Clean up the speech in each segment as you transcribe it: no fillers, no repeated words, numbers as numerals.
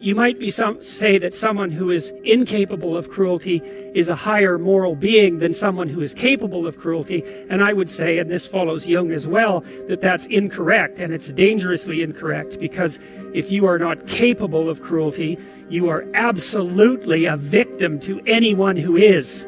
You might say that someone who is incapable of cruelty is a higher moral being than someone who is capable of cruelty, and I would say, and this follows Jung as well, that that's incorrect, and it's dangerously incorrect, because if you are not capable of cruelty, you are absolutely a victim to anyone who is.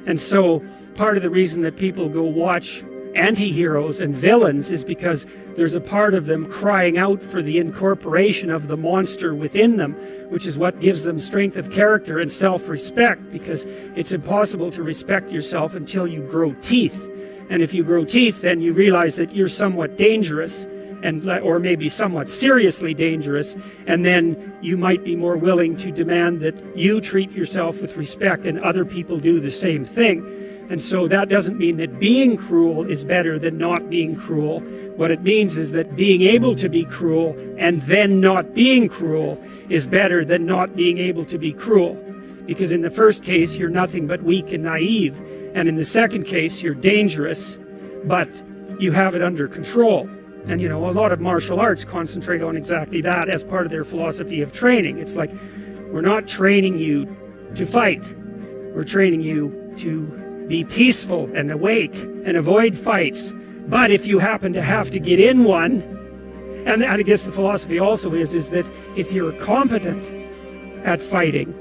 And so part of the reason that people go watch anti-heroes and villains is because there's a part of them crying out for the incorporation of the monster within them, which is what gives them strength of character and self-respect, because it's impossible to respect yourself until you grow teeth. And if you grow teeth, then you realize that you're somewhat dangerous, or maybe somewhat seriously dangerous, and then you might be more willing to demand that you treat yourself with respect and other people do the same thing. And so that doesn't mean that being cruel is better than not being cruel. What it means is that being able to be cruel and then not being cruel is better than not being able to be cruel. Because in the first case, you're nothing but weak and naive. And in the second case, you're dangerous, but you have it under control. And, you know, a lot of martial arts concentrate on exactly that as part of their philosophy of training. It's like, we're not training you to fight. We're training you to be peaceful and awake and avoid fights. But if you happen to have to get in one, and I guess the philosophy also is that if you're competent at fighting,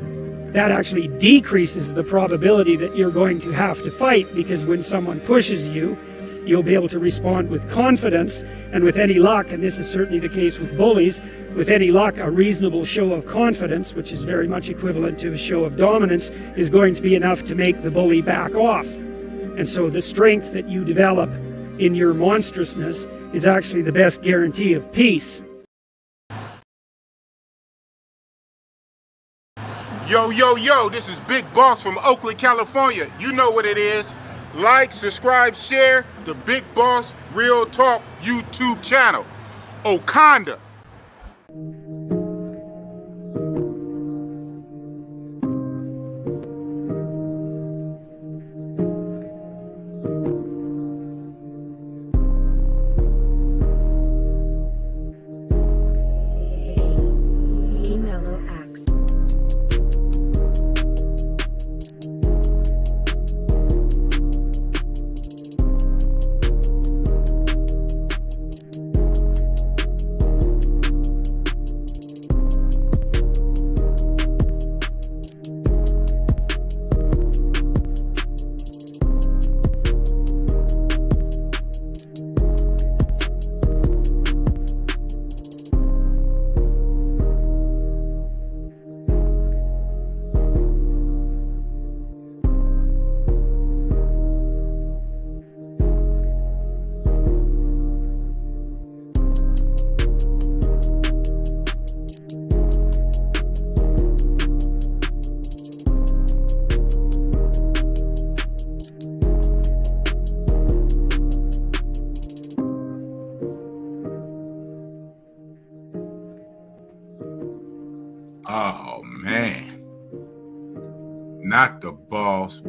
that actually decreases the probability that you're going to have to fight, because when someone pushes you, you'll be able to respond with confidence, and with any luck, and this is certainly the case with bullies, with any luck, a reasonable show of confidence, which is very much equivalent to a show of dominance, is going to be enough to make the bully back off. And so the strength that you develop in your monstrousness is actually the best guarantee of peace. Yo, yo, yo, this is Big Boss from Oakland, California. You know what it is. Like, subscribe, share the Big Boss Real Talk YouTube channel. Okanda. Oh, man. Not the boss.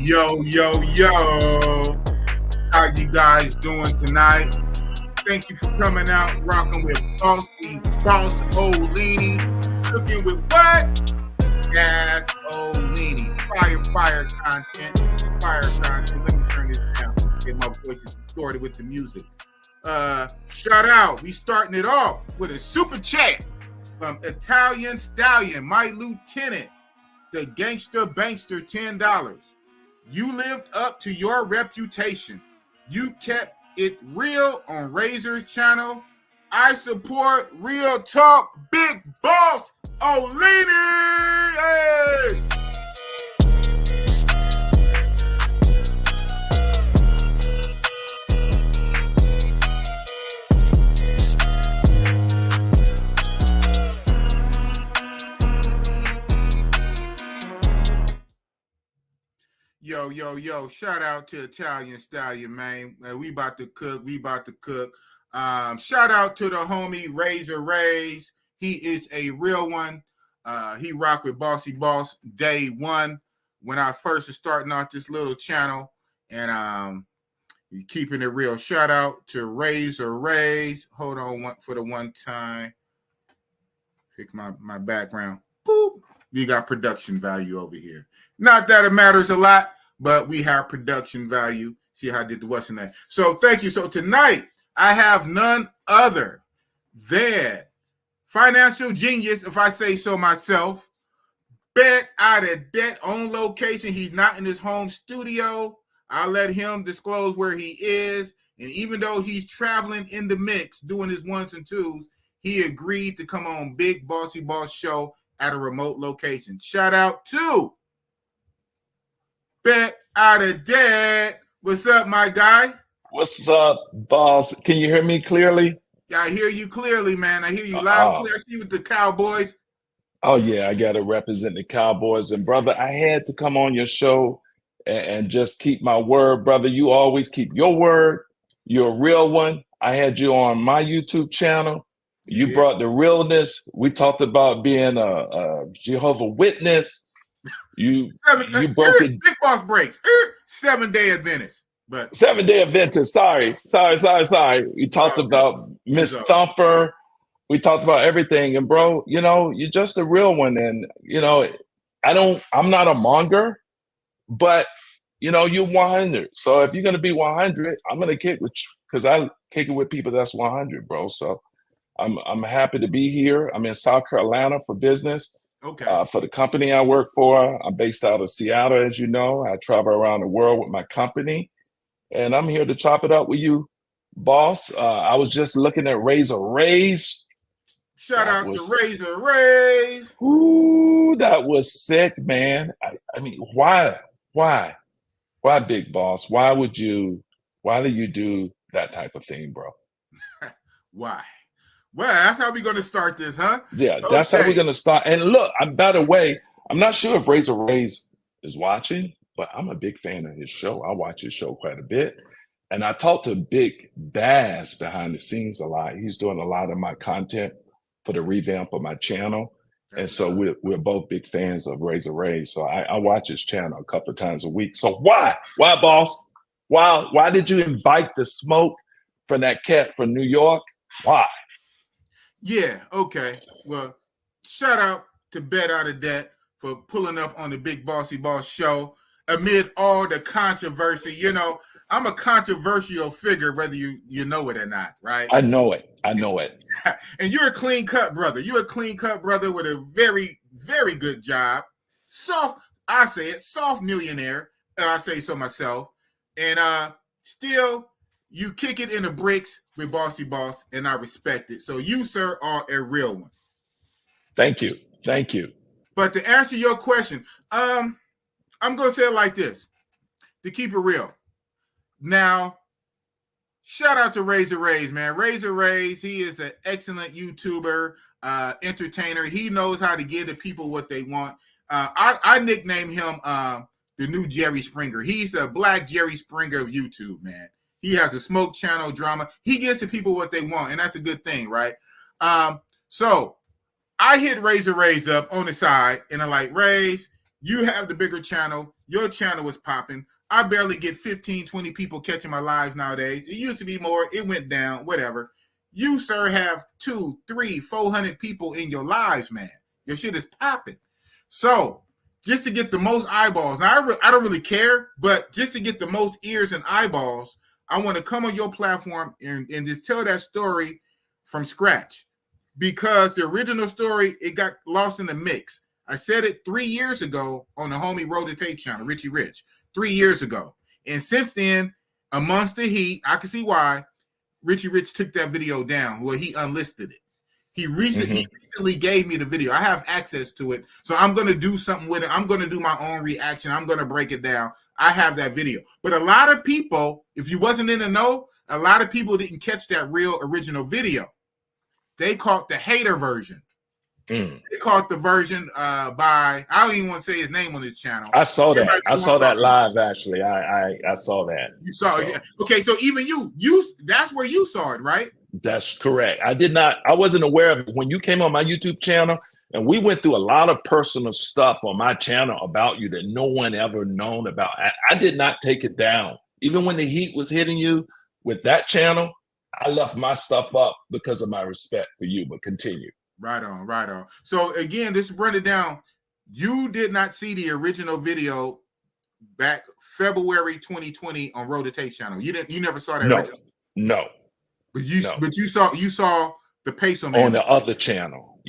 Yo, yo, yo. How you guys doing tonight? Thank you for coming out, rocking with Bossy Boss Olini. Cooking with what? Gas Olini. Fire content. Let me turn this down. Get my voices distorted with the music. Shout out. We starting it off with a super chat from Italian Stallion, my lieutenant, the gangster bankster, $10. You lived up to your reputation. You kept it real on Razor's channel. I support real talk, big boss, Olini. Hey! Yo, shout out to Italian Stallion, man. We about to cook. Shout out to the homie Razor Rays. He is a real one. He rocked with Bossy Boss day one when I first was starting out this little channel. And keeping it real. Shout out to Razor Rays. Hold on for the one time. Fix my background. Boop. We got production value over here. Not that it matters a lot, but we have production value. See how I did the what's in that. So thank you. So tonight I have none other than financial genius, if I say so myself. Bet out of debt on location. He's not in his home studio. I'll let him disclose where he is. And even though he's traveling in the mix, doing his ones and twos, he agreed to come on Big Bossy Boss Show at a remote location. Shout out to Bet out of debt. What's up, my guy? What's up, boss? Can you hear me clearly? Yeah, I hear you clearly, man. I hear you loud and clear. I see you with the Cowboys. Oh, yeah, I got to represent the Cowboys. And, brother, I had to come on your show and just keep my word, brother. You always keep your word. You're a real one. I had you on my YouTube channel. You brought the realness. We talked about being a Jehovah's Witness. You broke it. Big Boss breaks. 7-day Adventist. But 7-day Adventist. Sorry. We talked about Miss Thumper. We talked about everything. And bro, you're just a real one. And I'm not a monger, but you're 100. So if you're gonna be 100, I'm gonna kick with you because I kick it with people that's 100, bro. So I'm happy to be here. I'm in South Carolina for business. Okay. For the company I work for. I'm based out of Seattle, as you know. I travel around the world with my company, and I'm here to chop it up with you, boss. I was just looking at Razor Rays. Shout out to Razor Rays. Ooh, that was sick, man. I mean, why, big boss? Why do you do that type of thing, bro? Why? Well, that's how we're going to start this, huh? Yeah, that's how we're going to start. And look, by the way, I'm not sure if Razor Rays is watching, but I'm a big fan of his show. I watch his show quite a bit. And I talk to Big Bass behind the scenes a lot. He's doing a lot of my content for the revamp of my channel. And so we're both big fans of Razor Rays. So I watch his channel a couple of times a week. So why, boss? Why did you invite the smoke from that cat from New York? Why? Yeah, okay. Well, shout out to Bet Out of Debt for pulling up on the Big Bossy Boss Show amid all the controversy. I'm a controversial figure, whether you know it or not, right? I know it. And you're a clean-cut brother. You're a clean-cut brother with a very, very good job. Soft millionaire. I say so myself. And still, you kick it in the bricks with Bossy Boss, and I respect it. So you, sir, are a real one. Thank you. But to answer your question, I'm going to say it like this, to keep it real. Now, shout out to Razor Rays, man. Razor Rays, he is an excellent YouTuber, entertainer. He knows how to give the people what they want. I nickname him the new Jerry Springer. He's a black Jerry Springer of YouTube, man. He has a smoke channel drama. He gives the people what they want, and that's a good thing, right? So I hit Razor Rays up on the side, and I'm like, Rays, you have the bigger channel. Your channel is popping. I barely get 15, 20 people catching my lives nowadays. It used to be more. It went down, whatever. You, sir, have 200, 300, 400 people in your lives, man. Your shit is popping. So just to get the most eyeballs. Now, I don't really care, but just to get the most ears and eyeballs, I want to come on your platform and just tell that story from scratch. Because the original story, it got lost in the mix. I said it 3 years ago on the homie Roll the Tape channel, Richie Rich, 3 years ago. And since then, amongst the heat, I can see why, Richie Rich took that video down. Well, he unlisted it. He recently gave me the video. I have access to it. So I'm going to do something with it. I'm going to do my own reaction. I'm going to break it down. I have that video. But a lot of people, if you wasn't in the know, a lot of people didn't catch that real original video. They caught the hater version. They caught the version by, I don't even want to say his name on this channel. I saw that. I saw that live, actually. I saw that. You saw it. Okay, so even you that's where you saw it, right? That's correct. I wasn't aware of it when you came on my YouTube channel, and we went through a lot of personal stuff on my channel about you that no one ever known about. I did not take it down. Even when the heat was hitting you with that channel, I left my stuff up because of my respect for you, but continue. Right on, right on. So again, just run it down. You did not see the original video back February 2020 on Road to Taste channel. You never saw that original? No. But you saw the Peso Man on the other channel.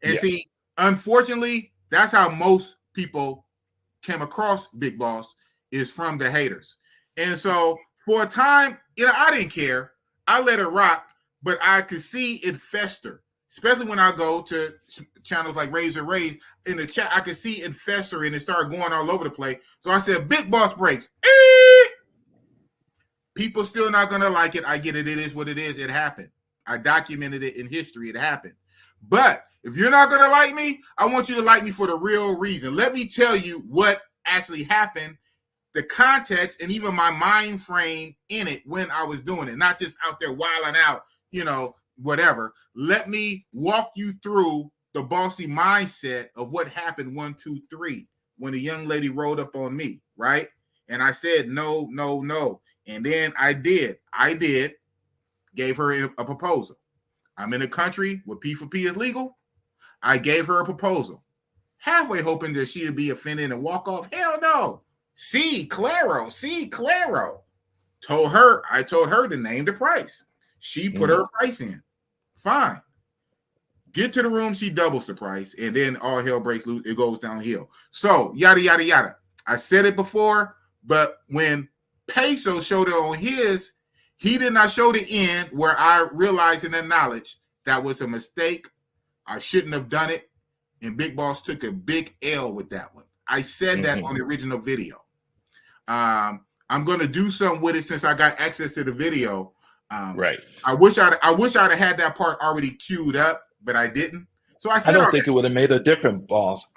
See, unfortunately, that's how most people came across Big Boss, is from the haters. And so for a time, I didn't care. I let it rock, but I could see it fester, especially when I go to channels like Razor Rays. In the chat, I could see it fester and it started going all over the place. So I said, Big Boss breaks. People still not going to like it. I get it. It is what it is. It happened. I documented it in history. It happened. But if you're not going to like me, I want you to like me for the real reason. Let me tell you what actually happened, the context, and even my mind frame in it when I was doing it, not just out there wilding out, whatever. Let me walk you through the bossy mindset of what happened 1, 2, 3 when a young lady rolled up on me, right? And I said, no, no, no. And then I did, gave her a proposal. I'm in a country where P4P is legal. I gave her a proposal, halfway hoping that she would be offended and walk off. Hell no. Claro. I told her to name the price. She put her price in. Fine. Get to the room, she doubles the price, and then all hell breaks loose. It goes downhill. So, yada, yada, yada. I said it before, but when Peso showed it on his, he did not show the end where I realized and acknowledged that was a mistake. I shouldn't have done it. And Big Boss took a big L with that one. I said that on the original video. I'm going to do something with it since I got access to the video. Right. I wish I'd have had that part already queued up, but I didn't. So I said, I don't think it would have made a difference, boss.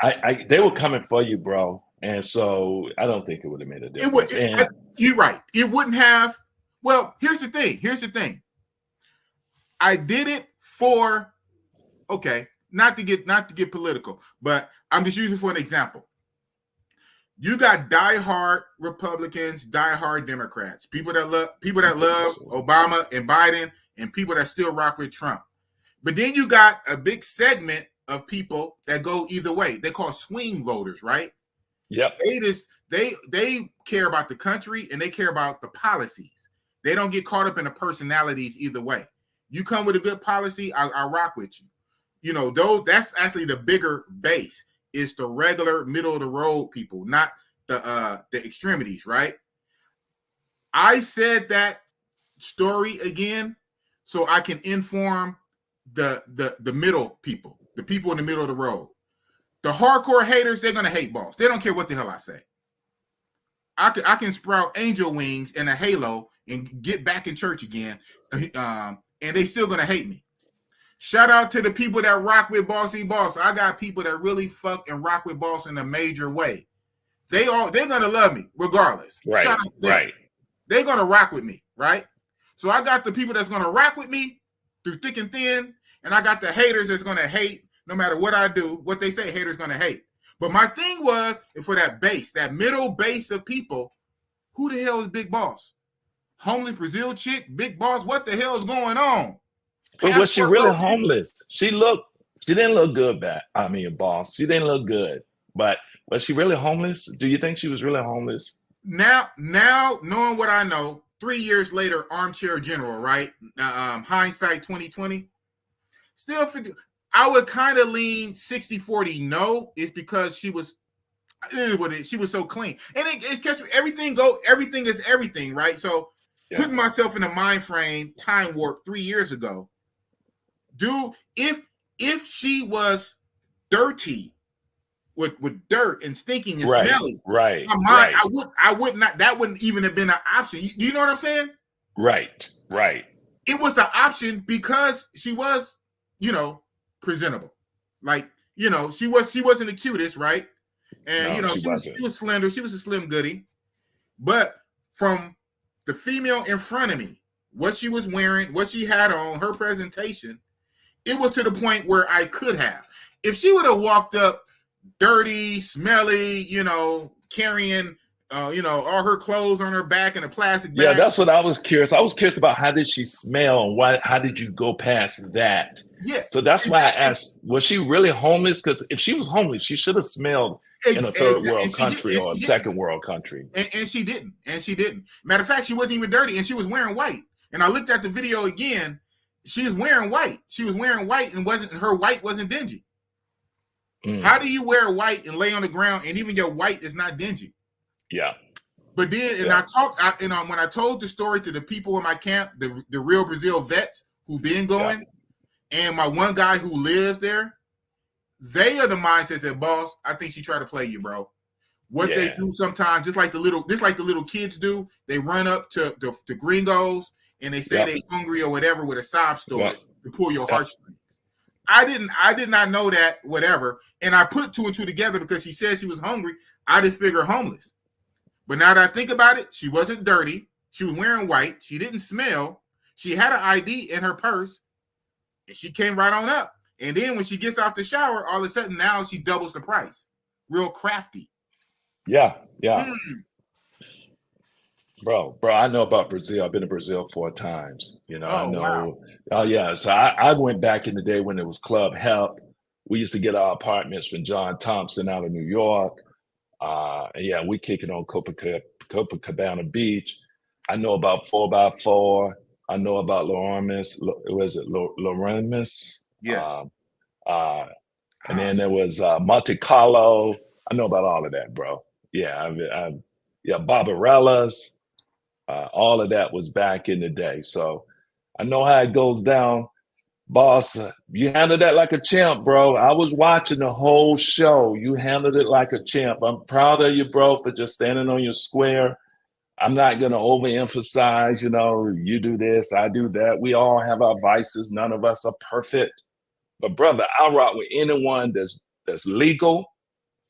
They were coming for you, bro. And so I don't think it would have made a difference. You're right. It wouldn't have. Well, here's the thing. I did it for, not to get political, but I'm just using it for an example. You got diehard Republicans, diehard Democrats, people that love Obama and Biden, and people that still rock with Trump. But then you got a big segment of people that go either way. They call swing voters, right? Yep. They care about the country and they care about the policies. They don't get caught up in the personalities either way. You come with a good policy, I rock with you. That's actually the bigger base. Is the regular middle of the road people, not the extremities, right? I said that story again so I can inform the middle people, the people in the middle of the road. The hardcore haters, they're gonna hate Boss. They don't care what the hell I say. I can sprout angel wings and a halo and get back in church again, and they still gonna hate me. Shout out to the people that rock with Bossy Boss. I got people that really fuck and rock with Boss in a major way. They're gonna love me regardless. Right. Right. They're gonna rock with me, right? So I got the people that's gonna rock with me through thick and thin, and I got the haters that's gonna hate no matter what I do. What they say, haters gonna hate. But my thing was, for that base, that middle base of people, who the hell is Big Boss? Homeless Brazil chick, Big Boss, what the hell is going on? But was she really homeless? She didn't look good, Boss. She didn't look good. But was she really homeless? Do you think she was really homeless? Now knowing what I know, 3 years later, armchair general, right? Hindsight 2020. Still 50. I would kind of lean 60-40 no. It's because she was so clean. And everything is everything, right? So putting myself in a mind frame, time warp 3 years ago. Dude, if she was dirty with dirt and stinking and smelly, right, my mind, I would not. That wouldn't even have been an option. You know what I'm saying? Right. It was an option because she was, presentable. Like, she wasn't the cutest, right? And No, she was slender. She was a slim goodie. But from the female in front of me, what she was wearing, what she had on, her presentation, it was to the point where I could have. If she would have walked up dirty, smelly, carrying all her clothes on her back in a plastic bag. Yeah, that's what I was curious. I was curious about how did she smell and how did you go past that? Yeah. So that's why I asked, was she really homeless? Because if she was homeless, she should have smelled in a third world country or a second world country. And she didn't. Matter of fact, she wasn't even dirty and she was wearing white. And I looked at the video again. She was wearing white. And her white wasn't dingy. How do you wear white and lay on the ground and even your white is not dingy? Yeah. But then, when I told the story to the people in my camp, the real Brazil vets who've been going, and my one guy who lives there, they are the mindset that, boss, I think she tried to play you, bro. What they do sometimes, just like the little kids do, they run up to the gringos and they say they hungry or whatever with a sob story to pull your heartstrings. I did not know that, whatever. And I put 2 and 2 together because she said she was hungry. I just figure homeless. But now that I think about it, she wasn't dirty. She was wearing white. She didn't smell. She had an ID in her purse. And she came right on up. And then when she gets out the shower, all of a sudden now she doubles the price. Real crafty. Yeah. Bro, I know about Brazil. I've been to Brazil 4 times. I know. Wow. Oh, yeah. So I went back in the day when it was Club Help. We used to get our apartments from John Thompson out of New York. We kick it on Copacabana Beach. I know about 4x4. I know about Loremus. Was it Loremus? Yeah. And then there was Monte Carlo. I know about all of that, bro. Yeah, Barbarella's. All of that was back in the day. So I know how it goes down. Boss, you handled that like a champ, bro. I was watching the whole show. You handled it like a champ. I'm proud of you, bro, for just standing on your square. I'm not going to overemphasize, you do this, I do that. We all have our vices. None of us are perfect. But, brother, I'll rock with anyone that's legal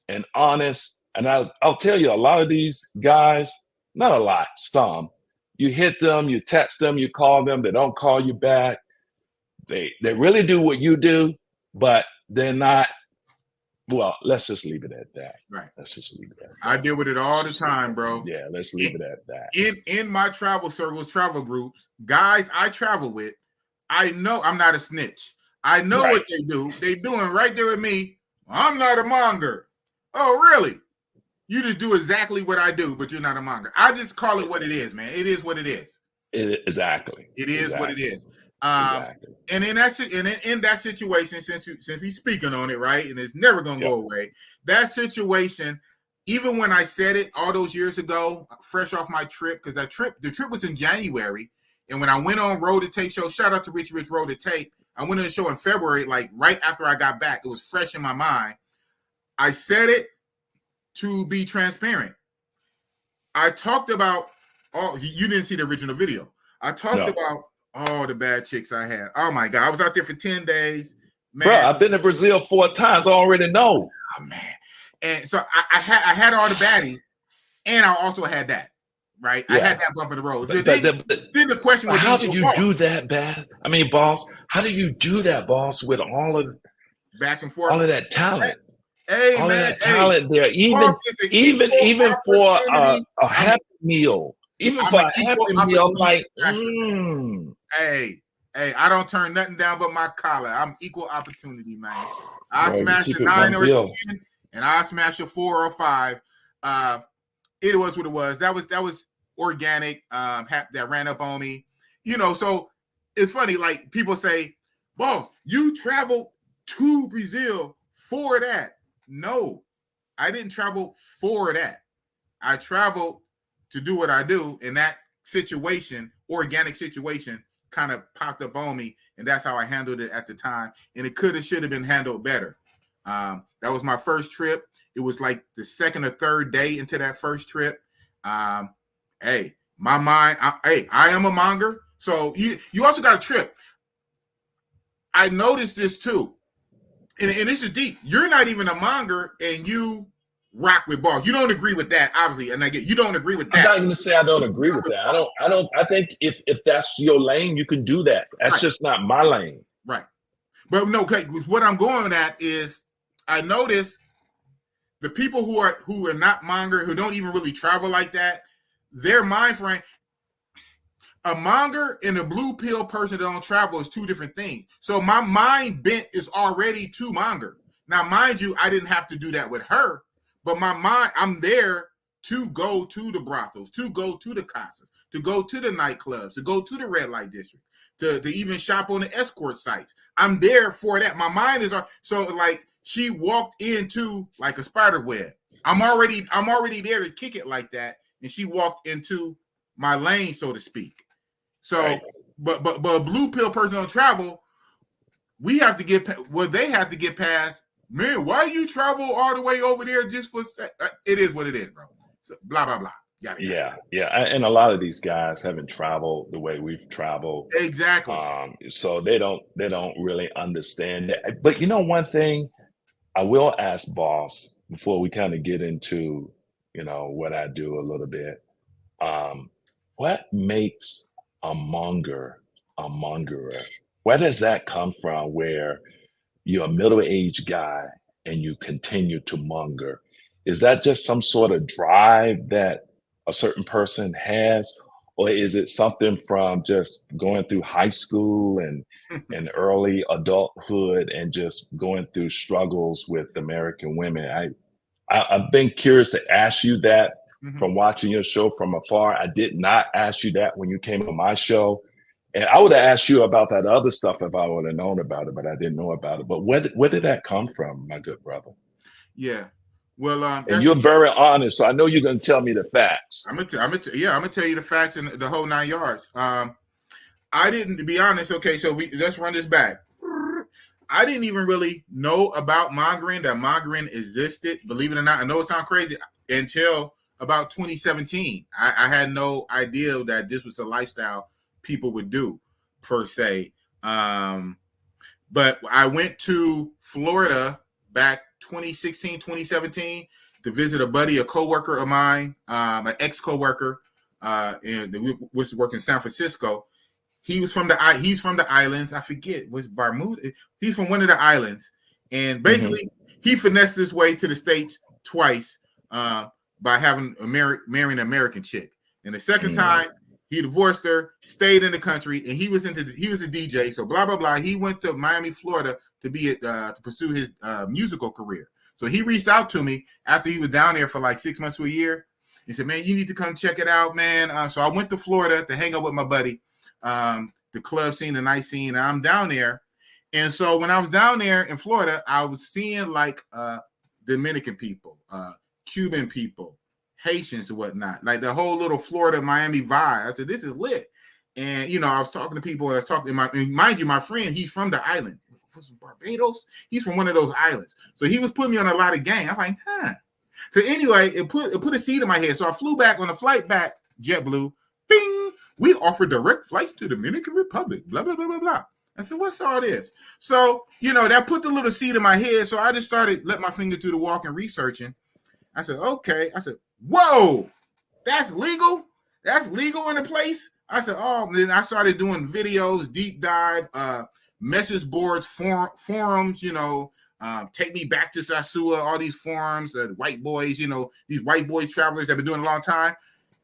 and honest. And I'll tell you, a lot of these guys, not a lot, some, you hit them, you text them, you call them, they don't call you back. They really do what you do, but they're not. Well, let's just leave it at that. Right. Let's just leave it at that. I deal with it all the time, bro. Yeah, let's leave it at that. In my travel circles, travel groups, guys I travel with, I know I'm not a snitch. I know what they do. They doing right there with me. I'm not a monger. Oh, really? You just do exactly what I do, but you're not a monger. I just call it what it is, man. It is what it is. Exactly. It is what it is. Exactly. And in that situation, since he's speaking on it, right, and it's never gonna go away. That situation, even when I said it all those years ago, fresh off my trip, because the trip was in January, and when I went on Road to Tape show, shout out to Richie Rich Road to Tape, I went on the show in February, like right after I got back. It was fresh in my mind. I said it to be transparent. I talked about you didn't see the original video. I talked about all the bad chicks I had. Oh my God. I was out there for 10 days. Man. Bro, I've been to Brazil 4 times. I already know. Oh man. And so I had all the baddies, and I also had that. Right? Yeah. I had that bump in the road. So then the question was, how do you do that, boss? How do you do that, boss, with all of back and forth, all of that talent? Hey, all man, of that talent there, even for a happy meal. Even for a happy meal, like, Hey, I don't turn nothing down but my collar. I'm equal opportunity, man. I smash a 9 or a 10, and I smash a 4 or 5. It was what it was. That was organic. That ran up on me. So it's funny. Like people say, "Boss, you traveled to Brazil for that." No, I didn't travel for that. I traveled to do what I do, and that situation, organic situation, kind of popped up on me, and that's how I handled it at the time. And it should have been handled better. That was my first trip. It was like the second or third day into that first trip. Hey, my mind. I am a monger, so you also got a trip. I noticed this too, and this is deep. You're not even a monger, and you rock with balls. You don't agree with that, obviously, and you don't agree with that. I'm not going to say I don't agree with that. I think if that's your lane, you can do that. That's just not my lane. Right. But no, okay, what I'm going at is I noticed the people who are not monger, who don't even really travel like that, their mind frame. A monger and a blue pill person that don't travel is two different things. So my mind bent is already to monger. Now, mind you, I didn't have to do that with her, but my mind, I'm there to go to the brothels, to go to the casas, to go to the nightclubs, to go to the red light district, to even shop on the escort sites. I'm there for that. My mind is so like she walked into like a spider web. I'm already there to kick it like that, and she walked into my lane, so to speak. So, right. but a blue pill person on travel, we have to get they have to get past. Man, why you travel all the way over there just for? It is what it is, bro. So, blah blah blah. Yeah. And a lot of these guys haven't traveled the way we've traveled. Exactly. So they don't really understand it. But you know, one thing I will ask Boss before we kind of get into, you know, what I do a little bit. What makes a mongerer? Where does that come from, where you're a middle-aged guy and you continue to monger? Is that just some sort of drive that a certain person has, or is it something from just going through high school and early adulthood and just going through struggles with American women? I've been curious to ask you that. From watching your show from afar. I did not ask you that when you came on my show. And I would have asked you about that other stuff if I would have known about it, but I didn't know about it. But where did that come from, my good brother? Yeah. Well, and you're very honest, so I know you're going to tell me the facts. I'm gonna tell you the facts and the whole 9 yards. I didn't, to be honest. Okay, so let's run this back. I didn't even really know about mongering, that mongering existed. Believe it or not, I know it sounds crazy, until about 2017. I had no idea that this was a lifestyle people would do, per se. But I went to Florida back 2016, 2017 to visit a buddy, a coworker of mine, an ex-coworker, and we was working in San Francisco. He's from the islands. I forget, was Bermuda. He's from one of the islands, and basically he finessed his way to the States twice. By marrying an American chick, and the second time he divorced her, stayed in the country, and he was a DJ. So blah blah blah. He went to Miami, Florida, to pursue his musical career. So he reached out to me after he was down there for like 6 months to a year. He said, "Man, you need to come check it out, man." So I went to Florida to hang out with my buddy, the club scene, the night scene. And I'm down there, and so when I was down there in Florida, I was seeing like Dominican people, Cuban people, Haitians and whatnot, like the whole little Florida, Miami vibe. I said, this is lit. And, you know, I was talking to people, and I was talking and mind you, my friend, he's from the island. Was it Barbados? He's from one of those islands. So he was putting me on a lot of game. I'm like, huh. So anyway, it put a seed in my head. So I flew back on the flight back, JetBlue, bing, we offer direct flights to Dominican Republic, blah, blah, blah, blah, blah. I said, what's all this? So, you know, that put the little seed in my head. So I just started letting my finger through the walk and researching. I said, okay. I said, whoa, that's legal? That's legal in a place? I said, oh, then I started doing videos, deep dive, message boards, forums, you know, take me back to Sasua, all these forums, white boys, you know, these white boys travelers that have been doing a long time.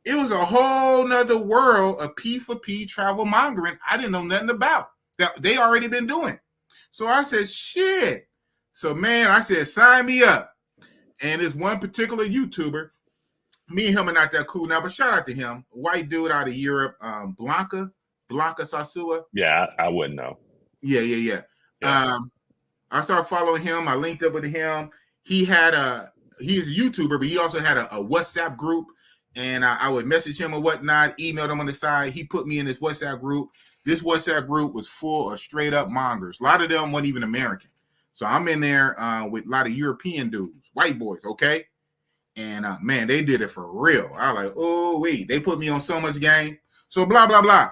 It was a whole nother world of P4P travel mongering I didn't know nothing about that they already been doing. So I said, shit. So, man, I said, sign me up. And this one particular YouTuber, me and him are not that cool now, but shout out to him. A white dude out of Europe, Blanca Sasua. Yeah, I wouldn't know. Yeah. I started following him. I linked up with him. He's a YouTuber, but he also had a WhatsApp group. and I would message him or whatnot, email him on the side. He put me in this WhatsApp group. This WhatsApp group was full of straight up mongers. A lot of them weren't even American. So I'm in there with a lot of European dudes, white boys, okay? And man, they did it for real. I was like, oh, wait, they put me on so much game. So blah, blah, blah.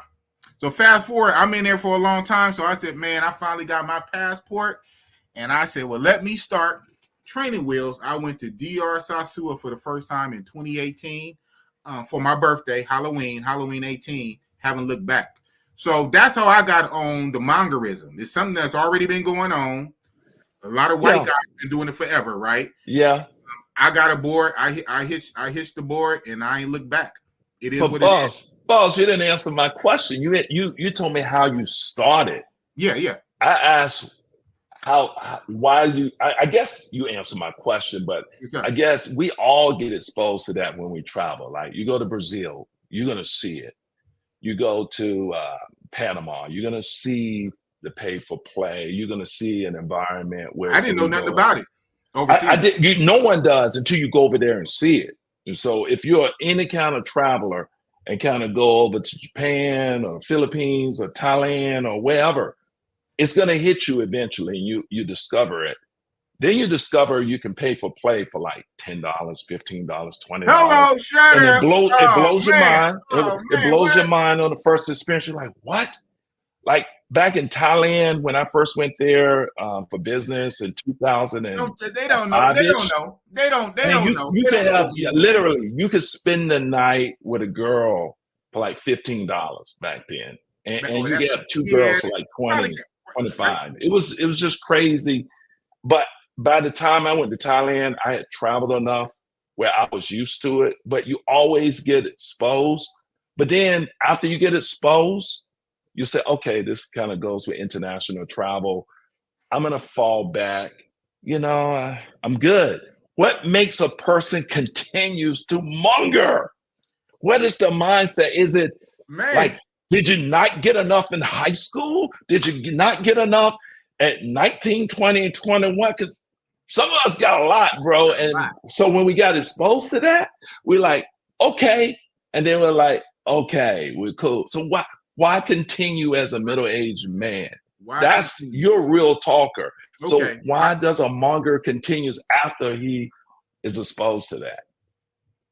So fast forward, I'm in there for a long time. So I said, man, I finally got my passport. And I said, well, let me start training wheels. I went to DR Sasua for the first time in 2018 for my birthday, Halloween 18, haven't looked back. So that's how I got on the mongerism. It's something that's already been going on. A lot of white guys have been doing it forever, right? Yeah. I got a board. I hitched the board, and I ain't looked back. It is but what boss, it is. Boss, you didn't answer my question. You told me how you started. Yeah. I asked why you. I guess you answered my question, but I guess we all get exposed to that when we travel. Like you go to Brazil, you're gonna see it. You go to Panama, you're gonna see the pay for play. You're gonna see an environment where I didn't know nothing about it. I did. No one does until you go over there and see it. And so, if you're any kind of traveler and kind of go over to Japan or Philippines or Thailand or wherever, it's going to hit you eventually, and you discover it. Then you discover you can pay for play for like $10, $15, $20. Hello, shut and up. it blows your mind. It blows your mind on the first experience. You're like, what? Like back in Thailand when I first went there for business in 2000. They don't know. They don't know. You can have literally. You could spend the night with a girl for like $15 back then, and you get two girls for like 20, 25. It was just crazy. But by the time I went to Thailand, I had traveled enough where I was used to it. But you always get exposed. But then after you get exposed, you say, okay, this kind of goes with international travel. I'm going to fall back. I'm good. What makes a person continues to monger? What is the mindset? Is it like, did you not get enough in high school? Did you not get enough at 19, 20, and 21? Because some of us got a lot, bro. And so when we got exposed to that, we're like, okay. And then we're like, okay, we're cool. So why continue as a middle-aged man? You're a real talker. Okay. So why does a monger continues after he is exposed to that?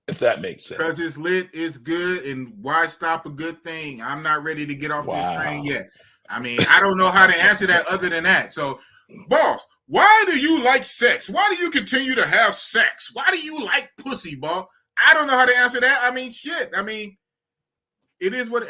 If that makes sense. Because it's lit, it's good, and why stop a good thing? I'm not ready to get off this train yet. I mean, I don't know how to answer that other than that. So, boss, why do you like sex? Why do you continue to have sex? Why do you like pussy, boss? I don't know how to answer that. I mean, shit. I mean, it is what,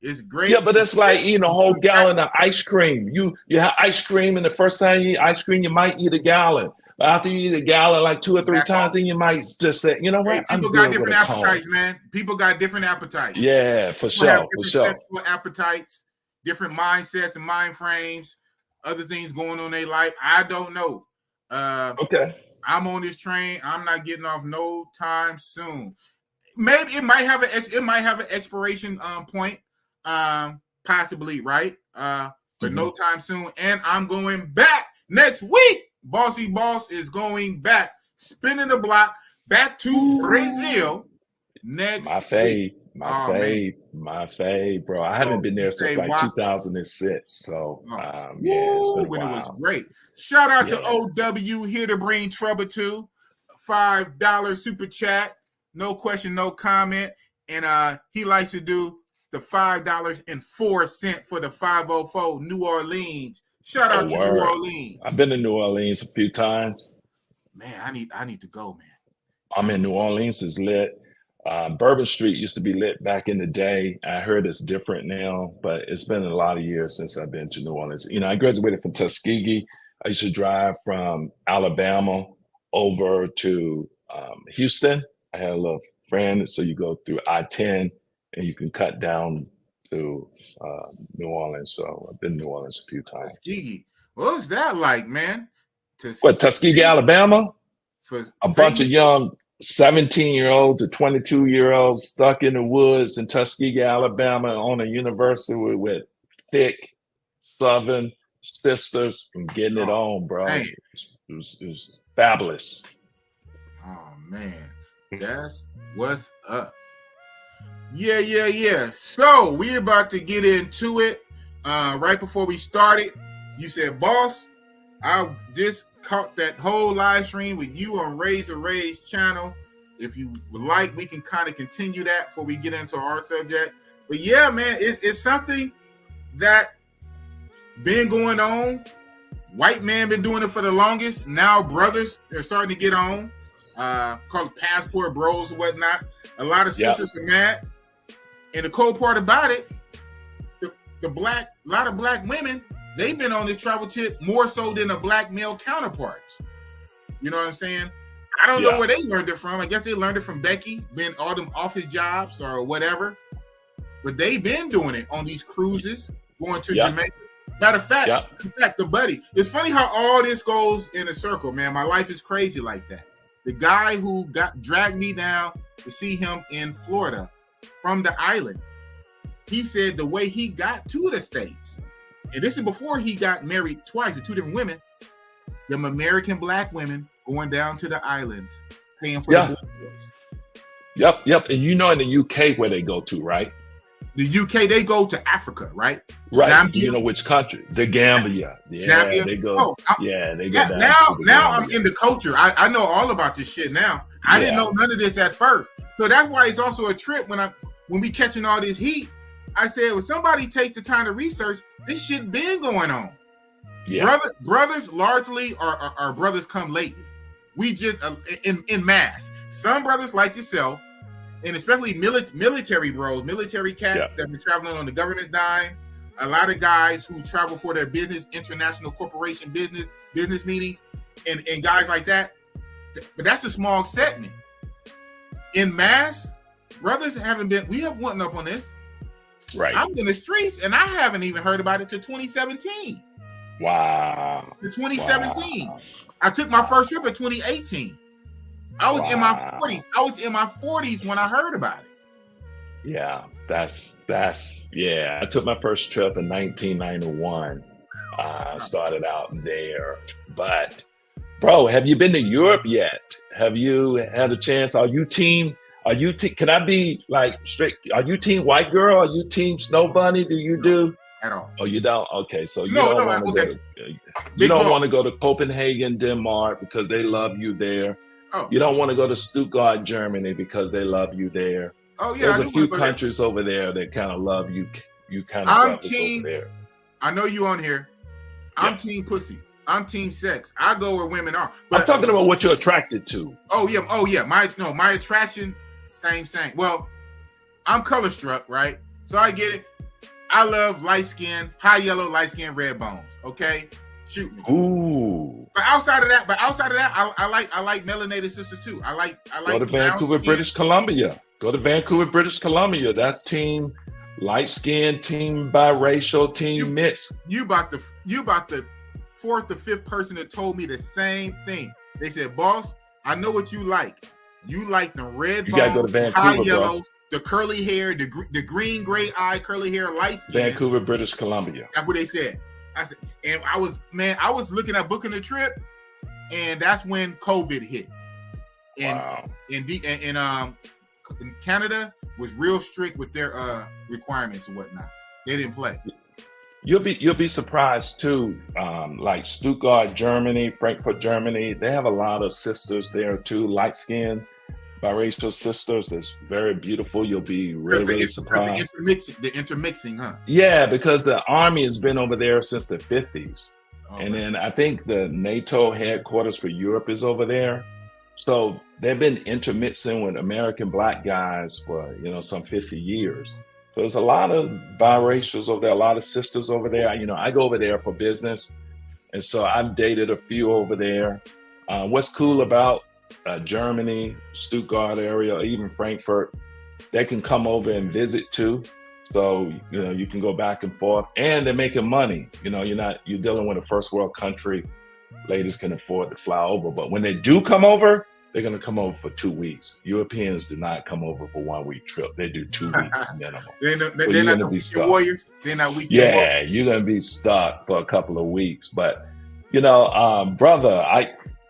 it's great. Yeah, but it's like eating a whole gallon of ice cream. You have ice cream, and the first time you eat ice cream, you might eat a gallon. But after you eat a gallon like 2 or 3 times, then you might just say, you know what? People got different appetites, man. People got different appetites. Yeah, for sure. Sexual appetites, different mindsets and mind frames, other things going on in their life. I don't know. Okay. I'm on this train. I'm not getting off no time soon. Maybe it might have an expiration point. Possibly, right? But no time soon. And I'm going back next week. Bossy Boss is going back, spinning the block back to Brazil next week. My fave, bro. I haven't been there since like 2006. So it's been a while. It was great. Shout out to OW, here to bring trouble to. $5 super chat. No question, no comment. And he likes to do the $5.04 for the 504 New Orleans. Shout out to New Orleans. I've been to New Orleans a few times. Man, I need to go, man. I'm in New Orleans. Is lit. Bourbon Street used to be lit back in the day. I heard it's different now, but it's been a lot of years since I've been to New Orleans. I graduated from Tuskegee. I used to drive from Alabama over to Houston. I had a little friend, so you go through I-10 and you can cut down to New Orleans. So I've been to New Orleans a few times. Tuskegee. What was that like, man? Tuskegee, Alabama? A bunch of young 17-year-olds to 22-year-olds stuck in the woods in Tuskegee, Alabama on a university with thick Southern sisters and getting it on, bro. It was fabulous. Oh, man. That's what's up. Yeah. So we're about to get into it. Right before we started, you said, boss, I just caught that whole live stream with you on Razor Ray's channel. If you would like, we can kind of continue that before we get into our subject. But yeah, man, it's something that been going on. White man been doing it for the longest. Now brothers are starting to get on. Called passport bros and whatnot. A lot of sisters are mad. And the cold part about it, a lot of black women, they've been on this travel tip more so than the black male counterparts. You know what I'm saying? I don't know where they learned it from. I guess they learned it from Becky, been all them office jobs or whatever. But they've been doing it on these cruises, going to Jamaica. Matter of fact, the buddy. It's funny how all this goes in a circle, man. My life is crazy like that. The guy who dragged me down to see him in Florida from the island, he said the way he got to the States, and this is before he got married twice to two different women, them American black women going down to the islands, paying for the black boys. Yep. And you know in the UK where they go to, right? The UK, they go to Africa, right? Right. Gambia. You know which country? The Gambia. Yeah, Gambia. they go. They go down. Now I'm in the culture. I know all about this shit now. I didn't know none of this at first. So that's why it's also a trip when we catching all this heat. I said, well, somebody take the time to research. This shit been going on. Yeah. Brothers largely are brothers come lately. We just in mass. Some brothers like yourself, and especially military bros, military cats that been traveling on the government's dime. A lot of guys who travel for their business, international corporation business meetings, and guys like that. But that's a small segment. In mass, brothers we have went up on this. Right. I'm in the streets and I haven't even heard about it till 2017. Wow. To 2017. Wow. I took my first trip in 2018. I was in my 40s. I was in my 40s when I heard about it. Yeah, that's I took my first trip in 1991. Started out there. But bro, have you been to Europe yet? Have you had a chance? Can I be like straight? Are you team white girl? Are you team snow bunny? Do you do? At all. Oh, you don't? Okay, so you don't want to go to Copenhagen, Denmark because they love you there. Oh. You don't want to go to Stuttgart, Germany because they love you there. Oh yeah, there's a few countries over there that kind of love you. You kind of love us over there. I know you on here. I'm team pussy. I'm team sex. I go where women are. But, I'm talking about what you're attracted to. Oh yeah. My attraction, same. Well, I'm color struck, right? So I get it. I love light skin, high yellow, light skin, red bones. Okay, shoot me. Ooh. But outside of that, I like melanated sisters too. I like. Go to Vancouver, British Columbia. That's team light skin, team biracial, team mixed. You about the fourth or fifth person that told me the same thing. They said, boss, I know what you like. You like the red bones, gotta go to Vancouver, high yellows, the curly hair, the green, gray eye, curly hair, light skin. Vancouver, British Columbia. That's what they said. I said, and I was looking at booking a trip, and that's when COVID hit. And Canada was real strict with their requirements and whatnot. They didn't play. You'll be surprised too. Like Stuttgart, Germany, Frankfurt, Germany. They have a lot of sisters there too, light skinned biracial sisters. That's very beautiful. You'll be really surprised. The intermixing, huh? Yeah, because the army has been over there since the 50s. And then I think the NATO headquarters for Europe is over there. So they've been intermixing with American black guys for, some 50 years. So there's a lot of biracials over there, a lot of sisters over there. I go over there for business. And so I've dated a few over there. What's cool about Germany, Stuttgart area, or even Frankfurt, they can come over and visit too. So, you can go back and forth, and they're making money. You're dealing with a first world country. Ladies can afford to fly over, but when they do come over, they're going to come over for 2 weeks. Europeans do not come over for 1 week trip. They do 2 weeks minimum. They're not weekend warriors. They're not weekend warriors. Yeah, you're going to be stuck for a couple of weeks. But, brother,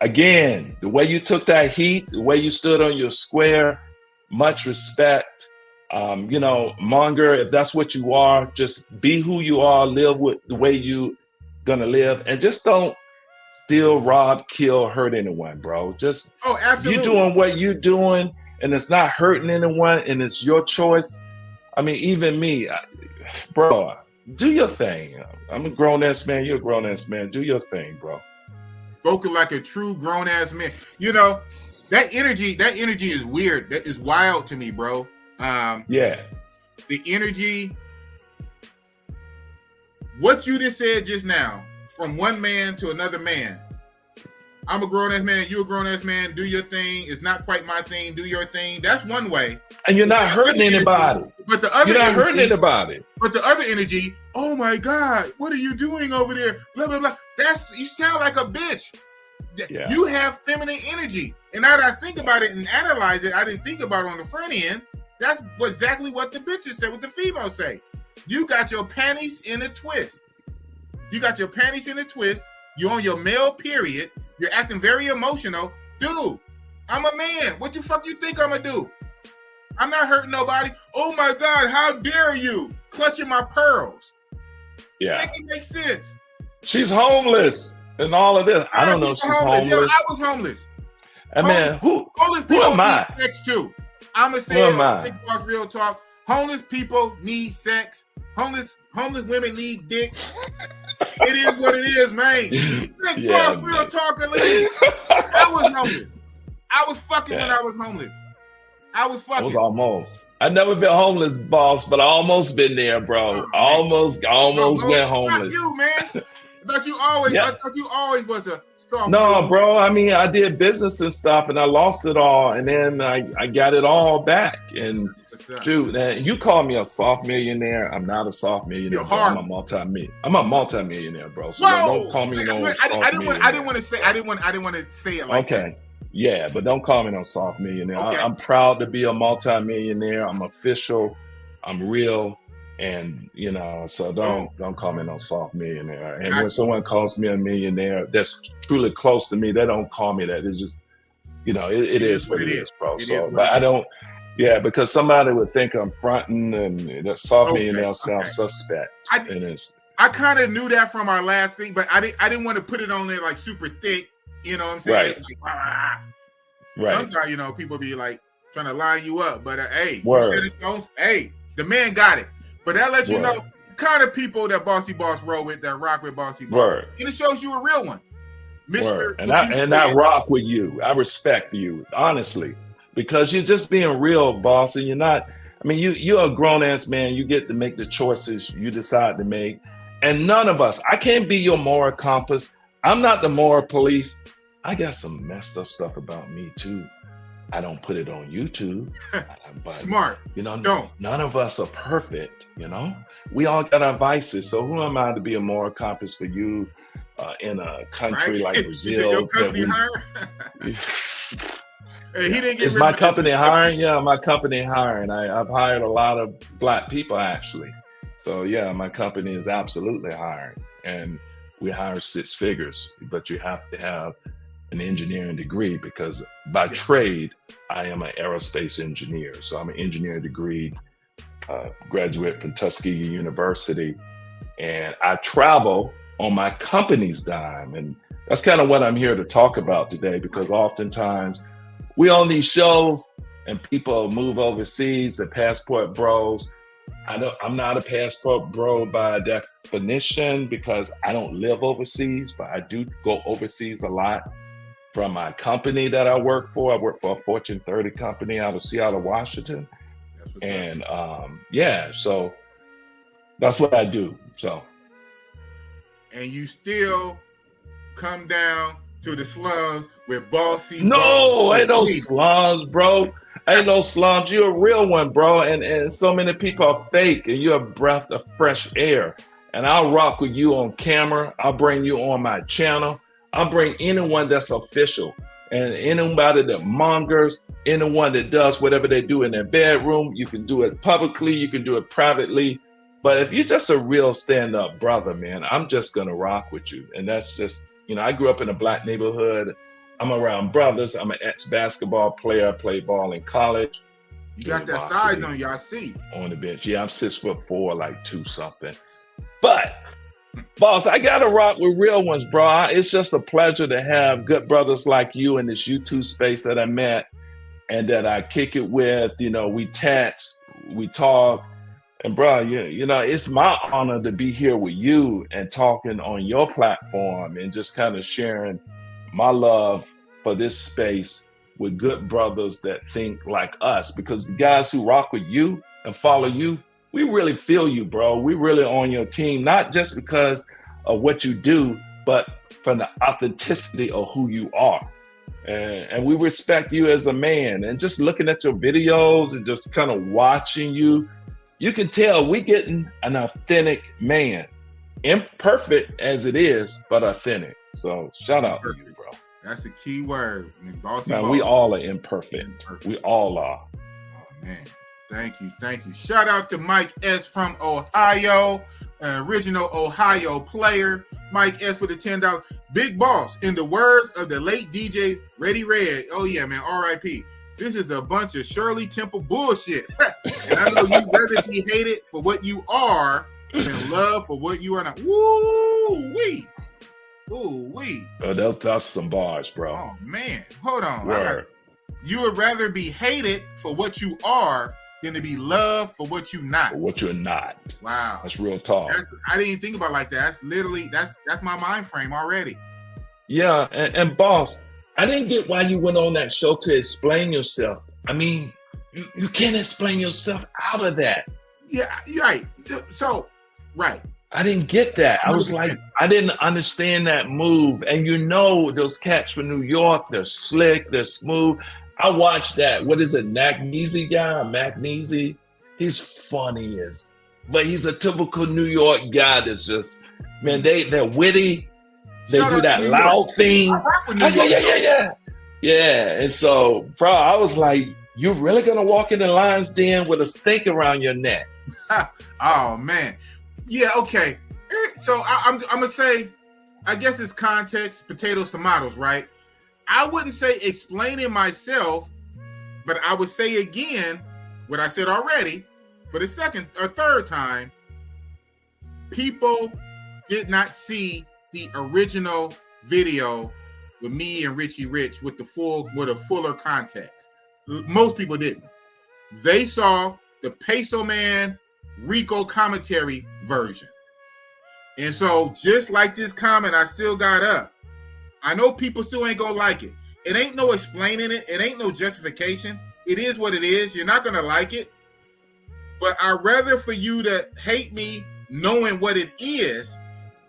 again, the way you took that heat, the way you stood on your square, much respect. You know, monger, if that's what you are, just be who you are, live with the way you gonna live, and just don't steal, rob, kill, hurt anyone, bro. Just absolutely. you doing what you doing, and it's not hurting anyone, and it's your choice. I mean, even me, bro, do your thing. I'm a grown-ass man, you're a grown-ass man. Do your thing, bro. Spoken like a true grown-ass man. You know, that energy is weird. That is wild to me, bro. Yeah. The energy, what you just said just now, from one man to another man. I'm a grown-ass man, you a grown-ass man, do your thing. It's not quite my thing, do your thing. That's one way. And you're not hurting anybody. But the other you're not hurting anybody. But the other energy, oh my God, what are you doing over there? Blah, blah, blah. You sound like a bitch. Yeah. You have feminine energy. And now that I think about it and analyze it, I didn't think about it on the front end. That's exactly what the bitches say, what the females say. You got your panties in a twist. You got your panties in a twist. You're on your male period. You're acting very emotional. Dude, I'm a man. What the fuck you think I'm gonna do? I'm not hurting nobody. Oh my God, how dare you? Clutching my pearls. Yeah. Make it make sense. She's homeless and all of this. I don't know if she's homeless. Yeah, I was homeless. I mean, who am I? Sex too. I'm gonna say it. Big Boss Real Talk. Homeless people need sex. Homeless women need dick. It is what it is, man. Big Boss Real Talk. I was homeless. I was fucking when I was homeless. I was fucking. I was almost. I've never been homeless, boss, but I almost been there, bro. Almost went homeless. Not you, man. I thought you always was a soft. No, bro. I mean, I did business and stuff, and I lost it all, and then I got it all back. And dude, you call me a soft millionaire. I'm not a soft millionaire. I'm a multi-millionaire, bro. So don't call me no soft millionaire. I didn't want to say it like that. Yeah, but don't call me no soft millionaire. Okay. I'm proud to be a multi-millionaire. I'm official. I'm real. And, you know, so don't call me no soft millionaire. And when someone calls me a millionaire that's truly close to me, they don't call me that. It's just, you know, it is what it is, bro. But I don't, because somebody would think I'm fronting, and that soft millionaire sounds suspect. I kind of knew that from our last thing, but I didn't want to put it on there like super thick. You know what I'm saying? Right. Right. Sometimes, you know, people be like trying to line you up, but hey, the man got it. But that lets you know the kind of people that Bossy Boss roll with, that rock with Bossy Boss. And it shows you a real one. Mr. And I rock with you. I respect you, honestly, because you're just being real, boss. And you're not, I mean, you're a grown ass man. You get to make the choices you decide to make. And none of us, I can't be your moral compass. I'm not the moral police. I got some messed up stuff about me too. I don't put it on YouTube. But, smart. You know, none of us are perfect, you know? We all got our vices. So who am I to be a moral compass for you in a country like Brazil? Your company hiring? Is my company hiring? Yeah, my company hiring. I've hired a lot of Black people, actually. So yeah, my company is absolutely hiring. And we hire 6 figures, but you have to have an engineering degree, because by trade, I am an aerospace engineer. So I'm an engineering degree graduate from Tuskegee University. And I travel on my company's dime. And that's kind of what I'm here to talk about today, because oftentimes we on these shows and people move overseas, the passport bros. I'm not a passport bro by definition, because I don't live overseas, but I do go overseas a lot. From my company that I work for a Fortune 30 company out of Seattle, Washington. And so that's what I do. So, and you still come down to the slums with Bossy. No, ain't no slums, bro. Ain't no slums. You're a real one, bro. And so many people are fake, and you're a breath of fresh air. And I'll rock with you on camera. I'll bring you on my channel. I'll bring anyone that's official, and anybody that mongers, anyone that does whatever they do in their bedroom. You can do it publicly, you can do it privately. But if you're just a real stand-up brother, man, I'm just going to rock with you. And that's just, you know, I grew up in a Black neighborhood. I'm around brothers. I'm an ex-basketball player. I played ball in college. You got that varsity size on you, I see. on the bench. Yeah, I'm 6'4", like 2 something. But boss, I gotta rock with real ones, bro. It's just a pleasure to have good brothers like you in this YouTube space that I met and that I kick it with. You know, we text, we talk, and bro, you know, it's my honor to be here with you and talking on your platform and just kind of sharing my love for this space with good brothers that think like us. Because the guys who rock with you and follow you, we really feel you, bro. We really on your team, not just because of what you do, but from the authenticity of who you are. And we respect you as a man. And just looking at your videos and just kind of watching you, you can tell we getting an authentic man. Imperfect as it is, but authentic. So shout out to you, bro. That's a key word. I mean, man, we all are imperfect. We all are. Oh, man. Thank you. Thank you. Shout out to Mike S. from Ohio, an original Ohio player. Mike S. with the $10. Big boss, in the words of the late DJ Ready Red. Oh, yeah, man. R.I.P. This is a bunch of Shirley Temple bullshit. And I know you'd rather be hated for what you are than love for what you are not. Woo-wee. Ooh-wee. Oh, that's some bars, bro. Oh, man. Hold on. You would rather be hated for what you are than to be loved for what you're not. For what you're not. Wow. That's real talk. I didn't think about it like that. That's literally, that's my mind frame already. Yeah, and boss, I didn't get why you went on that show to explain yourself. I mean, you can't explain yourself out of that. Yeah, you're right. So, right. I didn't get that. I was like, I didn't understand that move. And you know, those cats from New York, they're slick, they're smooth. I watched that. What is it? Magnesia guy? Magnesia? He's funny but he's a typical New York guy that's just, man, they're witty. They do that loud thing. Yeah. And so, bro, I was like, you're really going to walk in the lion's den with a stake around your neck? Oh, man. Yeah, okay. So I'm going to say, I guess it's context, potatoes, tomatoes, right? I wouldn't say explaining myself, but I would say again what I said already for the second or third time. People did not see the original video with me and Richie Rich with a fuller context. Most people didn't. They saw the Peso Man Rico commentary version. And so just like this comment I still got up, I know people still ain't gonna like it. It ain't no explaining it. It ain't no justification. It is what it is. You're not gonna like it. But I'd rather for you to hate me knowing what it is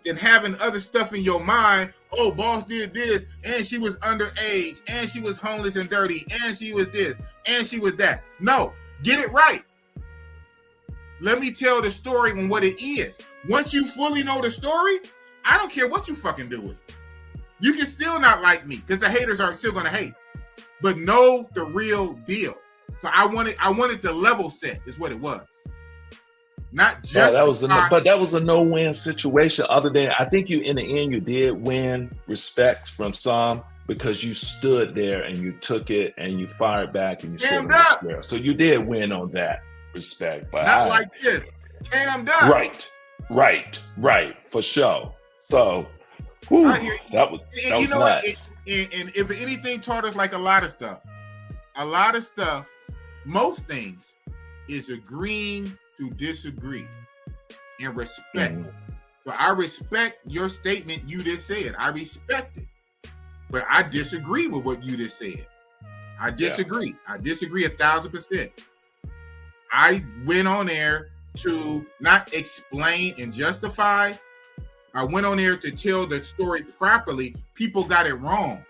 than having other stuff in your mind. Oh, boss did this, and she was underage, and she was homeless and dirty, and she was this, and she was that. No, get it right. Let me tell the story on what it is. Once you fully know the story, I don't care what you fucking do with it. You can still not like me because the haters are still going to hate, but know the real deal. So I wanted the level set is what it was. Not just that was a no-win situation. Other than I think you in the end you did win respect from some because you stood there and you took it and you fired back and you stood in the square. So you did win on that respect. But not like this. Cammed up. Right, for sure. So whew, that was nuts. And if anything taught us like a lot of stuff, most things is agreeing to disagree and respect. So I respect your statement you just said. I respect it. But I disagree with what you just said. I disagree. Yeah. I disagree 1,000%. I went on there to not explain and justify. I went on there to tell the story properly. People got it wrong.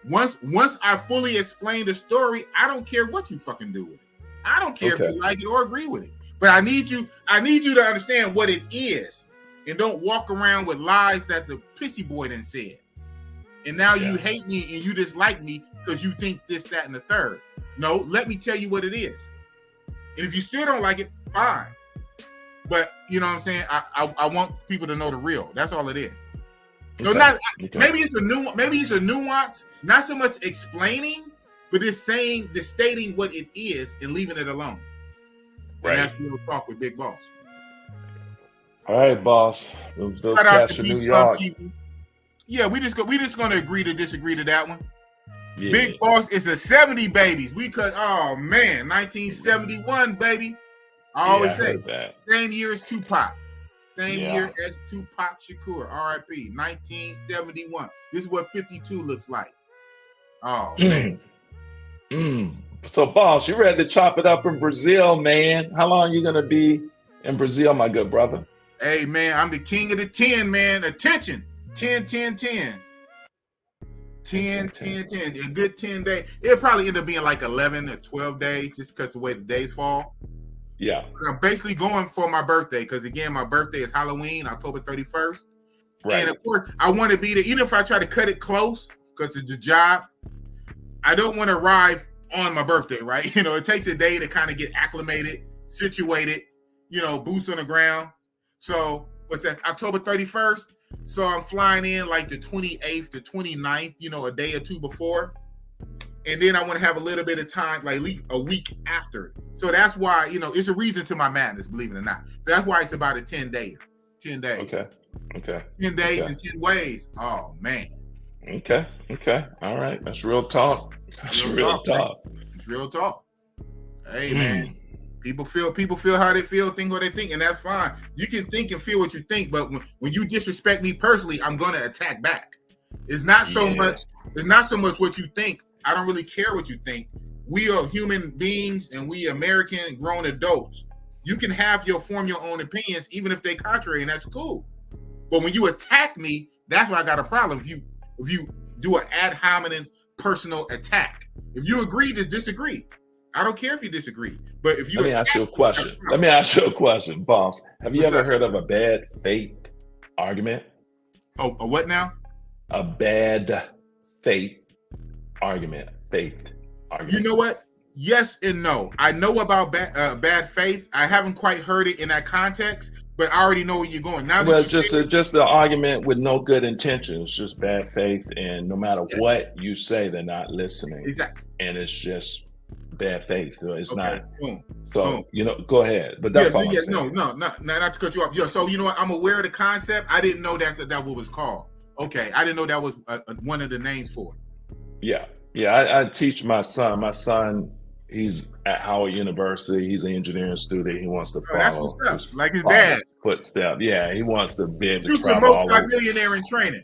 Once I fully explain the story, I don't care what you fucking do with it. I don't care if you like it or agree with it. But I need you to understand what it is. And don't walk around with lies that the pissy boy done said. And now you hate me and you dislike me because you think this, that, and the third. No, let me tell you what it is. And if you still don't like it, fine. But you know what I'm saying? I want people to know the real. That's all it is. No, maybe it's a nuance, not so much explaining, but it's stating what it is and leaving it alone. Right. And that's real talk with Big Boss. All right, boss. Those Shout out cats to from New Big York. TV. Yeah, we just gonna agree to disagree to that one. Yeah. Big Boss is a 70 babies. We could, oh man, 1971 baby. I always say that. same year as Tupac. Same Yeah. year as Tupac Shakur, R.I.P. 1971. This is what 52 looks like. Oh man. So, boss, you ready to chop it up in Brazil, man? How long you gonna be in Brazil, my good brother? Hey man, I'm the king of the 10, man. Attention. 10, 10, 10. 10, 10, 10. A good 10 days. It'll probably end up being like 11 or 12 days just because the way the days fall. Yeah. I'm basically going for my birthday because, again, my birthday is Halloween, October 31st. Right. And, of course, I want to be there. Even if I try to cut it close because it's a job, I don't want to arrive on my birthday, right? You know, it takes a day to kind of get acclimated, situated, you know, boots on the ground. So, what's that, October 31st? So, I'm flying in like the 28th to 29th, you know, a day or two before. And then I want to have a little bit of time, like a week after. So that's why, you know, it's a reason to my madness, believe it or not. So that's why it's about a 10 days. 10 days. Okay. 10 days and 10 ways. Oh, man. Okay. All right. That's real talk. That's real talk. It's real talk. Hey, man. People feel how they feel, think what they think, and that's fine. You can think and feel what you think, but when you disrespect me personally, I'm going to attack back. It's not so much what you think. I don't really care what you think. We are human beings and we American grown adults. You can form your own opinions, even if they're contrary, and that's cool. But when you attack me, that's why I got a problem. If you do an ad hominem personal attack. If you agree, just disagree. I don't care if you disagree. But if you Let me ask you a question, boss. Have you ever heard of a bad faith argument? Oh, a what now? A bad faith argument. You know what? Yes and no. I know about bad faith. I haven't quite heard it in that context, but I already know where you're going. Now, well, just the argument with no good intentions, just bad faith, and no matter what you say, they're not listening. Exactly. And it's just bad faith. So it's not. Boom. So Boom. You know, go ahead. But that's all I'm saying. No, not to cut you off. Yeah. So you know what? I'm aware of the concept. I didn't know that what was called. Okay, I didn't know that was one of the names for it. Yeah. I teach my son. My son, he's at Howard University. He's an engineering student. He wants to follow like his dad footsteps. Yeah, he wants to be able to He's travel. a multi-millionaire in training.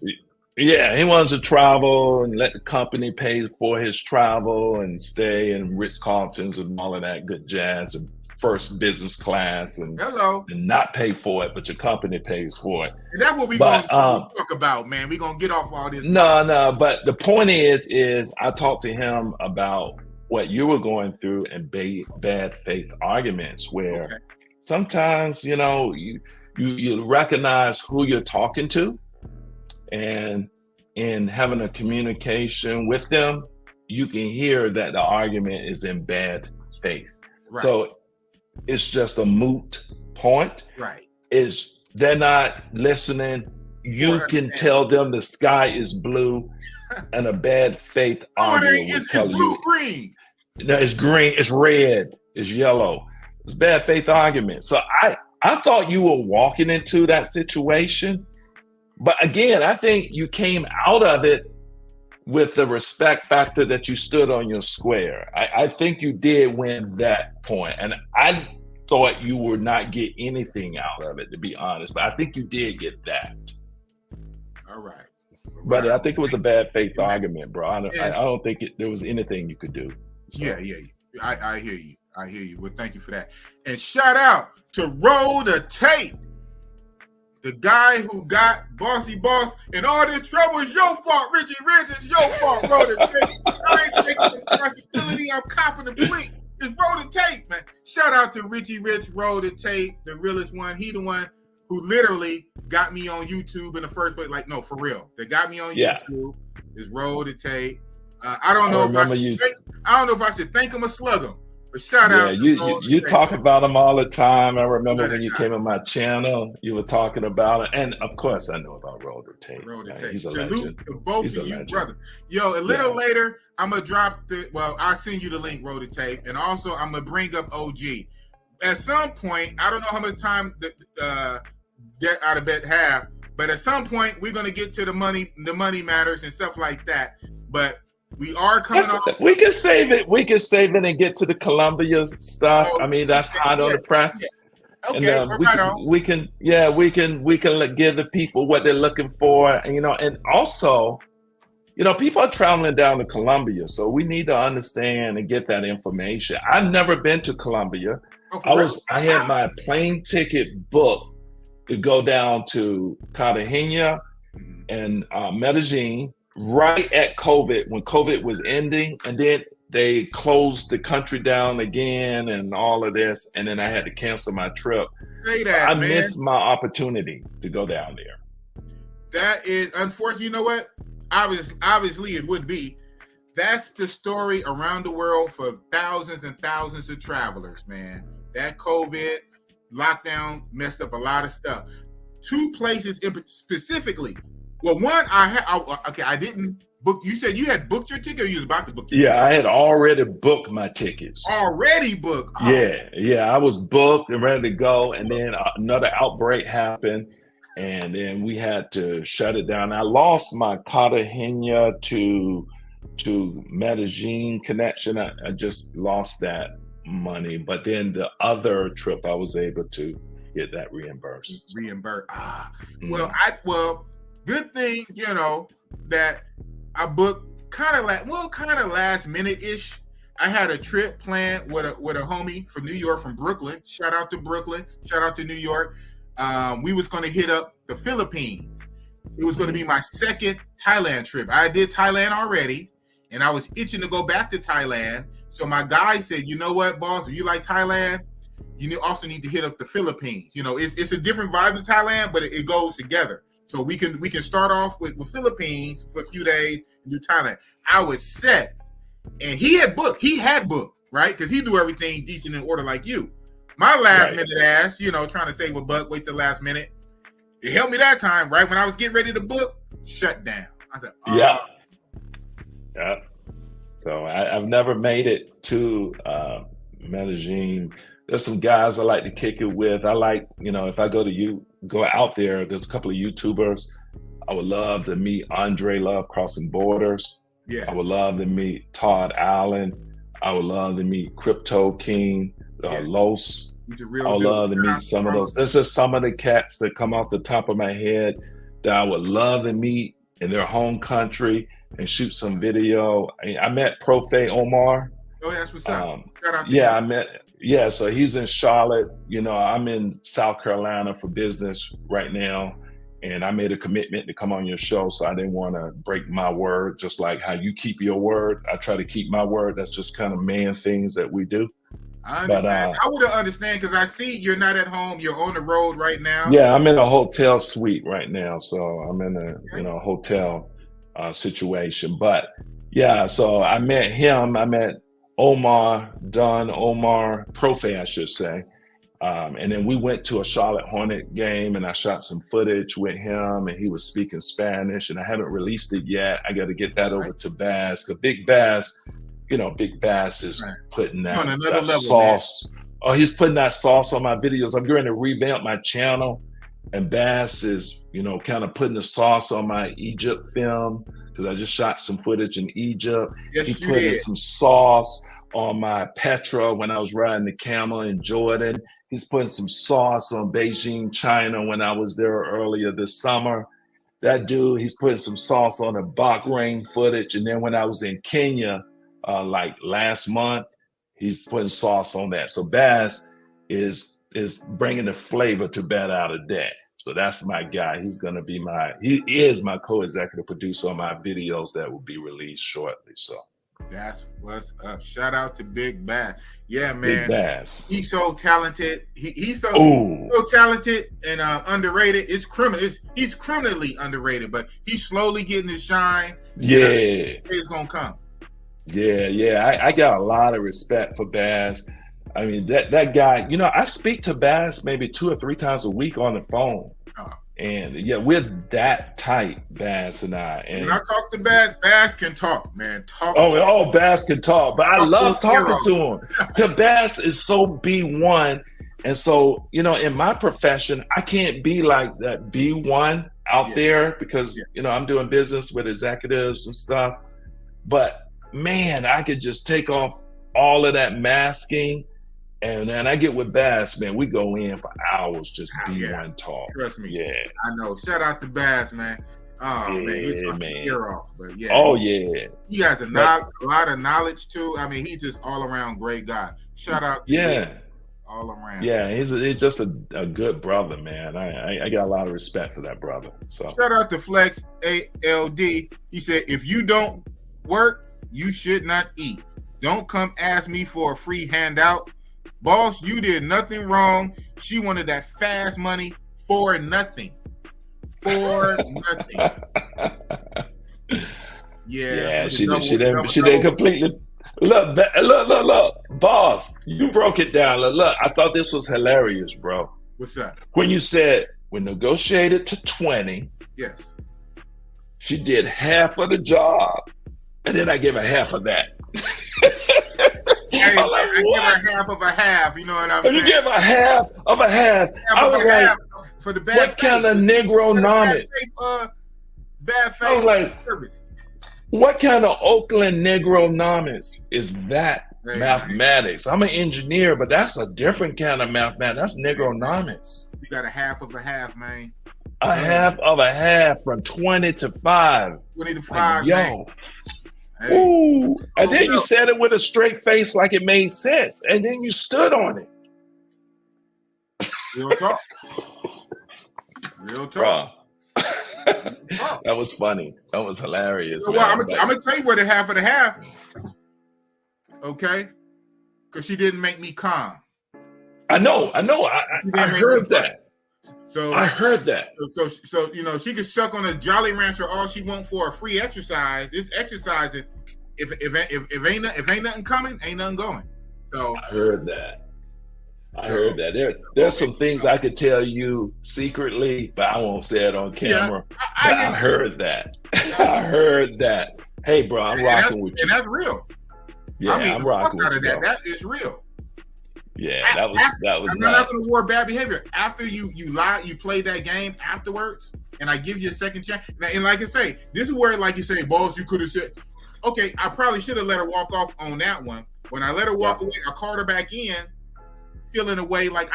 Yeah, he wants to travel and let the company pay for his travel and stay in Ritz-Carltons and all of that good jazz and first business class and not pay for it, but your company pays for it. And that's what we're going to talk about, man. We're going to get off all this. No, but the point is I talked to him about what you were going through and bad faith arguments where sometimes, you know, you recognize who you're talking to, and in having a communication with them, you can hear that the argument is in bad faith. Right. So it's just a moot point. Right. They're not listening. You can tell them the sky is blue, and a bad faith argument will tell you green. No, it's green, it's red, it's yellow. It's bad faith argument. So I thought you were walking into that situation. But again, I think you came out of it with the respect factor that you stood on your square. I think you did win that point. And I thought you would not get anything out of it, to be honest. But I think you did get that. All right. But I think it was a bad faith argument, bro. I don't think there was anything you could do. So. Yeah. I hear you. Well, thank you for that. And shout out to Roll the Tape. The guy who got Bossy Boss and all this trouble is your fault, Richie Rich. It's your fault, Roll the Tape. I ain't taking responsibility. I'm copping the plea. It's Roll the Tape, man. Shout out to Richie Rich, Roll the Tape, the realest one. He the one who literally got me on YouTube in the first place. Like, no, for real. That got me on YouTube is Roll the Tape. I don't know if I should thank him or slug him, But shout Yeah, out to you talk about them all the time. I remember Love when that you guy. came on my channel, you were talking about it, and of course, I know about Roll the Tape. Roll the Right? tape. He's a Salute legend. to both He's of a you, legend. brother. Yo, a little Yeah. later, I'm gonna drop I'll send you the link, Roll the Tape, and also I'm gonna bring up OG. At some point, I don't know how much time Get Out of Bed have, but at some point we're gonna get to the money matters and stuff like that. But we are coming off. We can save it. We can save it and get to the Columbia stuff. Oh, I mean, that's hot on the press. yeah. Okay, And right on. we can give the people what they're looking for, and and also, people are traveling down to Columbia, so we need to understand and get that information. I've never been to Columbia. Oh, I had my plane ticket booked to go down to Cartagena and Medellin right at COVID, when COVID was ending, and then they closed the country down again and all of this, and then I had to cancel my trip. Say that, I man. missed my opportunity to go down there. That is unfortunate. You know what? Obviously, it would be. That's the story around the world for thousands and thousands of travelers, man. That COVID lockdown messed up a lot of stuff. Two places specifically. Well, one I didn't book. You said you had booked your ticket, or you was about to book your ticket? I had already booked my tickets. Already booked? Oh. Yeah, I was booked and ready to go, and then another outbreak happened, and then we had to shut it down. I lost my Cartagena to Medellin connection. I just lost that money, but then the other trip I was able to get that reimbursed. Well, good thing that I booked kind of last minute ish. I had a trip planned with a homie from New York, from Brooklyn. Shout out to Brooklyn. Shout out to New York. We was going to hit up the Philippines. It was going to be my second Thailand trip. I did Thailand already, and I was itching to go back to Thailand. So my guy said, "You know what, boss? If you like Thailand, you also need to hit up the Philippines. It's a different vibe in Thailand, but it goes together. So we can start off with Philippines for a few days and do Thailand." I was set, and he had booked, right? Because he do everything decent in order like you. My last minute ass, trying to save a buck, wait till last minute. It helped me that time, right? When I was getting ready to book, shut down. I said, Yeah. So I've never made it to Medellin. There's some guys I like to kick it with. I like, if I go out there, there's a couple of YouTubers. I would love to meet Andre Love Crossing Borders. Yeah. I would love to meet Todd Allen. I would love to meet Crypto King, Los. I would love to meet some of those. There's just some of the cats that come off the top of my head that I would love to meet in their home country and shoot some video. I met Profe Omar. Oh, that's what's up. Shout out to him. So he's in Charlotte. I'm in South Carolina for business right now, and I made a commitment to come on your show, so I didn't want to break my word, just like how you keep your word. I try to keep my word. That's just kind of man things that we do. I understand. I would understand, because I see you're not at home. You're on the road right now. Yeah, I'm in a hotel suite right now, so I'm in a hotel situation. But so I met him. I met Omar, Profe, I should say. And then we went to a Charlotte Hornet game, and I shot some footage with him, and he was speaking Spanish, and I haven't released it yet. I got to get that over to Bass, because Big Bass is putting that sauce. Man. Oh, he's putting that sauce on my videos. I'm going to revamp my channel, and Bass is, kind of putting the sauce on my Egypt film, because I just shot some footage in Egypt. Yes, he put some sauce on my Petra when I was riding the camel in Jordan. He's putting some sauce on Beijing, China when I was there earlier this summer. That dude, he's putting some sauce on the Bahrain footage. And then when I was in Kenya, like last month, he's putting sauce on that. So Bass is bringing the flavor to Bad Out of That. So that's my guy. He is my co-executive producer on my videos that will be released shortly. So that's what's up. Shout out to Big Bass. Yeah, man. Big Bass. He's so talented. He's so talented and underrated. He's criminally underrated, but he's slowly getting his shine. Yeah. It's gonna come. Yeah. I got a lot of respect for Bass. I mean, that guy, I speak to Bass maybe 2 or 3 times a week on the phone. Oh. And yeah, we're that tight, Bass and I. And when I talk to Bass, Bass can talk, man. Talk. Bass can talk. But I love talking to him. The Bass is so B1. And so, in my profession, I can't be like that B1 out there because, I'm doing business with executives and stuff. But man, I could just take off all of that masking. And then I get with Bass, man, we go in for hours just B1 talk. Trust me. Yeah. I know. Shout out to Bass, man. Oh, man. He's talking ear off. But yeah. Oh, yeah. He has a lot of knowledge, too. I mean, he's just all around great guy. Shout out to him. All around. Yeah, he's just a good brother, man. I got a lot of respect for that brother. So shout out to Flex ALD. He said, if you don't work, you should not eat. Don't come ask me for a free handout. Boss, you did nothing wrong. She wanted that fast money for nothing. For nothing. Yeah, she didn't completely. Look, boss, you broke it down. Look, I thought this was hilarious, bro. What's that? When you said we negotiated to 20. Yes. She did half of the job, and then I gave her half of that. I give her half of a half. You know what I'm saying? You give her half of a half. I was like, for the bad what kind of Negronomics? Bad face. I was like, what kind of Oakland Negronomics is that? Mathematics. I'm an engineer, but that's a different kind of mathematics. That's Negronomics. You got a half of a half, man. A half of a half from 20 to 5. 20 to 5, yo. Hey. Ooh. And then you said it with a straight face like it made sense. And then you stood on it. Real talk. Real talk. That was funny. That was hilarious. So, I'm gonna tell you where the half of the half. Okay, because she didn't make me calm. I know. I heard that. So I heard that. So she can suck on a Jolly Rancher all she want for a free exercise. It's exercising. If ain't nothing coming, ain't nothing going. So I heard that. Heard that. There's some things I could tell you secretly, but I won't say it on camera. I heard that. I heard that. Hey, bro, I'm rocking with you. And that's real. Yeah, I'm rocking with you. That is real. Yeah, that was I'm not going to award bad behavior. After you lie, you play that game afterwards, and I give you a second chance. And like I say, this is where, like you say, boss, you could have said, okay, I probably should have let her walk off on that one. When I let her walk away, I called her back in, feeling away like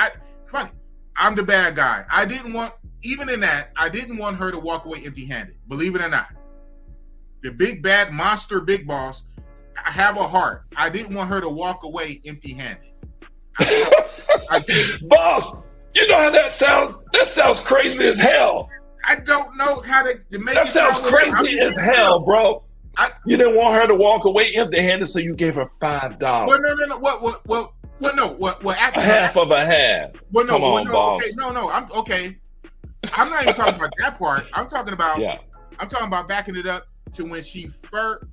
I'm the bad guy. I didn't want her to walk away empty-handed. Believe it or not. The big bad monster big boss, I have a heart. I didn't want her to walk away empty-handed. Boss, you know how that sounds? That sounds crazy as hell. I don't know how to make that sounds crazy as hell, bro. You didn't want her to walk away empty-handed, so you gave her $5. Well, no. What? No. What? A half of a half. Well, no. Come on, boss. Okay, no. I'm okay. I'm not even talking about that part. I'm talking about. Yeah. I'm talking about backing it up to when she first.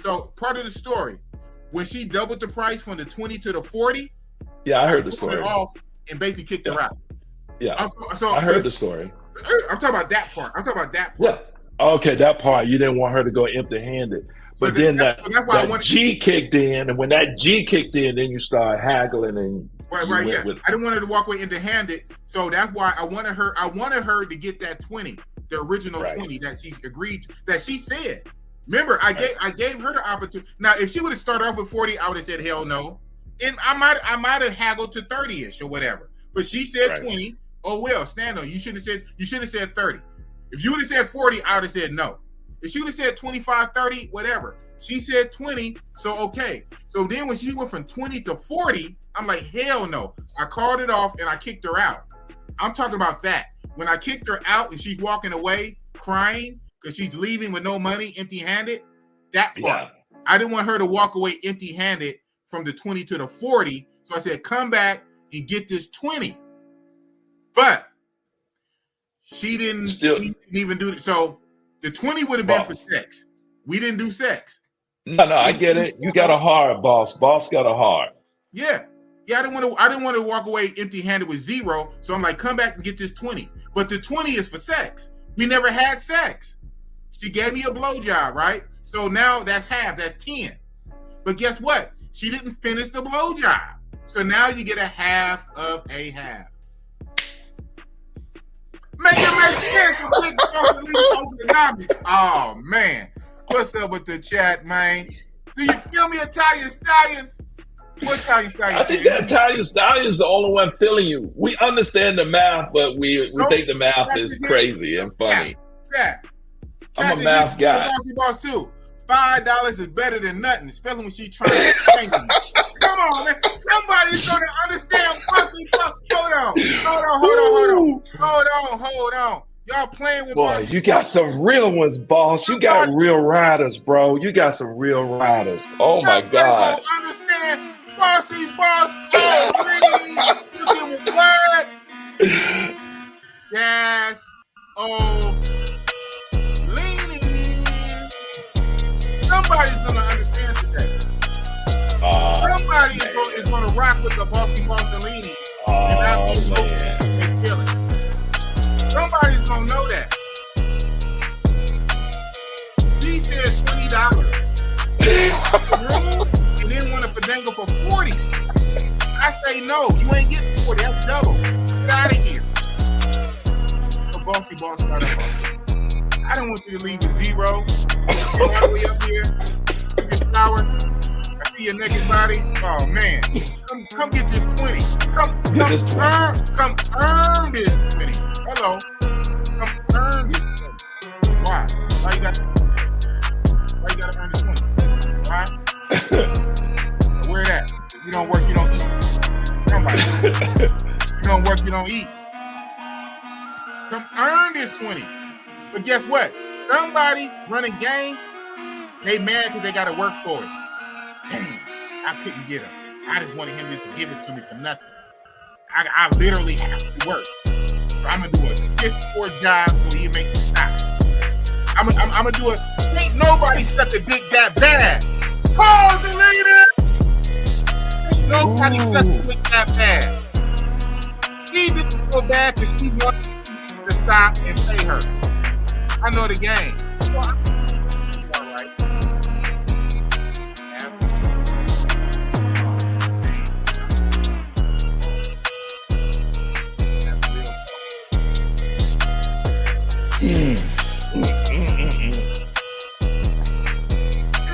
So part of the story, when she doubled the price from the 20 to the 40. Yeah, I heard the story. Off and basically kicked her out. Yeah. I heard the story. I'm talking about that part. Yeah. Okay, that part. You didn't want her to go empty-handed. But then that G kicked in, and when that G kicked in, then you start haggling and right. Yeah. I didn't want her to walk away empty-handed, so that's why I wanted her to get that 20, the original 20 that she agreed, that she said. Remember, I gave her the opportunity. Now, if she would have started off with 40, I would have said hell no, and I might have haggled to 30ish or whatever. But she said 20. Oh well, stand on. You should have said 30. If you would have said 40, I would have said no. If she would have said 25, 30, whatever. She said 20, so okay. So then when she went from 20 to 40, I'm like, hell no. I called it off and I kicked her out. I'm talking about that. When I kicked her out and she's walking away crying because she's leaving with no money, empty-handed, that part. Yeah. I didn't want her to walk away empty-handed from the 20 to the 40. So I said, come back and get this 20. But she didn't even do it. So the 20 would have been for sex. We didn't do sex. No, I get it. You got a heart, boss. Boss got a heart. Yeah. I didn't want to walk away empty-handed with 0. So I'm like, come back and get this 20. But the 20 is for sex. We never had sex. She gave me a blowjob, right? So now that's half. That's 10. But guess what? She didn't finish the blowjob. So now you get a half of a half. Make it make sense. Oh, man. What's up with the chat, man? Do you feel me, Italian Stallion? What Italian Stallion? I think that Italian Stallion is the only one feeling you. We understand the math, but we think the math is crazy and funny. Yeah. I'm a math guy. Boss too. $5 is better than nothing, especially when she trying to thank you. Come on, man. Somebody's gonna understand. Hold on. Y'all playing with boy. You got some real ones, boss. You got real riders, bro. You got some real riders. Oh my God. Understand, bossy boss. Oh, you give me blood. Yes. Oh, leaning in. Somebody's gonna understand today. Somebody is gonna rock with the bossy boss and leaning. And not be and feel it. Somebody's gonna know that. He said $20. And then want to fadango for 40. I say no, you ain't getting 40. That's double. Get out of here. The bossy boss got up. I don't want you to leave with 0. Get all the way up here. Take a shower. I see your naked body. Oh man. Come get this 20. Come earn this 20. Hello. Come earn this 20. Why? Why you gotta earn this 20? Why? Where that? If you don't work, you don't eat. Somebody. You don't work, you don't eat. Come earn this 20. But guess what? Somebody running game, they mad because they gotta work for it. Damn, I couldn't get him. I just wanted him to give it to me for nothing. I literally have to work. So I'm gonna do a 54 job so he make me stop. I'm gonna do it. Ain't nobody suck a dick that bad. Pause the leader. Ain't nobody suck a dick that bad. She did so bad because she wanted to stop and pay her. I know the game. So all right.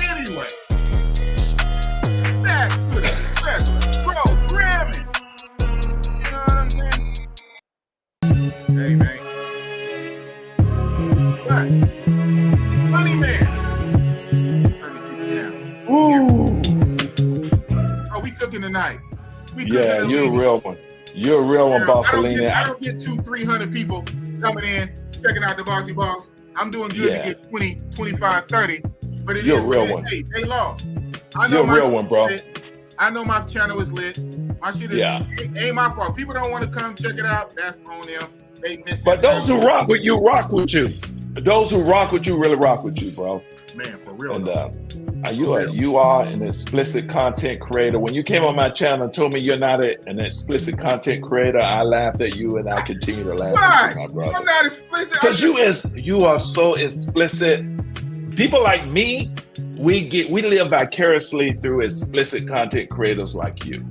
Anyway, back to the regular programming. You know what I'm saying? Hey, man. What? Money man. Trying to get down. Ooh. Oh, we cooking tonight. Yeah, you're a real one. You're a real one, Bossalina. I don't get 200-300 people coming in, checking out the Bossy Boss. I'm doing good to get 20, 25, 30. But it you're is a real one. They lost. I know you're a real one, bro. I know my channel is lit. My shit is ain't my fault. People don't want to come check it out. That's on them. They miss it. But those who rock with you, rock with you. Those who rock with you really rock with you, bro. Man, for real. And you are an explicit content creator. When you came on my channel and told me you're not an explicit content creator, I laughed at you and I continue to laugh at you, my brother. I'm not explicit. Because you are so explicit. People like me, we live vicariously through explicit content creators like you.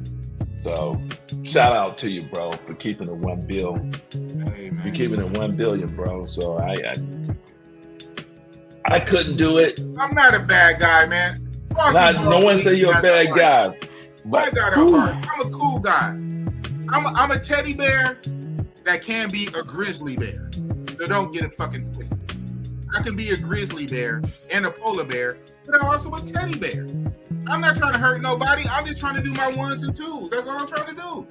So shout out to you, bro, for keeping it 1 billion. Hey, man. You're keeping it 1 billion, bro. So I couldn't do it. I'm not a bad guy, man. No one say you're a bad guy. But I got a heart. I'm a cool guy. I'm a teddy bear that can be a grizzly bear. So don't get it fucking twisted. I can be a grizzly bear and a polar bear, but I'm also a teddy bear. I'm not trying to hurt nobody. I'm just trying to do my 1s and 2s. That's all I'm trying to do.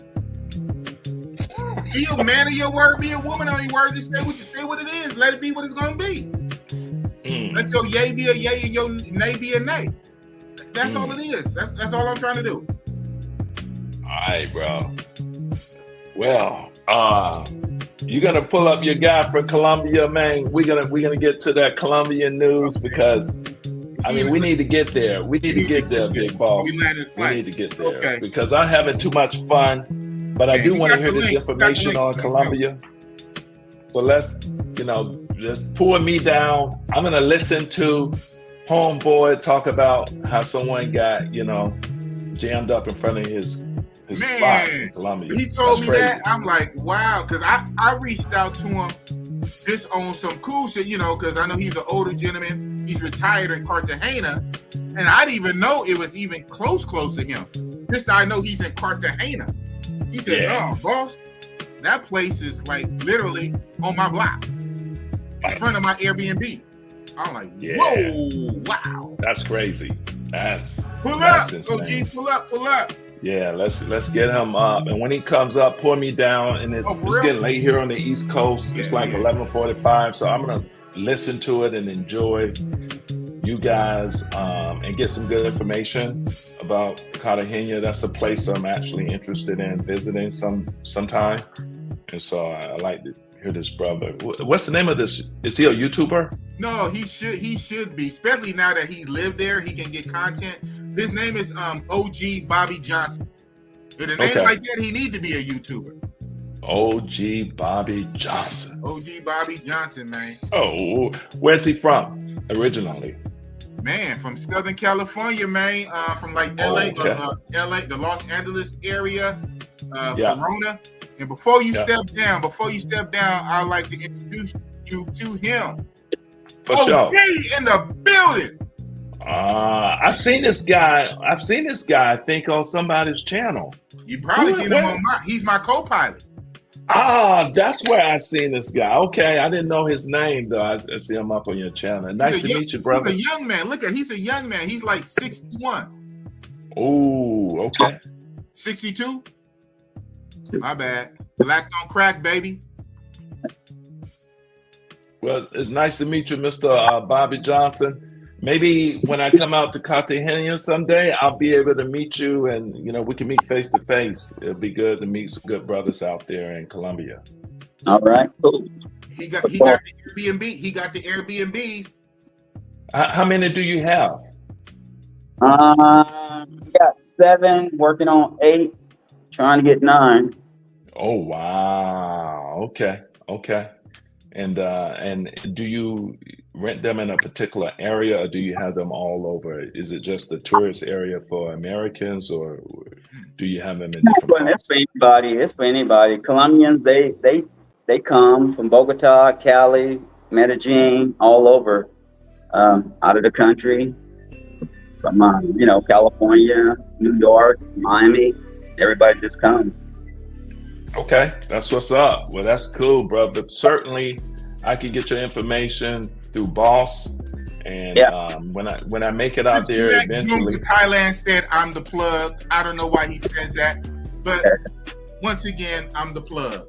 Be a man of your word. Be a woman of your word. Just say what it is. Let it be what it's going to be. Let your yay be a yay and your nay be a nay. That's all it is. That's all I'm trying to do. All right, bro. Well, you gonna pull up your guy for Colombia, man. We're gonna get to that Colombian news because I mean, we need to get there. We need to get there, big boss. We need to get there Okay. because I'm having too much fun. But I do want to hear this information on Colombia. So let's pull me down. I'm gonna listen to Homeboy talk about how someone got jammed up in front of his spot in Colombia. He told me that. I'm like, wow, because I reached out to him just on some cool shit, because I know he's an older gentleman. He's retired in Cartagena, and I didn't even know it was even close to him. Just I know he's in Cartagena. He said, "Oh, boss, that place is like literally on my block, in front of my Airbnb." I'm like, whoa, wow, that's crazy. That's pull up, OG, pull up. Yeah, let's get him up. And when he comes up, pour me down. And it's getting late here on the East Coast. It's like 11:45. So I'm gonna listen to it and enjoy you guys and get some good information about Cartagena. That's a place I'm actually interested in visiting sometime. And so I like to hear this brother. What's the name of this? Is he a YouTuber? No, he should be. Especially now that he's lived there, he can get content. His name is OG Bobby Johnson. With a name like that, he needs to be a YouTuber. OG Bobby Johnson. OG Bobby Johnson, man. Oh, where's he from originally? Man, from Southern California, man. From like LA, LA, the Los Angeles area, Corona. And before you step down, I'd like to introduce you to him. For sure. In the building. I've seen this guy. I think on somebody's channel. You probably seen him on mine. He's my co-pilot. That's where I've seen this guy. Okay, I didn't know his name though. I see him up on your channel. Nice to meet you, brother. He's a young man. Look at, he's a young man. He's like 61. Oh, okay. 62. My bad. Black don't crack, baby. Well, it's nice to meet you, Mr. Bobby Johnson. Maybe when I come out to Cartagena someday, I'll be able to meet you and, we can meet face to face. It'll be good to meet some good brothers out there in Colombia. All right, cool. He got the Airbnb. He got the Airbnbs. How many do you have? Got 7, working on 8, trying to get 9. Oh, wow. Okay. And do you rent them in a particular area, or do you have them all over? Is it just the tourist area for Americans, or do you have them in different It's for anybody. It's for anybody. Colombians, they come from Bogota, Cali, Medellin, all over, out of the country, from California, New York, Miami. Everybody just comes. Okay, that's what's up. Well, that's cool, brother. Certainly, I can get your information through Boss, and when I make it out there eventually. Thailand said I'm the plug. I don't know why he says that, but once again, I'm the plug.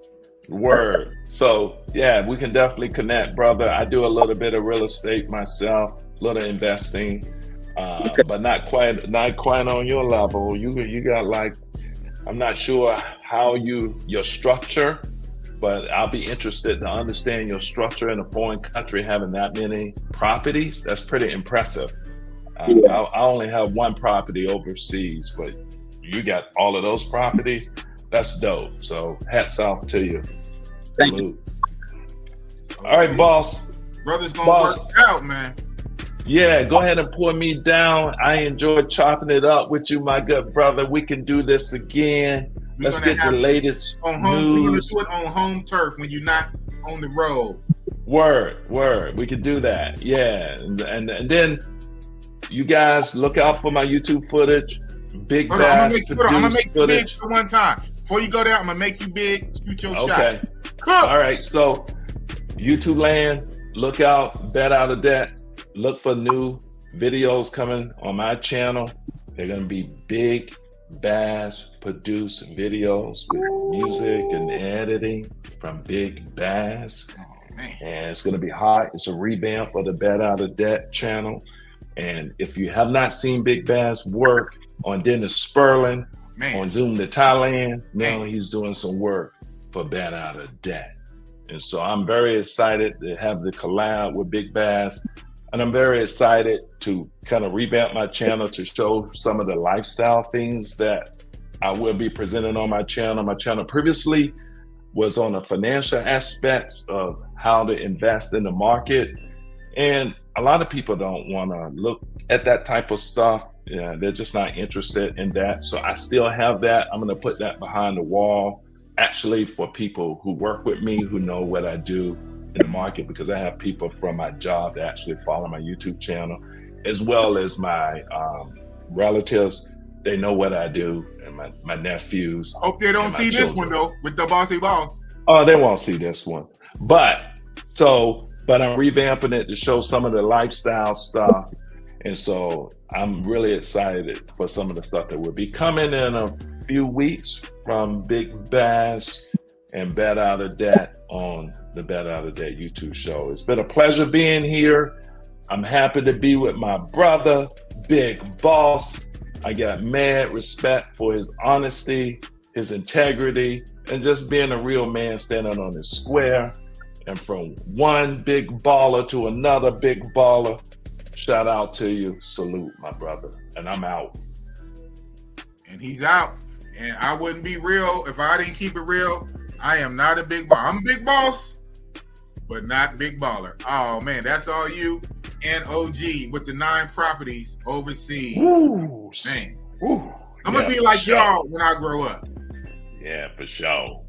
Word. So yeah, we can definitely connect, brother. I do a little bit of real estate myself, a little investing, but not quite on your level. You got like, I'm not sure how your structure, but I'll be interested to understand your structure in a foreign country having that many properties. That's pretty impressive. I only have one property overseas, but you got all of those properties. That's dope. So hats off to you. Thank you. All right, boss. Brother's gonna work out, man. Yeah, go ahead and pour me down. I enjoyed chopping it up with you, my good brother. We can do this again. Let's get the latest news. We're gonna do it on home turf when you're not on the road. Word. We could do that. Yeah, and then you guys look out for my YouTube footage. Big Bass produced I'm gonna make you big footage. for one time. Before you go there, I'm gonna make you big. Shoot your shot. Okay. All right. So YouTube land, look out. Bet Out of Debt. Look for new videos coming on my channel. They're gonna be Big Bass produced videos with music and editing from Big Bass. And it's gonna be hot. It's a revamp of the Bet Out of Debt channel. And if you have not seen Big Bass work on Dennis Sperling, on Zoom to Thailand, now he's doing some work for Bet Out of Debt. And so I'm very excited to have the collab with Big Bass. And I'm very excited to kind of revamp my channel to show some of the lifestyle things that I will be presenting on my channel. My channel previously was on the financial aspects of how to invest in the market. And a lot of people don't want to look at that type of stuff. Yeah, they're just not interested in that. So I still have that. I'm going to put that behind the wall, actually, for people who work with me, who know what I do in the market, because I have people from my job that actually follow my YouTube channel, as well as my relatives. They know what I do, and my nephews. Hope they don't see this one though with the bossy boss. Oh, they won't see this one. But I'm revamping it to show some of the lifestyle stuff. And so I'm really excited for some of the stuff that will be coming in a few weeks from Big Bass and Bet Out of Debt on the Bet Out of Debt YouTube show. It's been a pleasure being here. I'm happy to be with my brother, Big Boss. I got mad respect for his honesty, his integrity, and just being a real man standing on his square. And from one big baller to another big baller, shout out to you. Salute, my brother. And I'm out. And he's out. And I wouldn't be real if I didn't keep it real. I am not a big boss. I'm a big boss, but not big baller. Oh, man, that's all you and OG with the 9 properties overseas. Ooh, man. Ooh, I'm going to be like y'all when I grow up. Yeah, for sure.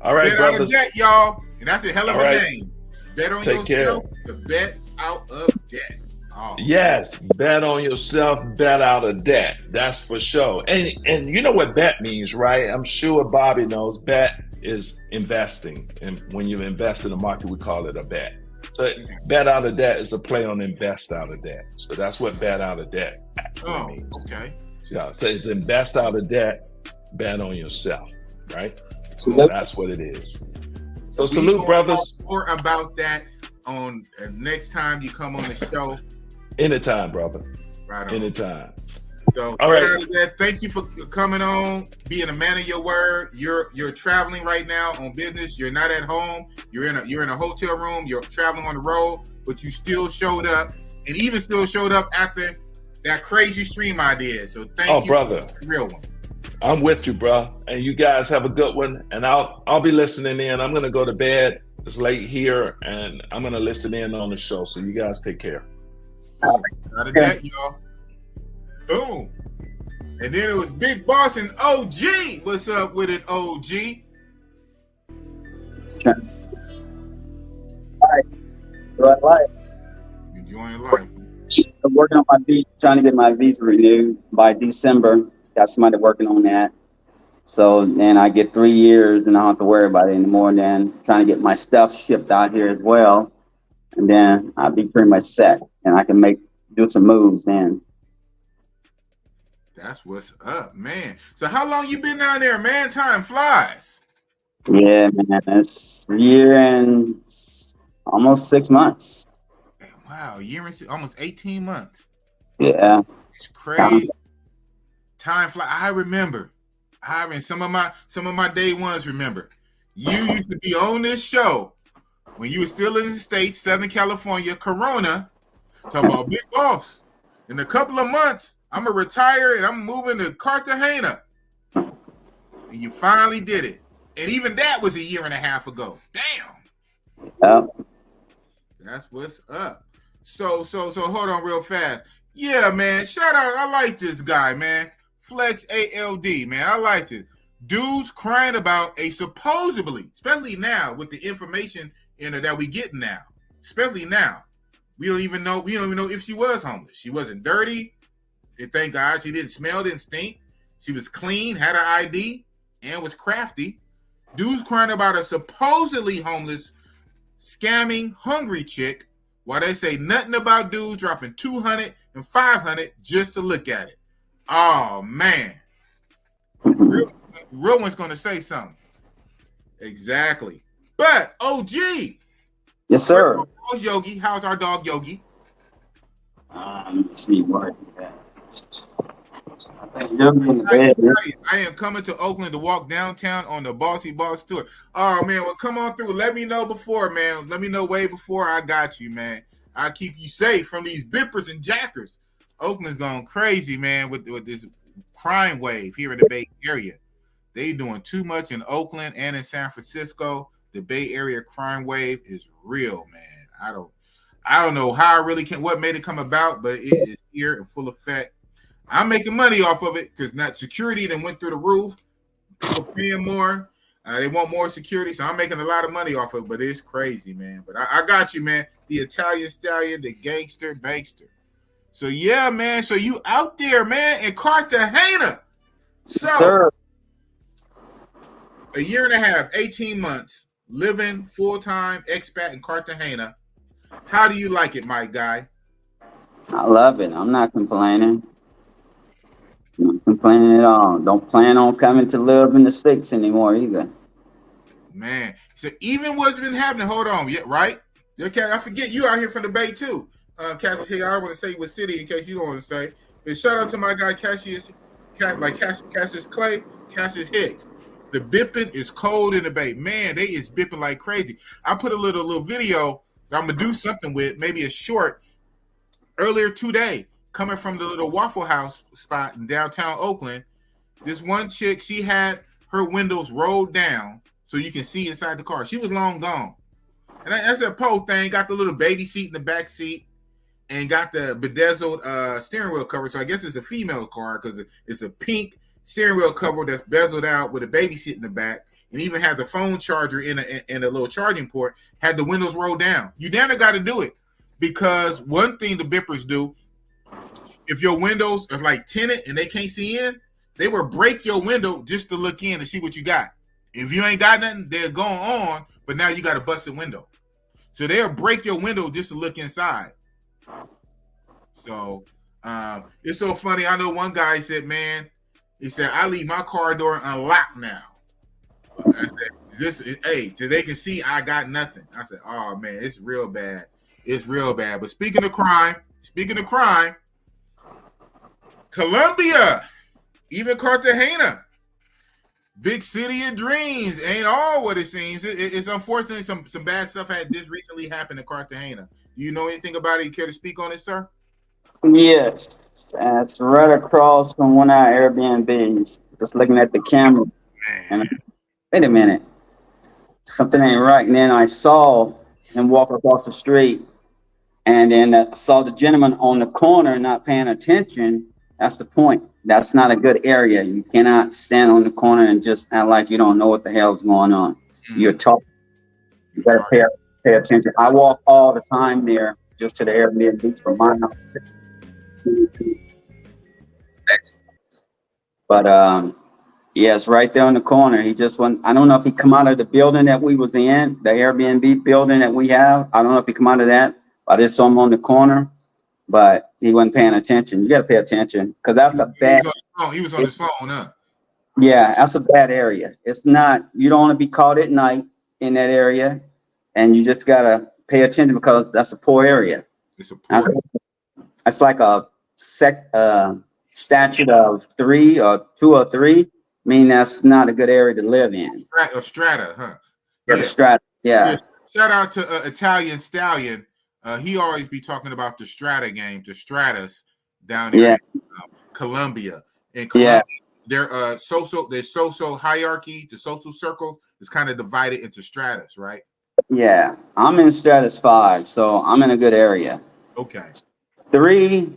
All right, Bet brothers. out of debt, y'all. And that's a hell of All a right. name. Bet on Take yourself care. to bet out of debt. Oh. Yes, bet on yourself, bet out of debt. That's for sure. And you know what bet means, right? I'm sure Bobby knows. Bet is investing. And when you invest in the market, we call it a bet. So bet out of debt is a play on invest out of debt. So that's what bet out of debt actually means. Okay. Yeah, so it's invest out of debt, bet on yourself, right? So that's what it is. So salute, brothers. Talk more about that on next time you come on the show. Anytime, brother. Right on. Anytime. So, all right. Thank you for coming on, being a man of your word. You're traveling right now on business. You're not at home. You're in a hotel room. You're traveling on the road, but you still showed up, and even still showed up after that crazy stream I did. So thank you, brother. For the real one. I'm with you, bro. And you guys have a good one. And I'll be listening in. I'm gonna go to bed. It's late here, and I'm gonna listen in on the show. So you guys take care. Out of that, y'all. Boom. And then it was Big Boss and OG. What's up with it, OG? Life. Enjoying life. I'm working on my visa, trying to get my visa renewed by December. Got somebody working on that. So then I get 3 years and I don't have to worry about it anymore. And then trying to get my stuff shipped out here as well. And then I'll be pretty much set. And I can do some moves then. That's what's up, man. So how long you been down there, man? Time flies. Yeah, man. It's a year and almost 6 months. Wow, a year and almost 18 months. Yeah. It's crazy. Time flies. I remember. Some of my day ones remember. You used to be on this show when you were still in the States, Southern California, Corona, talking about Big Boss. In a couple of months, I'm going to retire and I'm moving to Cartagena. And you finally did it. And even that was a year and a half ago. Damn. Yeah. That's what's up. So hold on real fast. Yeah, man. Shout out. I like this guy, man. Flex ALD, man. I like it. Dudes crying about a supposedly, especially now with the information that we get now, especially now. We don't even know if she was homeless. She wasn't dirty. And thank God she didn't smell, didn't stink. She was clean, had her ID, and was crafty. Dudes crying about a supposedly homeless, scamming, hungry chick, while they say nothing about dudes dropping 200 and 500 just to look at it. Oh, man. Real one's going to say something. Exactly. But, OG. Yes, sir. How's Yogi? How's our dog Yogi? Let's see what. I am coming to Oakland to walk downtown on the Bossy Boss tour. Oh, man. Well, come on through. Let me know before, man. Let me know way before I got you, man. I keep you safe from these bippers and jackers. Oakland's going crazy, man, with this crime wave here in the Bay Area. They doing too much in Oakland and in San Francisco. The Bay Area crime wave is real, man. I don't know how what made it come about, but it is here in full effect. I'm making money off of it because not security then went through the roof. People paying more. They want more security, so I'm making a lot of money off of it, but it's crazy, man. But I got you, man. The Italian stallion, the gangster, bankster. So, yeah, man. So, you out there, man, in Cartagena. So, Sir. a year and a half, 18 months, living full-time expat in Cartagena. How do you like it, my guy? I love it. I'm not complaining. Not complaining at all. Don't plan on coming to live in the States anymore either. Man, so even what's been happening, hold on, yeah, right? Okay, I forget you out here from the Bay too. Cassius, I don't want to say what city in case you don't want to say. But shout out to my guy Cassius Clay, Cassius Hicks. The bipping is cold in the Bay. Man, they is bipping like crazy. I put a little video that I'm gonna do something with, maybe a short earlier today. Coming from the little Waffle House spot in downtown Oakland, this one chick, she had her windows rolled down so you can see inside the car. She was long gone. And that's a pole thing, got the little baby seat in the back seat and got the bedazzled steering wheel cover. So I guess it's a female car because it's a pink steering wheel cover that's bezeled out with a baby seat in the back and even had the phone charger in a little charging port, had the windows rolled down. You damn got to do it because one thing the bippers do, if your windows are like tinted and they can't see in, they will break your window just to look in and see what you got. If you ain't got nothing, they're going on, but now you got a busted window. So they'll break your window just to look inside. So it's so funny. I know one guy said, man, he said, I leave my car door unlocked now. I said, hey, so they can see I got nothing. I said, oh, man, it's real bad. It's real bad. But speaking of crime, Colombia, even Cartagena, big city of dreams, ain't all what it seems. It's unfortunately some bad stuff had just recently happened in Cartagena. Do you know anything about it? You care to speak on it, sir? Yes, it's right across from one of our Airbnbs. Just looking at the camera, and wait a minute, something ain't right. And then I saw him walk across the street, and then saw the gentleman on the corner not paying attention. That's the point. That's not a good area. You cannot stand on the corner and just act like you don't know what the hell is going on. You're talking. You got to pay attention. I walk all the time there, just to the Airbnb from my house. But yeah, it's right there on the corner. He just went. I don't know if he come out of the building that we was in, the Airbnb building that we have. I don't know if he come out of that. I just saw him on the corner. But he wasn't paying attention. You got to pay attention because that's a bad. He was on his phone, huh? Yeah, that's a bad area. It's not. You don't want to be caught at night in that area, and you just gotta pay attention because that's a poor area. It's a poor. That's like a statute of 3 or 2 or 3. I mean, that's not a good area to live in. Strata, huh? Yeah, strata. Yeah. Shout out to Italian Stallion. He always be talking about the strata game, the stratas down there in Colombia. In Colombia, their social hierarchy, the social circle is kind of divided into stratas, right? Yeah, I'm in stratus 5, so I'm in a good area. Okay. 3,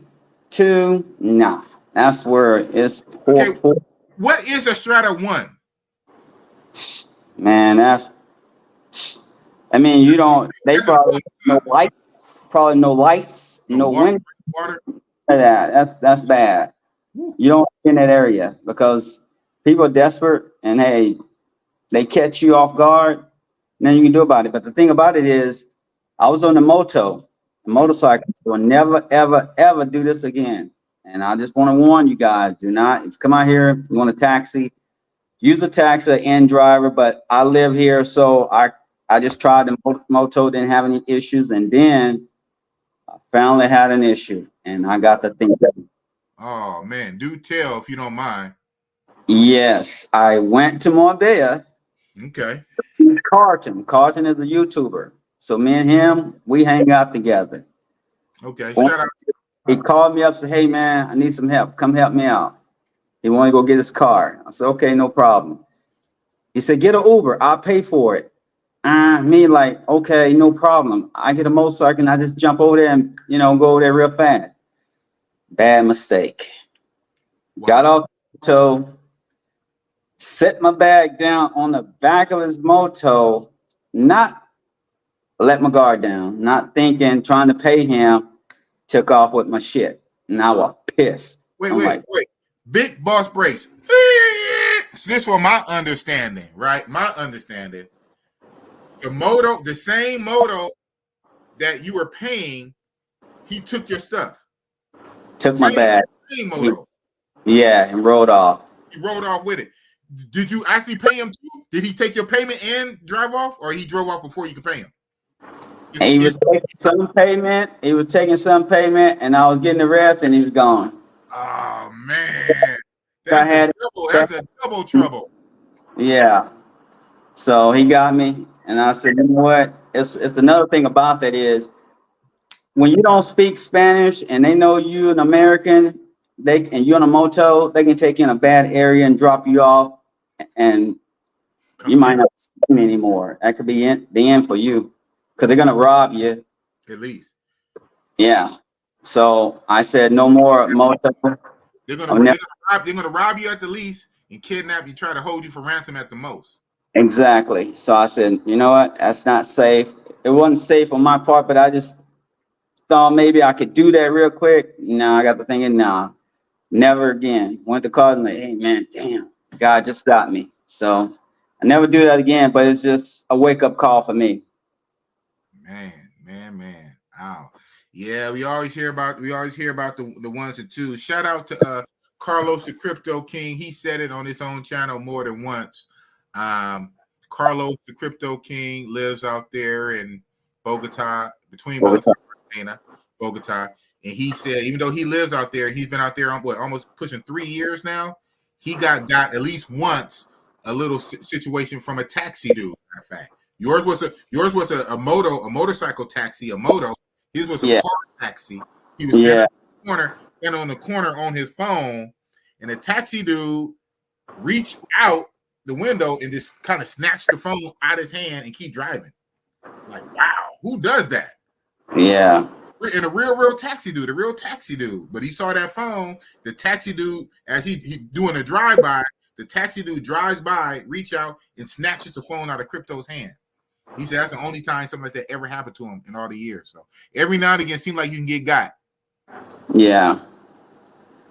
2, no. That's where it's poor. Okay. What is a strata 1? Man, that's. I mean, you don't. They probably no lights. Probably no lights. No wind. That's bad. You don't in that area because people are desperate, and hey, they catch you off guard. Nothing you can do about it. But the thing about it is, I was on the motorcycle. So never, ever, ever do this again. And I just want to warn you guys: do not. If you come out here, you want a taxi, use a taxi and driver. But I live here, so I just tried the moto, didn't have any issues, and then I finally had an issue, and I got to think. Oh man, do tell if you don't mind. Yes, I went to Marbella. Okay. Carlton is a YouTuber, so me and him, we hang out together. Okay, shout out. He called me up, said, "Hey man, I need some help. Come help me out." He wanted to go get his car. I said, "Okay, no problem." He said, "Get an Uber. I'll pay for it." Me like, okay, no problem. I get a motorcycle and I just jump over there and go over there real fast. Bad mistake. Wow. Got off the moto, set my bag down on the back of his moto, not let my guard down, not thinking, trying to pay him, took off with my shit. And I was pissed. Wait. Big boss brace. So this was my understanding, right? My understanding. The same moto that you were paying, he took your stuff. Took my bag. Same moto. Yeah, and rode off. He rode off with it. Did you actually pay him too? Did he take your payment and drive off, or he drove off before you could pay him? He was taking some payment. He was taking some payment, and I was getting the rest, and he was gone. Oh man, that's a double trouble. Yeah. So he got me, and I said, "You know what? It's another thing about that is when you don't speak Spanish and they know you an American, and you're on a moto, they can take you in a bad area and drop you off, and you might not see them anymore. That could be the end for you, because they're gonna rob you. At least. Yeah. So I said, no more moto. They're gonna rob you at the least and kidnap you, try to hold you for ransom at the most. Exactly. So I said, you know what? That's not safe. It wasn't safe on my part, but I just thought maybe I could do that real quick. I got to thinking, nah, never again. Went to call and like, hey man, damn, God just got me. So I never do that again, but it's just a wake up call for me. Man. Wow. Yeah, we always hear about the ones and twos. Shout out to Carlos the Crypto King. He said it on his own channel more than once. Carlos the Crypto King lives out there in Bogota, between Bogota. And he said, even though he lives out there, he's been out there on almost pushing 3 years now. He got at least once a little situation from a taxi dude. Matter of fact, yours was a motorcycle taxi, a moto. His was a car taxi. He was standing on the corner on his phone, and the taxi dude reached out the window and just kind of snatched the phone out of his hand and keep driving. Like, wow, who does that? Yeah. And a real taxi dude. But he saw that phone. The taxi dude, as he doing a drive-by, the taxi dude drives by, reach out, and snatches the phone out of Crypto's hand. He said that's the only time something like that ever happened to him in all the years. So every now and again, it seems like you can get got. Yeah.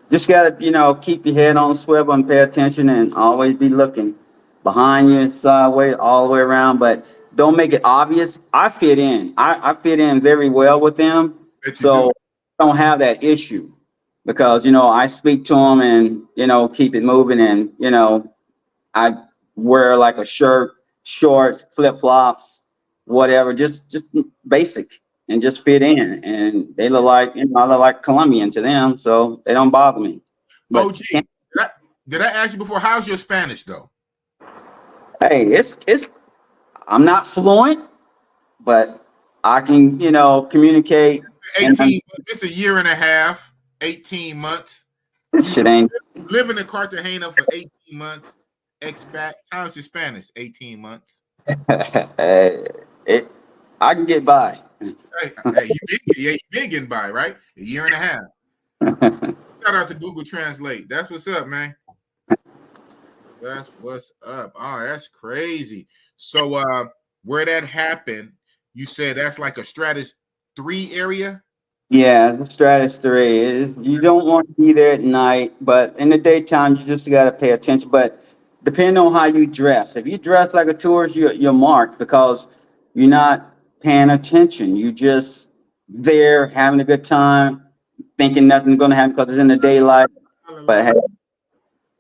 Just gotta, keep your head on the swivel and pay attention and always be looking behind you, sideways, all the way around, but don't make it obvious. I fit in. I fit in very well with them. So I don't have that issue because, I speak to them and, keep it moving. And, I wear like a shirt, shorts, flip-flops, whatever, just basic and just fit in. And they look like, I look like Colombian to them. So they don't bother me. But OG, did I ask you before, how's your Spanish though? Hey, I'm not fluent, but I can, communicate. 18. It's a year and a half, 18 months. Shit ain't. Live in Cartagena for 18 months. Expat. How's your Spanish? 18 months. I can get by. Hey, you been getting by, right? A year and a half. Shout out to Google Translate. That's what's up, man. That's what's up. Oh, that's crazy. So where that happened, you said that's like a Stratus 3 area? Yeah, the Stratus 3. You don't want to be there at night, but in the daytime, you just got to pay attention. But depending on how you dress, if you dress like a tourist, you're marked because you're not paying attention. You just there having a good time, thinking nothing's going to happen because it's in the daylight. But hey,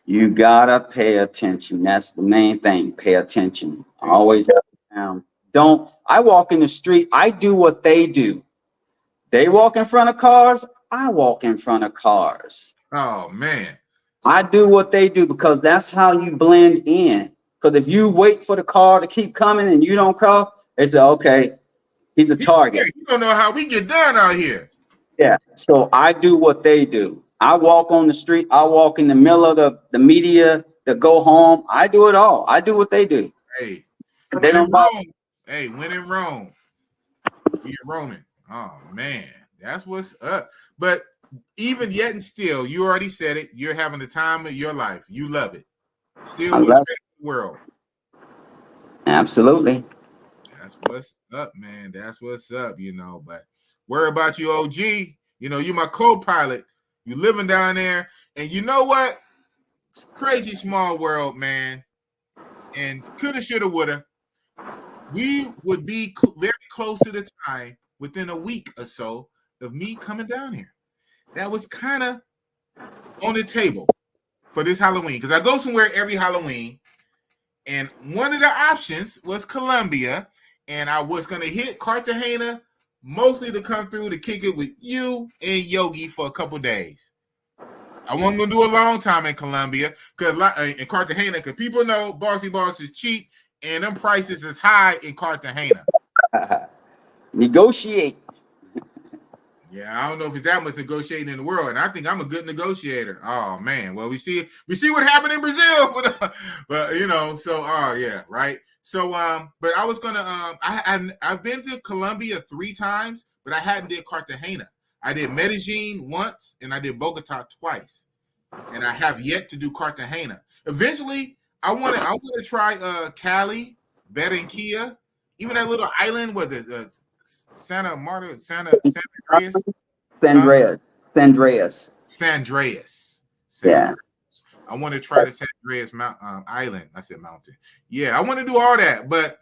you gotta pay attention. That's the main thing. Pay attention. Always don't. I walk in the street. I do what they do. They walk in front of cars. I walk in front of cars. Oh man. I do what they do because that's how you blend in. Because if you wait for the car to keep coming and you don't call, they say, okay, he's a target. You don't know how we get down out here. Yeah. So I do what they do. I walk on the street. I walk in the middle of the media to go home. I do it all. I do what they do. Hey, They when in don't bother. Rome, hey, when in Rome, be a Roman. Oh man, that's what's up. But even yet and still, you already said it. You're having the time of your life. You love it. Still I with love the world. Absolutely. That's what's up, man. That's what's up, you know. But worry about you, OG. You know, you my co-pilot. You living down there. And you know what? It's crazy small world, man. And coulda, shoulda, woulda. We would be very close to the time within a week or so of me coming down here. That was kind of on the table for this Halloween. Because I go somewhere every Halloween. And one of the options was Colombia. And I was going to hit Cartagena mostly to come through to kick it with you and Yogi for a couple days. I wasn't going to do a long time in Colombia in Cartagena because people know Bossy Boss is cheap and them prices is high in Cartagena. Negotiate. Yeah, I don't know if it's that much negotiating in the world, and I think I'm a good negotiator. Oh man, well we see what happened in Brazil, but you know, so yeah, right. So but I was gonna I've been to Colombia 3 times, but I hadn't did Cartagena. I did Medellin once, and I did Bogota twice, and I have yet to do Cartagena. Eventually, I want to try Cali, Barranquilla, even that little island with the Santa Andreas. Yeah. I want to try the San Andreas island. I said mountain. Yeah, I want to do all that. But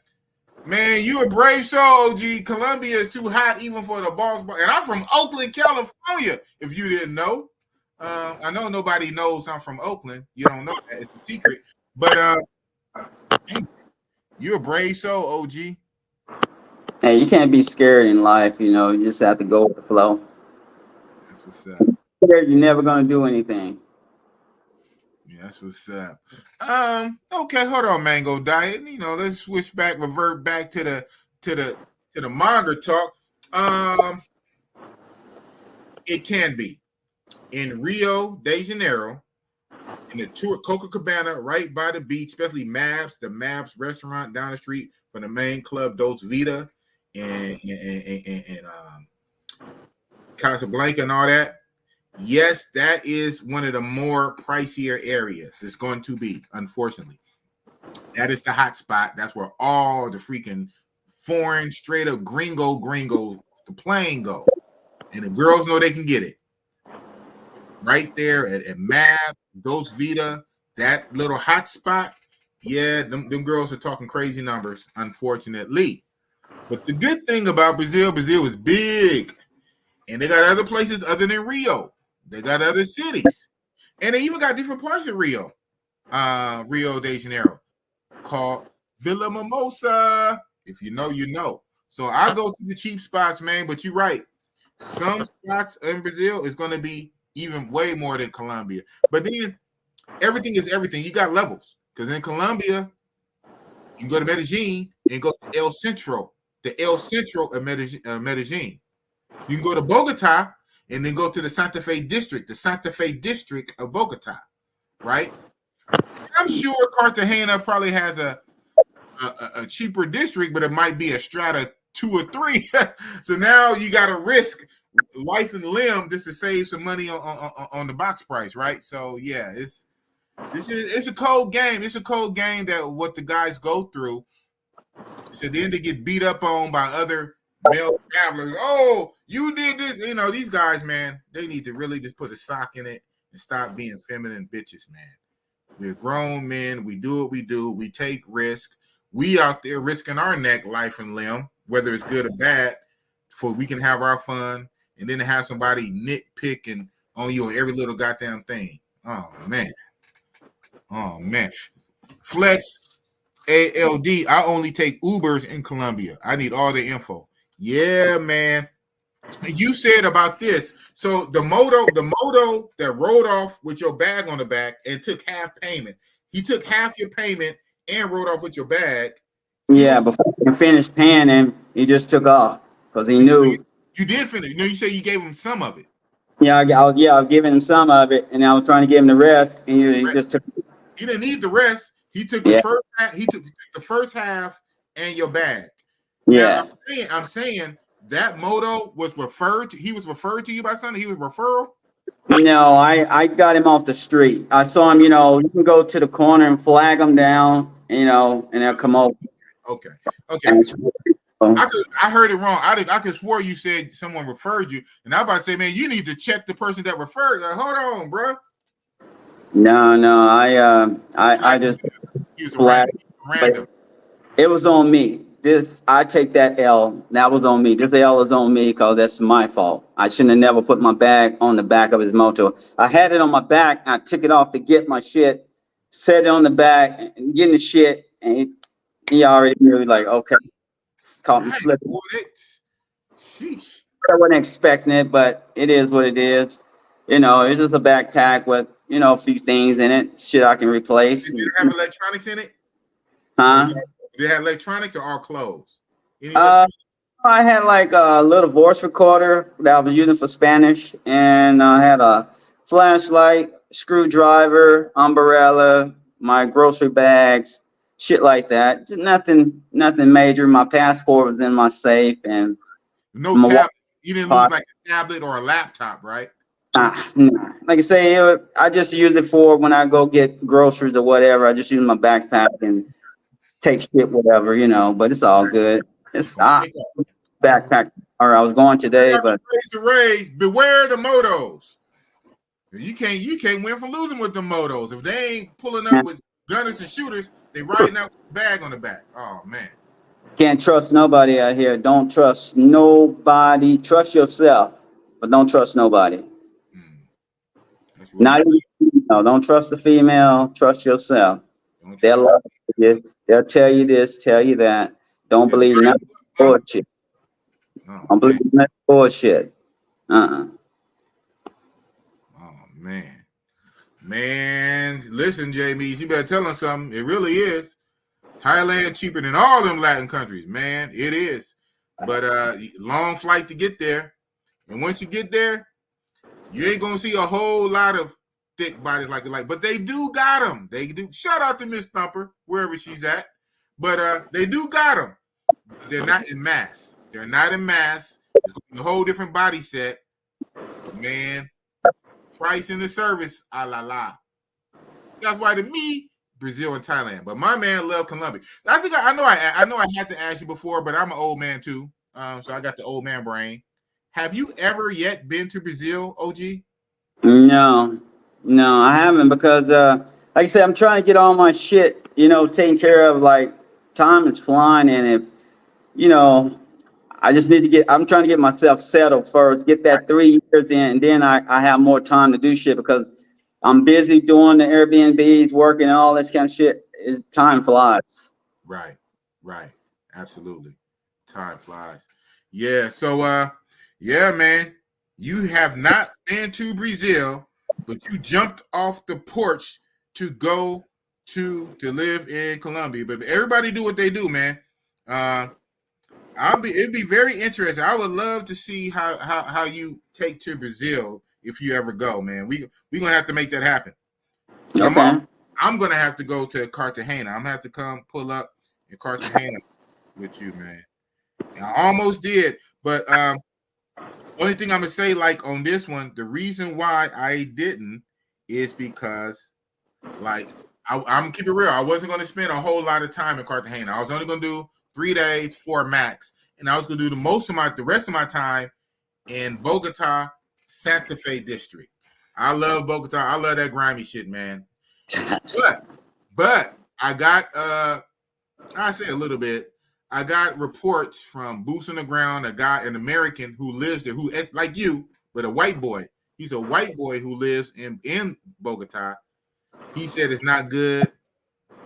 man, you a brave soul, OG. Colombia is too hot even for the balls. And I'm from Oakland, California. If you didn't know, I know nobody knows I'm from Oakland. You don't know that; it's a secret. But you're a brave soul, OG. Hey, you can't be scared in life, you know. You just have to go with the flow. That's what's up. You're never gonna do anything. Yeah, that's what's up. Okay, hold on, Mango Diet. You know, let's revert back to the manga talk. It can be in Rio de Janeiro, in the tour Copacabana, right by the beach, especially the Mabs restaurant down the street from the main club Dos Vita and Casablanca and all that. Yes, that is one of the more pricier areas. It's going to be, unfortunately. That is the hot spot. That's where all the freaking foreign, straight up gringos, the plane go. And the girls know they can get it. Right there at Mab, Dos Vita, that little hot spot. Yeah, them girls are talking crazy numbers, unfortunately. But the good thing about Brazil is big. And they got other places other than Rio. They got other cities. And they even got different parts of Rio de Janeiro, called Villa Mimosa. If you know, you know. So I go to the cheap spots, man. But you're right. Some spots in Brazil is going to be even way more than Colombia. But then everything is everything. You got levels. Because in Colombia, you can go to Medellin and go to El Centro of Medellin. You can go to Bogota and then go to the Santa Fe district of Bogota, right? I'm sure Cartagena probably has a cheaper district, but it might be a strata 2 or 3. So now you got to risk life and limb just to save some money on the box price, right? So yeah, it's a cold game. It's a cold game that what the guys go through. So then they get beat up on by other male travelers. Oh, you did this. You know, these guys, man, they need to really just put a sock in it and stop being feminine bitches, man. We're grown men. We do what we do. We take risk. We out there risking our neck, life, and limb, whether it's good or bad, for we can have our fun and then have somebody nitpicking on you on every little goddamn thing. Oh, man. Flex ALD. I only take Ubers in Colombia. I need all the info. Yeah, man. You said about this. So the moto that rode off with your bag on the back and took half payment. He took half your payment and rode off with your bag. Yeah, before he finished paying him, he just took off because he knew You did finish. No, you said you gave him some of it. Yeah, I was giving him some of it, and I was trying to give him the rest, and he just took. He didn't need the rest. He took Yeah. the first half. He took the first half and your bag. Yeah. Now, I'm saying that moto was referred to. He was referred to you by something. He was referral. No, I got him off the street. I saw him. You know, you can go to the corner and flag him down. You know, and they'll come over. Okay. And so, I heard it wrong. I could swore you said someone referred you, and I was about to say, man, you need to check the person that referred. Like, hold on, bro. no, I just He was flagged. random. It was on me. I take that L. That was on me. This L is on me because that's my fault. I shouldn't have never put my bag on the back of his moto. I had it on my back. I took it off to get my shit, set it on the back, and getting the shit, and he already knew, like, okay, caught me slipping. Sheesh. I wasn't expecting it, but it is what it is. You know, it's just a backpack with, you know, a few things in it, shit I can replace. Did it have electronics in it? Huh? Did it have electronics or all clothes? I had like a little voice recorder that I was using for Spanish, and I had a flashlight, screwdriver, umbrella, my grocery bags, shit like that. Nothing major. My passport was in my safe, and no tablet. You didn't lose like a tablet or a laptop, right? Nah. Like I say, I just use it for when I go get groceries or whatever. I just use my backpack and take shit, whatever, you know. But it's all good. It's backpack. Or I was going today, but beware the motos. You can't win for losing with the motos. If they ain't pulling up with gunners and shooters, they riding out with a bag on the back. Oh man. Can't trust nobody out here. Don't trust nobody. Trust yourself, but don't trust nobody. Not even female. Don't trust the female. Trust yourself. They'll love you. They'll tell you this, tell you that. Don't believe nothing bullshit. Don't believe nothing bullshit. Oh man, listen, Jamie, you better tell them something. It really is. Thailand cheaper than all them Latin countries, man. It is. But long flight to get there. And once you get there, you ain't gonna see a whole lot of thick bodies like it like. But they do got them. They do. Shout out to Miss Thumper, wherever she's at. But they do got them. But they're not in mass. They're not in mass. It's a whole different body set. But man, price and the service, la. That's why to me, Brazil and Thailand. But my man loved Colombia. I think I know I had to ask you before, but I'm an old man too. So I got the old man brain. Have you ever yet been to Brazil, OG? No, I haven't, because like I said, I'm trying to get all my shit, you know, taken care of. Like, time is flying, and if, you know, I'm trying to get myself settled first, get that 3 years in, and then I have more time to do shit, because I'm busy doing the Airbnbs, working, and all this kind of shit. Time flies. Right. Absolutely. Time flies. Yeah. So, yeah, man, you have not been to Brazil, but you jumped off the porch to go to live in Colombia. But everybody do what they do, man. It'd be very interesting. I would love to see how you take to Brazil if you ever go, man. We're gonna have to make that happen. Okay. I'm gonna have to go to Cartagena. I'm gonna have to come pull up in Cartagena with you, man. And I almost did, but only thing I'm gonna say, like on this one, the reason why I didn't is because, like, I'm gonna keep it real. I wasn't gonna spend a whole lot of time in Cartagena. I was only gonna do 3 days, 4 max, and I was gonna do the rest of my time in Bogota, Santa Fe district. I love Bogota. I love that grimy shit, man. But I got I say a little bit. I got reports from boots on the ground, an American who lives there, who is like you, but a white boy. He's a white boy who lives in Bogota. He said it's not good.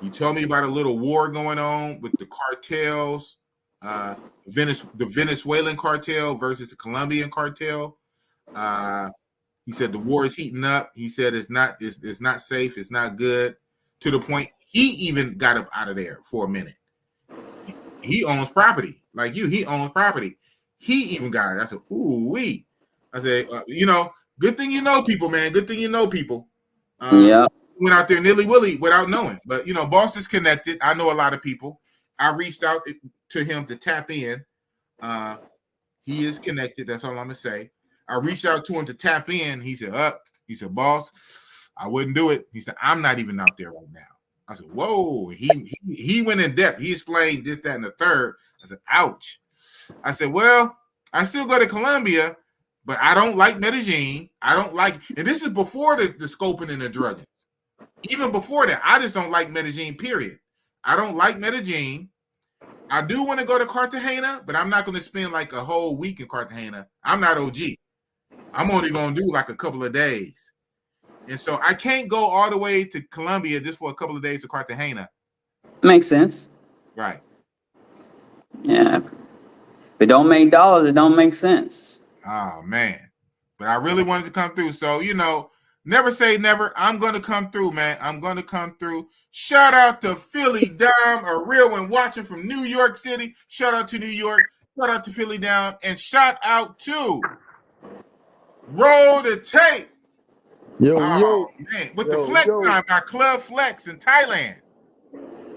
He told me about a little war going on with the cartels, the Venezuelan cartel versus the Colombian cartel. He said the war is heating up. He said it's not safe. It's not good, to the point he even got up out of there for a minute. He owns property like you. He owns property. He even got it. I said, ooh wee. I said, good thing you know people, man. Good thing you know people. Yeah. Went out there nilly willy without knowing. But boss is connected. I know a lot of people. I reached out to him to tap in. He is connected. That's all I'm gonna say. I reached out to him to tap in. He said, He said, boss, I wouldn't do it. He said, I'm not even out there right now. I said, whoa. He went in depth. He explained this, that, and the third. I said, ouch. I said, well, I still go to Colombia, but I don't like Medellin. I don't like, and this is before the scoping and the drugging. Even before that, I just don't like Medellin, period. I don't like Medellin. I do want to go to Cartagena, but I'm not going to spend like a whole week in Cartagena. I'm not OG. I'm only going to do like a couple of days. And so I can't go all the way to Colombia just for a couple of days to Cartagena. Makes sense. Right. Yeah. If it don't make dollars, it don't make sense. Oh, man. But I really wanted to come through. So, never say never. I'm going to come through, man. I'm going to come through. Shout out to Philly Dom, a real one watching from New York City. Shout out to New York. Shout out to Philly Dom. And shout out to Roll the Tape. Yo, man. With the Flex Time by Club Flex in Thailand.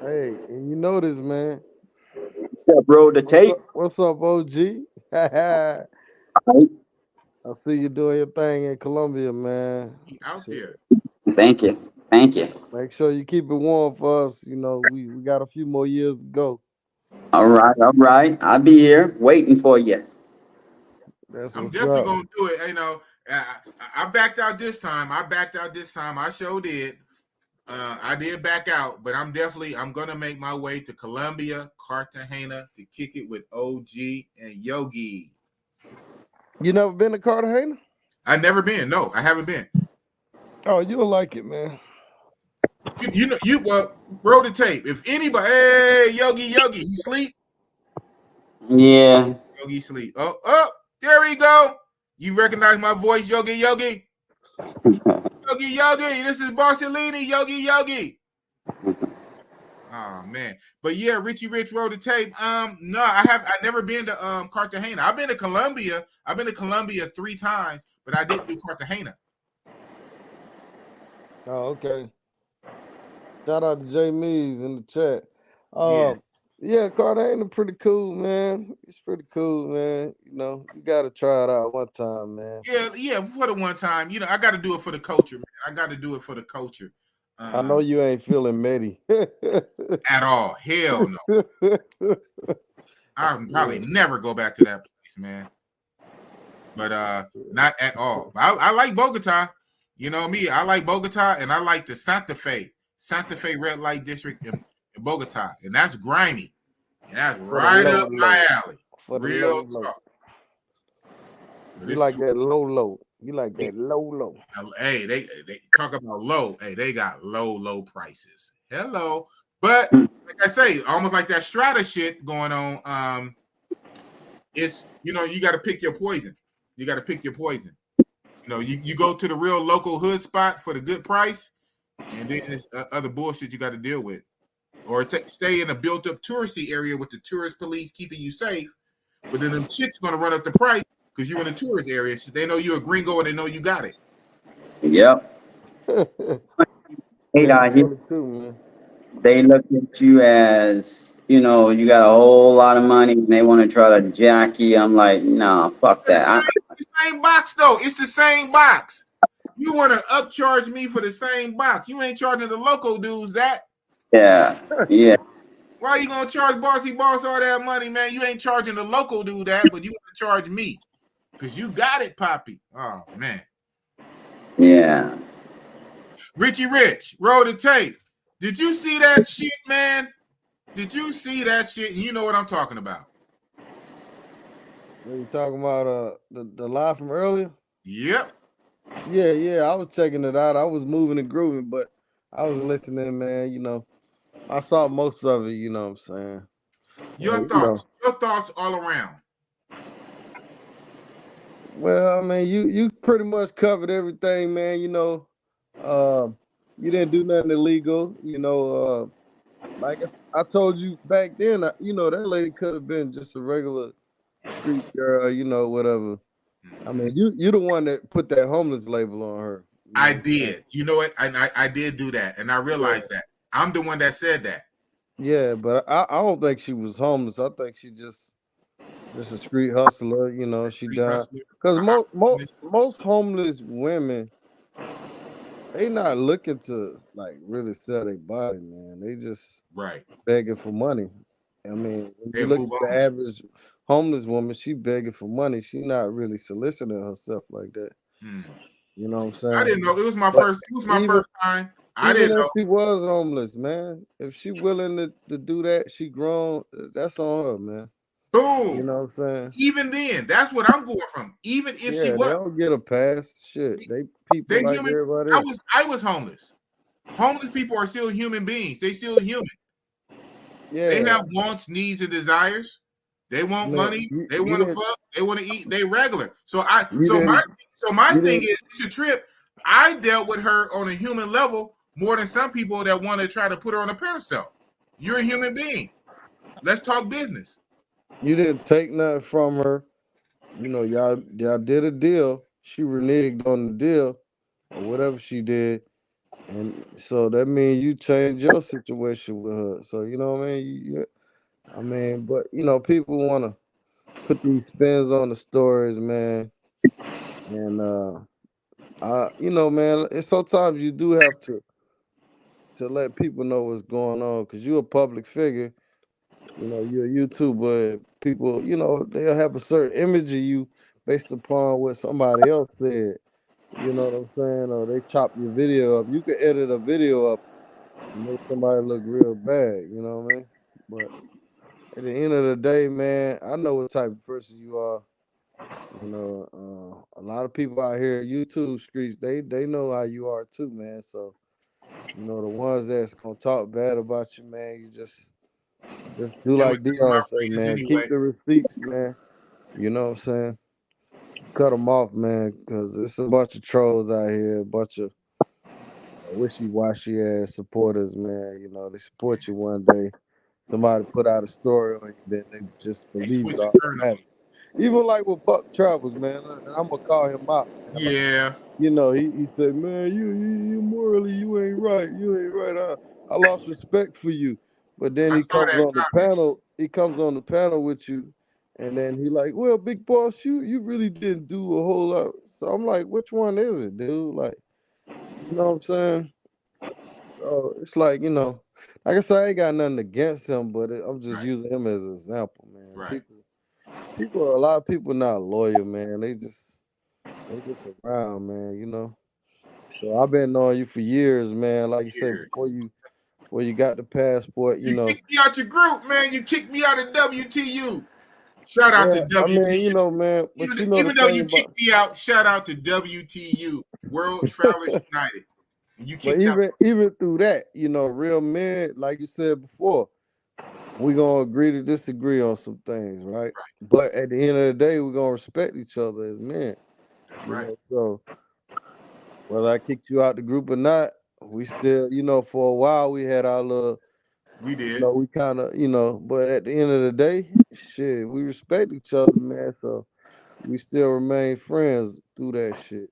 Hey, and you know this, man. What's up, Roll the Tape? What's up, OG? I see you doing your thing in Colombia, man. Out there. Thank you. Make sure you keep it warm for us. We got a few more years to go. All right. I'll be here waiting for you. I'm definitely going to do it. I backed out this time. I sure did. I did back out, but I'm going to make my way to Colombia, Cartagena to kick it with OG and Yogi. You never been to Cartagena? I've never been. No, I haven't been. Oh, you'll like it, man. You roll the tape. If anybody, hey, Yogi, he sleep? Yeah. Yogi sleep. Oh, there we go. You recognize my voice, Yogi? Yogi, this is Barcelini, Yogi. Oh man. But yeah, Richie Rich rolled the tape. No, I've never been to Cartagena. I've been to Colombia 3 times, but I didn't do Cartagena. Oh, okay. Shout out to Jay Mees in the chat. Yeah, Cartagena pretty cool, man. It's pretty cool, man. You got to try it out one time, man. Yeah, for the one time. I got to do it for the culture, man. I got to do it for the culture. I know you ain't feeling Medi. At all. Hell no. I'll probably never go back to that place, man. But not at all. I like Bogota. You know me, I like Bogota, and I like the Santa Fe red light district in Bogota, and that's grimy, and that's right up my alley. Real talk. You like that low. You like that low. Hey, they talk about low. Hey, they got low prices. Hello, but like I say, almost like that strata shit going on. It's you got to pick your poison. You go to the real local hood spot for the good price, and then there's other bullshit you got to deal with. Or stay in a built-up touristy area with the tourist police keeping you safe, but then them chicks going to run up the price because you're in a tourist area. So they know you're a gringo and they know you got it. Yep. They look at you as, you got a whole lot of money and they want to try to jack you. I'm like, no, fuck that. It's the same box, though. It's the same box. You want to upcharge me for the same box. You ain't charging the local dudes that. Yeah. Why are you going to charge Bossy Boss all that money, man? You ain't charging the local dude that, but you want to charge me because you got it, Poppy. Oh, man. Yeah. Richie Rich, roll the tape. Did you see that shit, man? Did you see that shit? You know what I'm talking about. What you talking about? The live from earlier? Yep. Yeah. I was checking it out. I was moving and grooving, but I was listening, man. I saw most of it. You know what I'm saying? Your thoughts all around. Well, I mean, you pretty much covered everything, man. You didn't do nothing illegal. Like I told you back then, that lady could have been just a regular street girl, you know, whatever. I mean, you the one that put that homeless label on her. You know I what I'm saying? did. You know what? I did do that, and I realized that I'm the one that said that. Yeah, but I don't think she was homeless. I think she just a street hustler. You know, she Street died hustler. because I- most homeless women, they not looking to like really sell their body, man. They just right. begging for money. I mean, when you They'll look move at the on. average homeless woman, she begging for money. She not really soliciting herself like that. Hmm. You know what I'm I saying? didn't know. It was my But first. It was my even first time. I even didn't if know. she was homeless, man, if she willing to do that, she grown. That's on her, man. You Boom. know what I'm saying? Even then, that's what I'm going from. Even if she Yeah, they was, don't get a pass. Shit, they people they like human. everybody else. I was homeless. Homeless people are still human beings. They still human. They Yeah, have wants, needs, and desires. They I want mean, money. you, They you want to didn't fuck. They want to eat. They regular. you didn't So my you thing didn't is, it's a trip. I dealt with her on a human level more than some people that want to try to put her on a pedestal. You're a human being. Let's talk business. you didn't take nothing from her. You know, y'all did a deal. She reneged on the deal or whatever she did, and so that means you changed your situation with her. So you know what I mean. I mean, but you know, people want to put these spins on the stories, man, and you know, man, it's sometimes you do have to let people know what's going on because you're a public figure. You know, you're a YouTuber. People, you know, they'll have a certain image of you based upon what somebody else said. You know what I'm saying? Or they chop your video up. You can edit a video up and make somebody look real bad. You know what I mean? But at the end of the day, man, I know what type of person you are. You know, a lot of people out here, YouTube streets, they know how you are too, man. So, you know, the ones that's gonna talk bad about you, man, you just do It was like my Dion say, wages man. Keep anyway. the receipts, man. You know what I'm saying? Cut them off, man, because it's a bunch of trolls out here, a bunch of wishy-washy ass supporters, man. You know, they support you one day. Somebody put out a story on you, then they just They believe it switch it turn on automatically. Even like with Buck Travels, man, and I'm gonna call him out, man. you. Yeah. You know, he said, man, you morally, you ain't right. You ain't right. I lost respect for you. But then I he saw comes that on the comment. panel, with you, and then he like, well, big boss, you really didn't do a whole lot. So I'm like, which one is it, dude? Like, you know what I'm saying? So it's like, you know, like I said, I ain't got nothing against him, but I'm just Right. using him as an example, man. Right. A lot of people not loyal, man. They just around, man, you know. So I've been knowing you for years, man. Like you said, Here. before you got the passport, you You know. kicked me out your group, man. You kicked me out of WTU. Shout out to Yeah, I mean, you WTU. know, man. But you know the Even though thing you about, kicked me out, shout out to WTU, World Travelers United. You but kicked out. even through that, you know, real men, like you said before, we gonna agree to disagree on some things, right? But at the end of the day, we're gonna respect each other as men, That's you right. know. So whether I kicked you out the group or not, we still, you know, for a while we had our little, We you did. know, we kind of, you know, but at the end of the day, shit, we respect each other, man. So we still remain friends through that shit.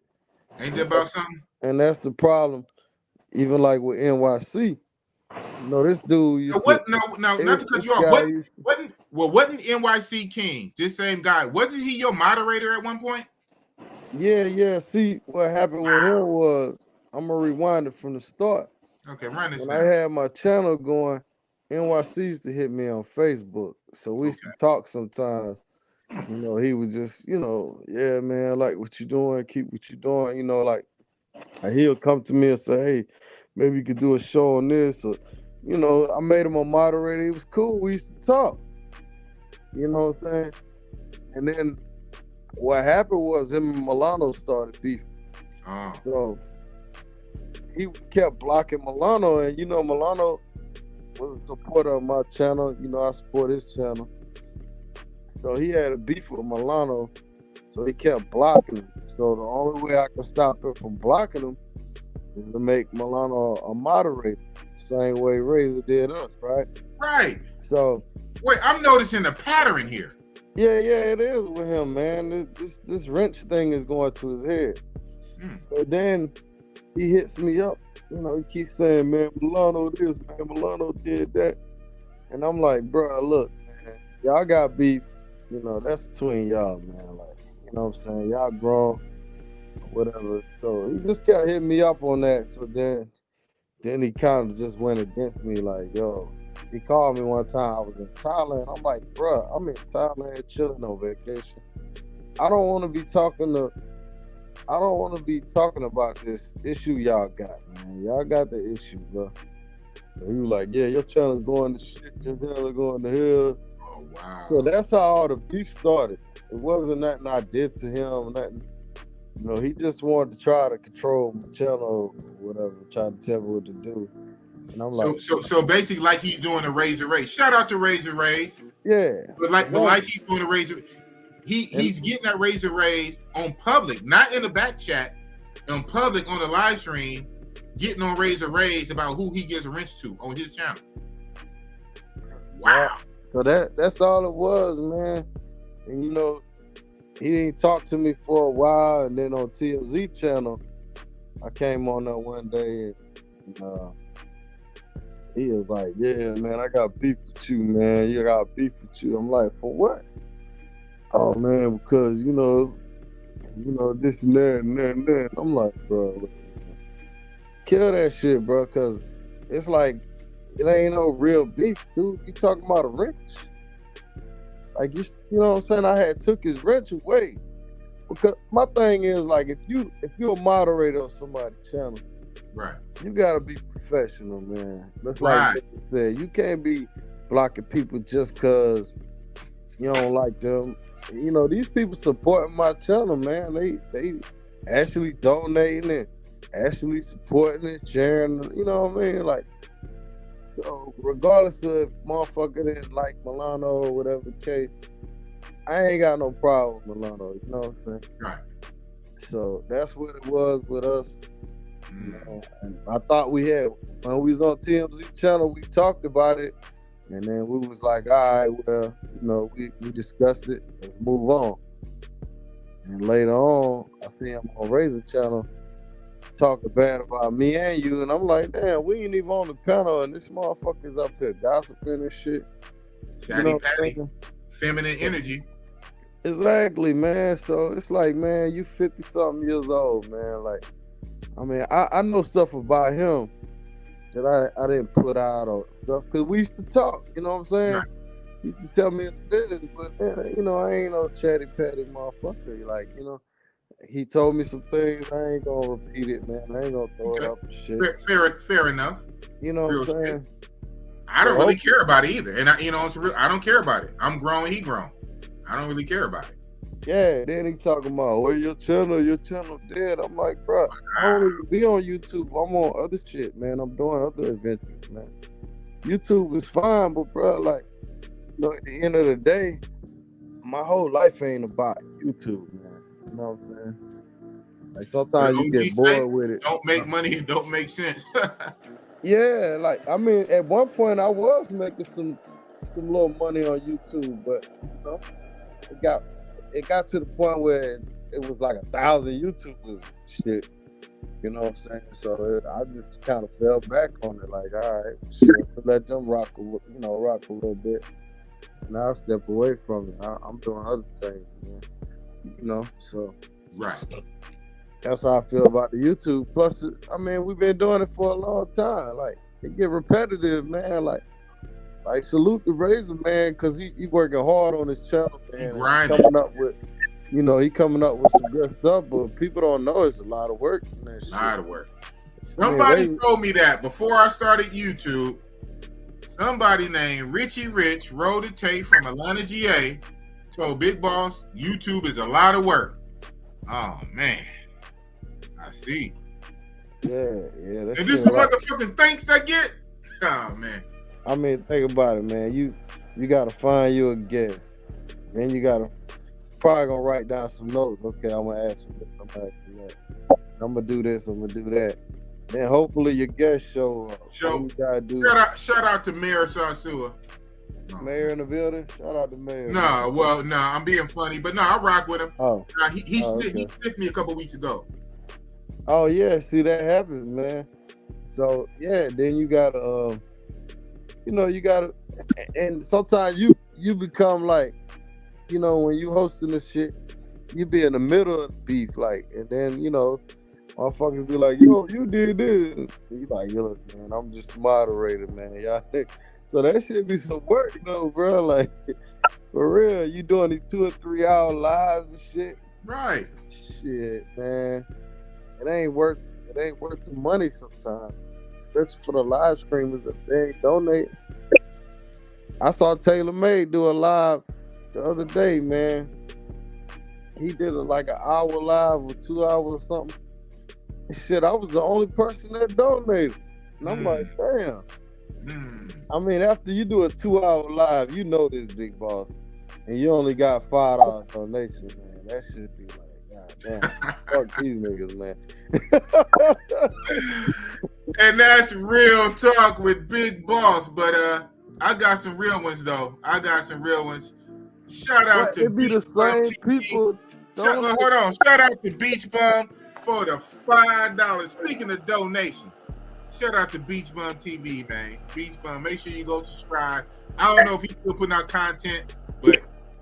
Ain't that And about something? that's the problem. Even like with NYC, you know, this dude No, used to, what? No, no, not to cut this you off. guy used to, Wasn't NYC King this same guy? Wasn't he your moderator at one point? yeah. See, what happened with him was, I'm gonna rewind it from the start. Okay, run this When I down. had my channel going, NYC used to hit me on Facebook. So we used to Okay. talk sometimes. You know, he was just, you know, yeah, man, I like what you doing, keep what you doing. You know, like he'll come to me and say, hey, maybe you could do a show on this. Or, you know, I made him a moderator. He was cool. We used to talk. You know what I'm saying? And then what happened was him and Milano started beefing. Oh, So he kept blocking Milano, and you know, Milano was a supporter of my channel. You know, I support his channel. So he had a beef with Milano, so he kept blocking him. So the only way I could stop him from blocking him is to make Milano a moderator, same way Razor did us, right? right. So Wait, I'm noticing a pattern here. Yeah, it is with him, man. This wrench thing is going to his head. So then he hits me up. You know, he keeps saying, man, Milano this, man, Milano did that. And I'm like, bro, look, man, y'all got beef. You know, that's between y'all, man. Like, you know what I'm saying? Y'all grown, whatever. So he just kept hitting me up on that. So then he kind of just went against me, like, yo. He called me one time. I was in Thailand. I'm like, bro, I'm in Thailand chilling on vacation. I don't want to be talking about this issue y'all got, man. Y'all got the issue, bro. So he was like, yeah, your channel's going to shit. Your channel's going to hell. Oh, wow. So that's how all the beef started. It wasn't nothing I did to him, nothing. You know, he just wanted to try to control my channel or whatever, try to tell me what to do. And I'm like, so basically, like he's doing a Razor Rays. Shout out to Razor Rays. yeah. But like he's doing a Razor. He's getting that Razor Rays on public, not in the back chat, on public on the live stream, getting on Razor Rays about who he gets wrenched to on his channel. Wow. So that's all it was, man. And you know, he didn't talk to me for a while, and then on TMZ channel, I came on there one day and he was like, yeah, man, I got beef with you, man. You got beef with you. I'm like, for what? Oh, man, because, you know, this and that and that and that. I'm like, bro, kill that shit, bro, because it's like, it ain't no real beef, dude. You talking about a wrench. Like, you know what I'm saying? I had took his wrench away. Because my thing is, like, if you're a moderator on somebody's channel, right, you gotta be professional, man. That's right. Like you said. You can't be blocking people just because you don't like them. You know, these people supporting my channel, man. They actually donating and actually supporting it, sharing. You know what I mean? Like, so regardless of if motherfucker didn't like Milano or whatever the case, I ain't got no problem with Milano. You know what I'm saying? Right. So that's what it was with us. You know, and I thought we had, when we was on TMZ channel, we talked about it, and then we was like, all right, well, you know, we discussed it, let's move on. And later on, I see him on Razor channel talking bad about me and you, and I'm like, damn, we ain't even on the panel, and this motherfucker's up here gossiping and shit. Chatty patty, feminine energy. Exactly, man. So it's like, man, you 50-something years old, man. Like, I mean, I know stuff about him that I didn't put out or stuff, because we used to talk, you know what I'm saying? Right. You can tell me his business, but man, you know, I ain't no chatty patty motherfucker. Like, you know, he told me some things, I ain't gonna repeat it, man. I ain't gonna throw it up and shit. Fair enough. You know Real what I'm saying? I don't really care about it either. And I don't care about it. I'm grown, he grown. I don't really care about it. Yeah, then he talking about, well, your channel dead. I'm like, bro, I don't even be on YouTube. I'm on other shit, man. I'm doing other adventures, man. YouTube is fine, but bro, like, you know, at the end of the day, my whole life ain't about YouTube, man. You know what I'm saying? Like, sometimes you get bored with it. Don't make money, it don't make sense. Yeah, like, I mean, at one point I was making some little money on YouTube, but you know, it got to the point where it was like 1,000 YouTubers shit. You know what I'm saying? So I just kind of fell back on it. Like, all right, shit, let them rock a little bit. Now I step away from it. I'm doing other things, man. You know, so right. That's how I feel about the YouTube. Plus, I mean, we've been doing it for a long time. Like, it get repetitive, man. Like salute the Razor, man, because he working hard on his channel, man. He grinding. He coming up with some good stuff, but people don't know it's a lot of work. A lot of work. Somebody told me that before I started YouTube. Somebody named Richie Rich rode a tape from Atlanta, GA, told Big Boss, YouTube is a lot of work. Oh, man. I see. Yeah. And this is the motherfucking thanks I get? Oh, man. I mean, think about it, man. You got to find you a guest. Then you got to probably going to write down some notes. Okay, I'm going to ask you this. I'm going to ask you that. I'm going to do this. I'm going to do that. Then hopefully your guest show up. Shout out to Mayor Sarsua. Mayor in the building. Shout out to Mayor. No, well, no, I'm being funny, but no, I rock with him. Oh, He okay. stiffed me a couple weeks ago. Oh yeah, see that happens, man. So yeah, then you gotta, you gotta, and sometimes you become like, when you hosting this shit, you be in the middle of the beef, like, and then motherfuckers be like, yo, you did this. And you like, yo, look, man, I'm just a moderator, man. Y'all think. So that shit be some work though, bro. Like, for real, you doing these 2 or 3 hour lives and shit. Right. Shit, man. It ain't worth the money sometimes. Especially for the live streamers if they ain't donate. I saw Taylor May do a live the other day, man. He did like an hour live or 2 hours or something. Shit, I was the only person that donated. And I'm like, damn. I mean, after you do a 2 hour live, you know this, big boss. And you only got $5 donation, man. That should be like, God damn. Fuck these niggas, man. And that's real talk with Big Boss. But I got some real ones though. Shout out to it be the Beach Bum same TV. people. Hold on. Shout out to Beach Bum for the $5. Speaking of donations, shout out to Beach Bum TV, man. Beach Bum, make sure you go subscribe. I don't know if he's still putting out content, but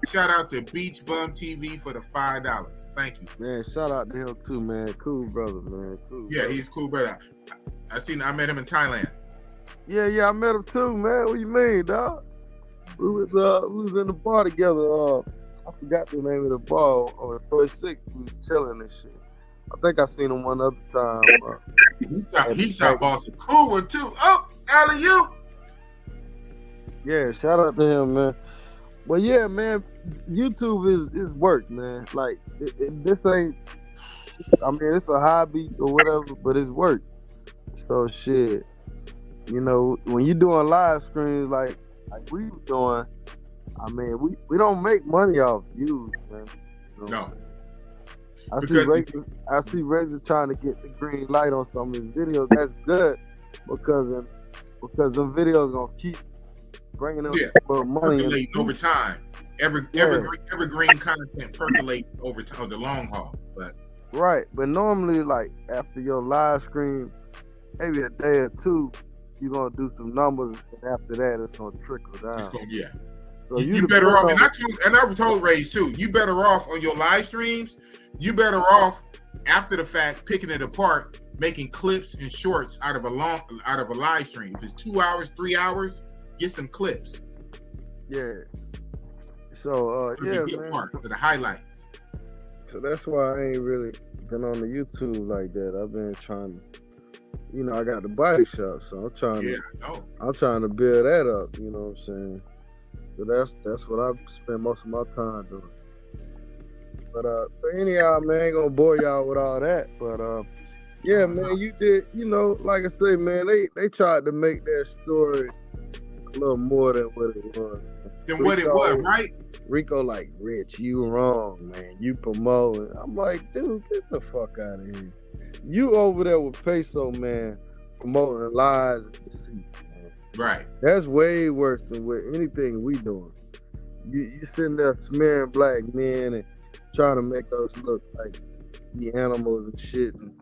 shout out to Beach Bum TV for the $5. Thank you. Man, shout out to him too, man. Cool brother, man. Cool. Yeah, brother. he's cool, brother. I met him in Thailand. Yeah, I met him too, man. What you mean, dog? We was in the bar together. I forgot the name of the bar on 46. We was chilling and shit. I think I seen him one other time. He shot Boss a cool one too. Oh, alley-oop. Yeah, shout out to him, man. Well, yeah, man. YouTube is work, man. Like this ain't. I mean, it's a hobby or whatever, but it's work. So shit. When you doing live streams like we was doing, I mean, we don't make money off views, man. No. I see Razor trying to get the green light on some of his videos. That's good because the videos gonna keep bringing them more money percolating over time. Evergreen content percolate over time, the long haul. But right, but normally like after your live stream, maybe a day or two, you're gonna do some numbers, and after that, it's gonna trickle down. So you better off, and I told Ray's too. You better off on your live streams. You better off after the fact picking it apart, making clips and shorts out of a live stream. If it's 2 hours, 3 hours, get some clips. Yeah. So man. Part for the highlight. So that's why I ain't really been on the YouTube like that. I've been trying to. I got the body shop, so I'm trying to build that up, you know what I'm saying? So that's what I spend most of my time doing. But anyhow, man, I ain't gonna bore y'all with all that. But yeah, man, you did, like I say, man, they tried to make their story a little more than what it was. What it was, right? Rico like, Rich, you wrong, man. You promoting. I'm like, dude, get the fuck out of here. You over there with Peso, man, promoting lies and deceit, man. Right. That's way worse than with anything we doing. You sitting there smearing black men and trying to make us look like the animals and shit, and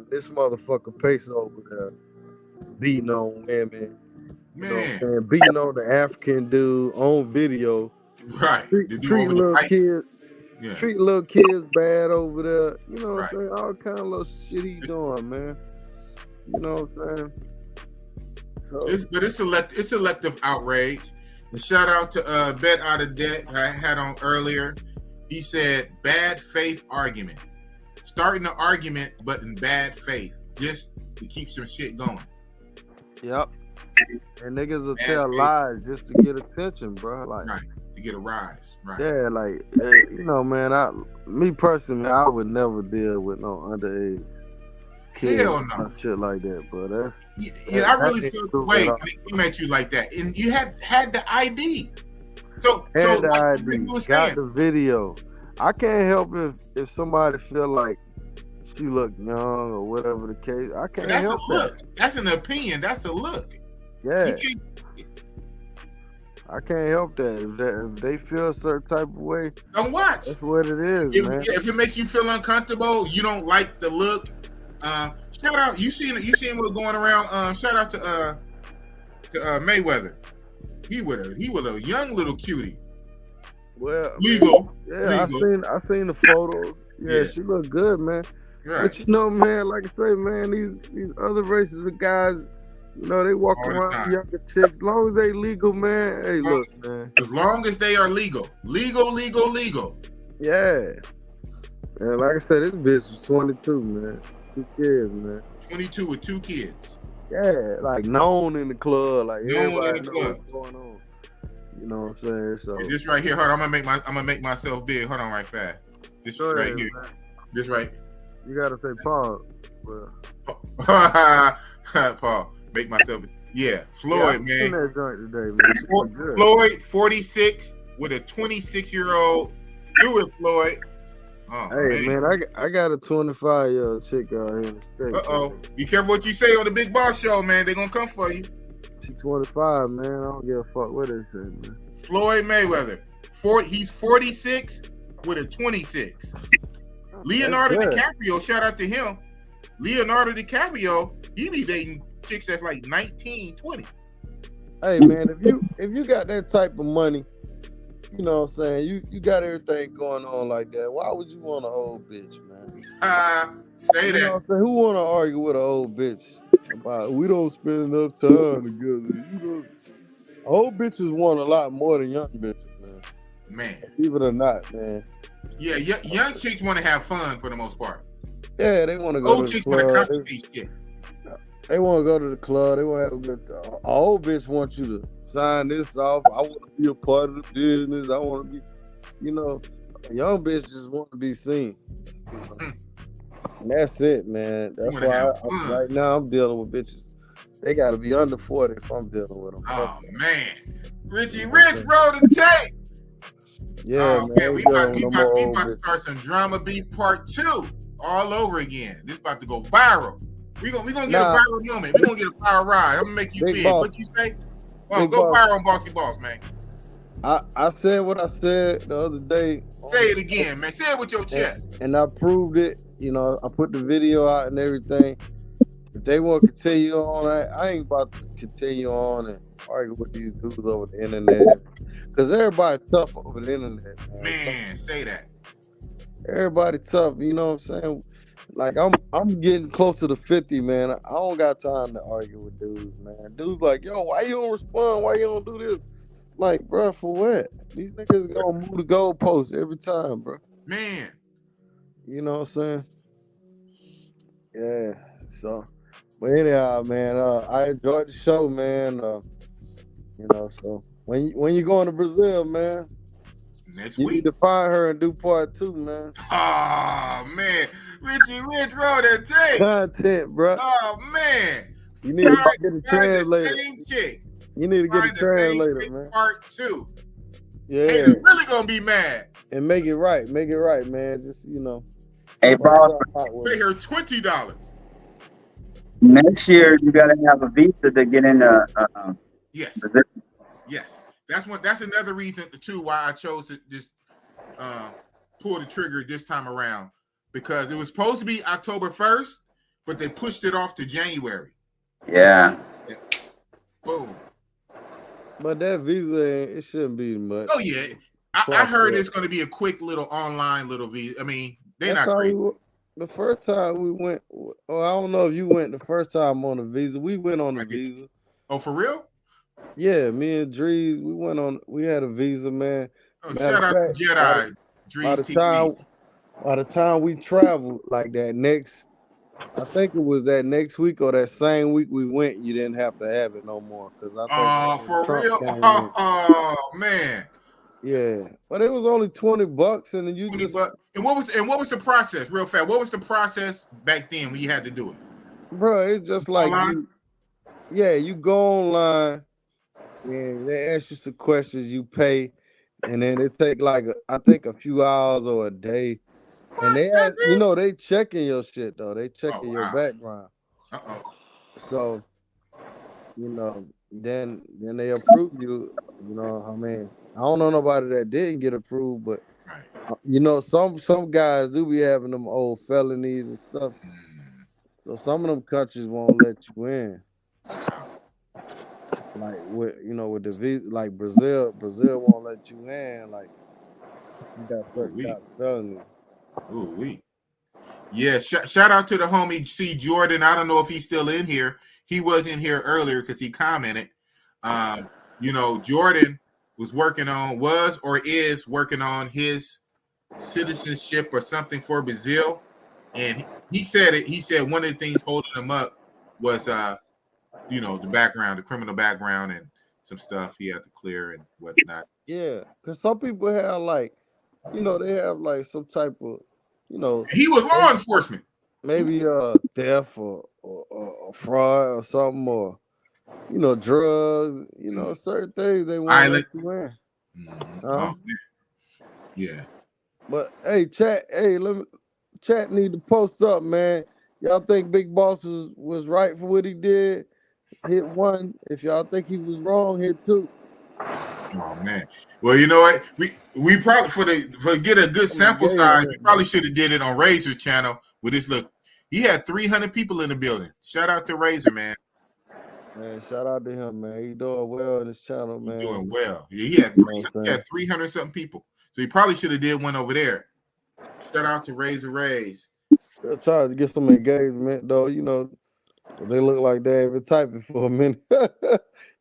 this motherfucker Peso over there beating on women, man, beating on the African dude on video, right? Treating little kids. Yeah. Treat little kids bad over there. You know what right. I'm saying? All kind of little shit he's doing, man. You know what I'm saying? So, it's selective outrage. And shout out to Bet Out of Debt I had on earlier. He said, bad faith argument. Starting the argument, but in bad faith. Just to keep some shit going. Yep. And niggas will tell lies just to get attention, bro. Like, right. To get a rise. Right. Yeah, like, man, me personally, I would never deal with no underage kids. Hell no. Shit like that, bro. I really feel the way when they came at you like that. And you had the ID. So the like ID, got the video. I can't help if somebody feel like she look young or whatever the case. I can't help that. That's an opinion. That's a look. Yeah. I can't help that. If they feel a certain type of way, don't watch. That's what it is, man. If it makes you feel uncomfortable, you don't like the look. Shout out, you seen what's going around. Shout out to Mayweather. He was a young little cutie. Well, legal. Yeah, legal. I seen the photos. Yeah, she looked good, man. Right. But you know, man, like I say, man, these other races of guys, you know, they walk around with younger chicks. As long as they legal, man. Hey, look, man. As long as they are legal. Legal. Yeah. And like I said, this bitch was 22, man. 2 kids, man. 22 with 2 kids. Yeah, like known in the club. Like everybody knows what's going on. You know what I'm saying? So this right here, hold on, I'm gonna make myself big. Hold on right fast. This right here. Man. This right. You gotta say pause. Paul, make myself. Yeah, Floyd, man. Seen that joint today, man. Floyd, 46 with a 26-year-old. Do it, Floyd. Oh, hey man, I got a 25-year-old chick out here in the state. Be careful what you say on the Big Boss Show, man. They gonna come for you. She's 25, man. I don't give a fuck what they say, man. Floyd Mayweather, he's 46 with a 26. Leonardo DiCaprio, shout out to him. Leonardo DiCaprio, he be dating chicks that's like 19, 20. Hey man, if you got that type of money, you know what I'm saying, you got everything going on like that, why would you want an old bitch, man? Say that. You know what I'm saying? Who want to argue with an old bitch about we don't spend enough time together? You know, old bitches want a lot more than young bitches, man. Man. Believe it or not, man. Yeah, young chicks want to have fun for the most part. Yeah, they want to go old to chicks the club. Want to complicate shit. They want to go to the club. They want to have a good time. An old bitch wants you to sign this off. I want to be a part of the business. I want to be, you know, a young bitch just want to be seen. You know? And that's it, man. That's why right now I'm dealing with bitches. They got to be under 40 if I'm dealing with them. Oh, man. Richie Rich, bro, the tape. Yeah, man. We about to start some Drama Beef Part 2 all over again. This about to go viral. We're gonna get a viral moment. We're gonna get a viral ride. I'm gonna make you big. What you say? Well, go viral on Bossy Boss, man. I said what I said the other day. Say it again, man. Say it with your chest. And I proved it. You know, I put the video out and everything. If they want to continue on, I ain't about to continue on and argue with these dudes over the internet. Because everybody tough over the internet. Man, say that. Everybody tough, you know what I'm saying? Like I'm getting close to the 50, man. I don't got time to argue with dudes, man. Dudes like, yo, why you don't respond? Why you don't do this? Like, bro, for what? These niggas gonna move the goalposts every time, bro. Man. You know what I'm saying? Yeah. So, but anyhow, man, I enjoyed the show, man. You know, so when you going to Brazil, man, next you week, need to find her and do part 2, man. Oh man, Richie Rich wrote that tape. Content, bro. Oh man, you need to get a translator. Chick. You need to get a translator, man. Part 2. Yeah, hey, they're really gonna be mad. And make it right, man. Just Hey, boss, pay her $20. Next year you gotta have a visa to get in. Yes. Brazil. Yes. That's another reason too why I chose to just pull the trigger this time around, because it was supposed to be October 1st, but they pushed it off to January. Yeah. Boom. But that visa, it shouldn't be much. Oh yeah, I heard it's going to be a quick little online little visa. I mean, they're not crazy. The first time we went, I don't know if you went the first time on a visa. We went on a visa. Oh, for real? Yeah, me and Drees, we had a visa, man. Oh, shout out to Jedi. Drees by the time we traveled, like I think it was that next week or that same week we went, you didn't have to have it no more. For real? Oh, man. Yeah, but it was only $20, and you just. And what was the process? Real fast. What was the process back then when you had to do it? Bro, it's just like you go online, and they ask you some questions, you pay, and then it take I think a few hours or a day. And they ask, they checking your shit though. They checking your background. Uh-oh. So, then they approve you. You know, I mean, I don't know nobody that didn't get approved, but Right. you know, some guys do be having them old felonies and stuff. Mm, So some of them countries won't let you in. wow. Like with with the visa, like Brazil won't let you in. Like you got Ooh certain wee. kind of felonies. Ooh wee. Yeah. Shout out to the homie C Jordan. I don't know if he's still in here. He was in here earlier because he commented. Um, Jordan was or is working on his citizenship or something for Brazil, and he said it. He said one of the things holding him up was the criminal background, and some stuff he had to clear and whatnot. Yeah, because some people have like, they have like some type of, you know, He was law enforcement. maybe theft or fraud or something, or drugs, certain things they won't let Island. you in. Mm-hmm. Huh? Oh man. Yeah. But hey, chat need to post up, man. Y'all think Big Boss was right for what he did? Hit one. If y'all think he was wrong, hit two. Oh man. Well, you know what? We probably for get a good Some sample size, we engagement, probably man. should have did it on Razor's channel with this look. He had 300 people in the building. Shout out to Razor, man. Man, shout out to him, man. He doing well in his channel, He's man. doing well. Yeah, You know what I'm he had saying? 300 something people. So he probably should have did one over there. Shout out to Razor Rays. Still trying to get some engagement, though. They look like they ain't been typing for a minute.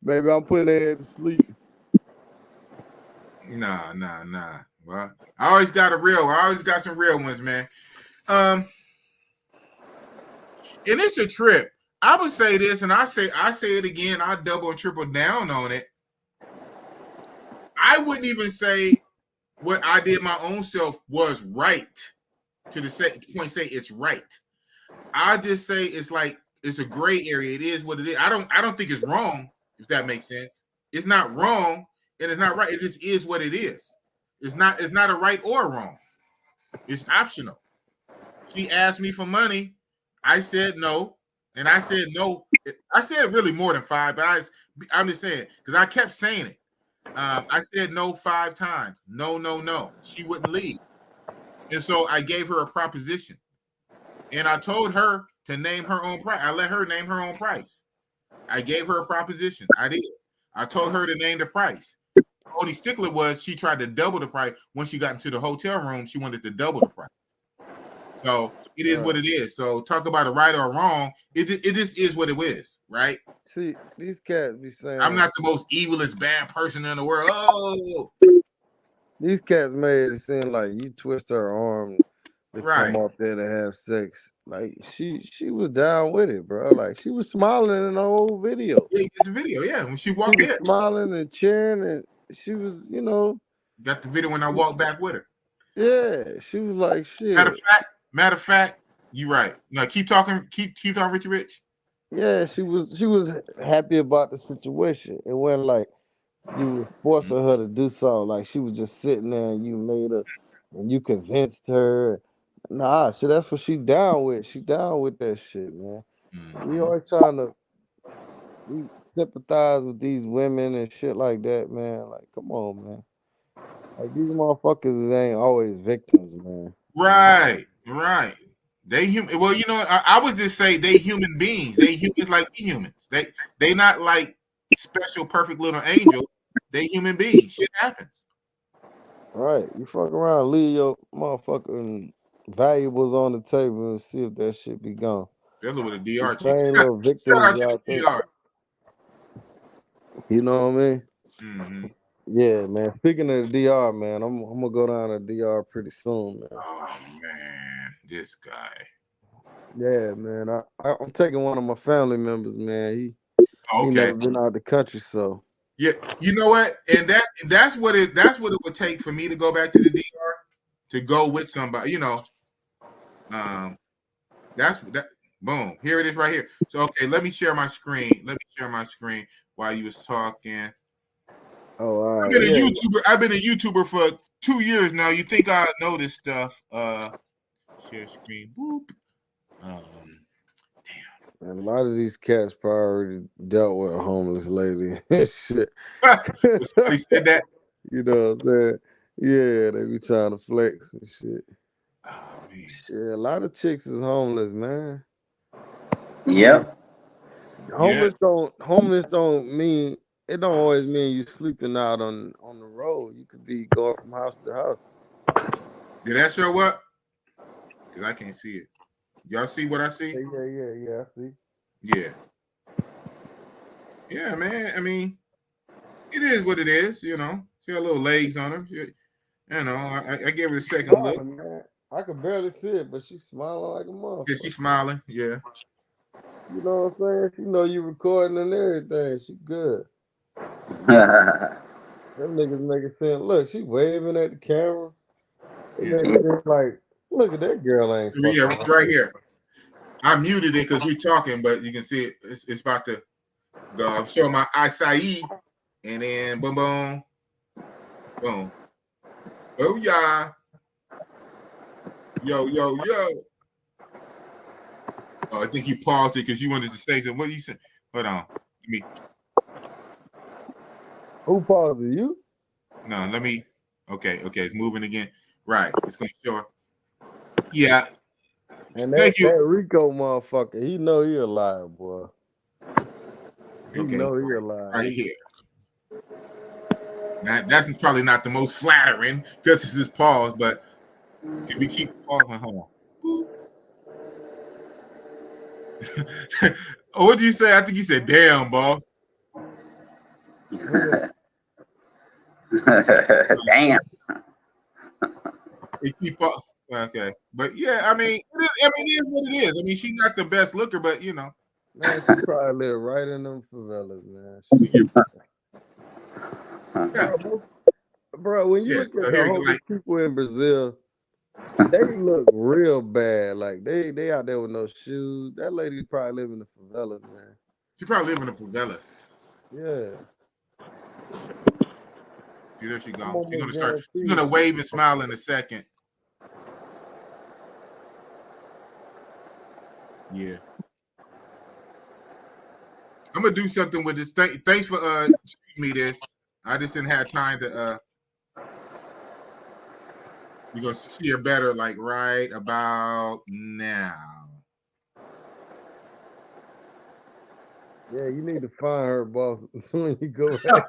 Maybe I'm putting their head to sleep. Nah. Well, I always got some real ones, man. And it's a trip. I would say this, and I say it again. I double and triple down on it. I wouldn't even say what I did my own self was right to the point. Say it's right. I just say it's like it's a gray area. It is what it is. I don't think it's wrong. If that makes sense, it's not wrong and it's not right. It just is what it is. It's not a right or wrong. It's optional. She asked me for money. I said no, and I said no. I said really more than five, but I'm just saying because I kept saying it. I said no 5 times. No. She wouldn't leave. And so I gave her a proposition. And I told her to name her own price. I let her name her own price. I gave her a proposition. I did. I told her to name the price. Only stickler was she tried to double the price. Once she got into the hotel room, she wanted to double the price. So it is what it is. So talk about a right or wrong. It just is what it is, right? See, these cats be saying I'm not the most evilest bad person in the world. Oh, these cats made it seem like you twist her arm to right. come up there to have sex. Like she was down with it, bro. Like she was smiling in the whole video. Yeah, you get the video. Yeah, when she She walked was in, smiling and cheering, and she was, got the video when I walked back with her. yeah, she was like shit. Matter of fact, you right. No, keep talking, keep talking, Richie Rich. Yeah, she was happy about the situation. It wasn't like you was forcing her to do something. Like she was just sitting there and you made her and you convinced her. Nah, shit, that's what she down with. She down with that shit, man. We always trying to we sympathize with these women and shit like that, man. Like, come on, man. Like these motherfuckers ain't always victims, man. Right. They human. Well, I would just say they human beings. They humans like we humans. They not like special, perfect little angels. They human beings. Shit happens. Right. You fuck around, leave your motherfucking valuables on the table and see if that shit be gone. Dealing with a The DR chief. same little Shout victims out to y'all the think. DR. You know what I mean? Mm-hmm. Yeah, man. Speaking of the DR, man, I'm gonna go down to DR pretty soon, man. Oh man, this guy. Yeah, man. I'm taking one of my family members, man. He Okay. never been out the country, so Yeah, you know what? And that's what it would take for me to go back to the DR to go with somebody. That's that. Boom. Here it is right here. So okay, let me share my screen. While you was talking. oh, all right. I've been a YouTuber for 2 years now. You think I know this stuff? Share screen. Boop. Damn. And a lot of these cats probably already dealt with a homeless lady and shit. Somebody said that. You know what I'm saying? Yeah, they be trying to flex and shit. Oh man. Shit, a lot of chicks is homeless, man. Yep. Homeless don't mean it don't always mean you sleeping out on the road. You could be going from house to house. Did that show up? Because I can't see it. Y'all see what I see? Yeah. I see. Yeah. Yeah, man. I mean, it is what it is, you know. She got little legs on her. You know, I gave her a second look. Smiling, man. I could barely see it, but she's smiling like a motherfucker. Yeah, she's smiling. Yeah. You know what I'm saying? She know you recording and everything. She good. Them niggas make it seem. Look, she waving at the camera. It Yeah. makes it seem like, look at that girl ain't. Yeah, fucking right here. I muted it because we're talking, but you can see it. It's about to go. I'm showing my acai, and then boom, boom, boom. Oh yeah. Yo. Oh, I think you paused it because you wanted to say something. What did you say? Hold on. Let me. Who paused it? You? No, let me. Okay, it's moving again. Right, it's gonna show. Yeah. And Thank you. that Rico motherfucker, he know he a liar, boy. He Okay. know he a liar. Right here. That's probably not the most flattering because it's this pause, but can we keep pausing? Hold on. Oh, what did you say? I think you said, "Damn, boss." Damn. They keep up. Okay, but yeah, I mean, it is what it is. I mean, she's not the best looker, but you know, Man, she probably live right in them favelas, man. yeah. Bro, when you Yeah, look at so the here we go, homeless like, people in Brazil, they look real bad. Like they out there with no shoes. That lady probably live in the favelas, man. she probably live in the favelas. Yeah. See, there she I'm go. She's almost gonna start. She's guaranteed. gonna wave and smile in a second. Yeah. I'm gonna do something with this. Thanks for showing me this. I just didn't have time to you're gonna see her better like right about now. Yeah, you need to find her, boss. When you go back,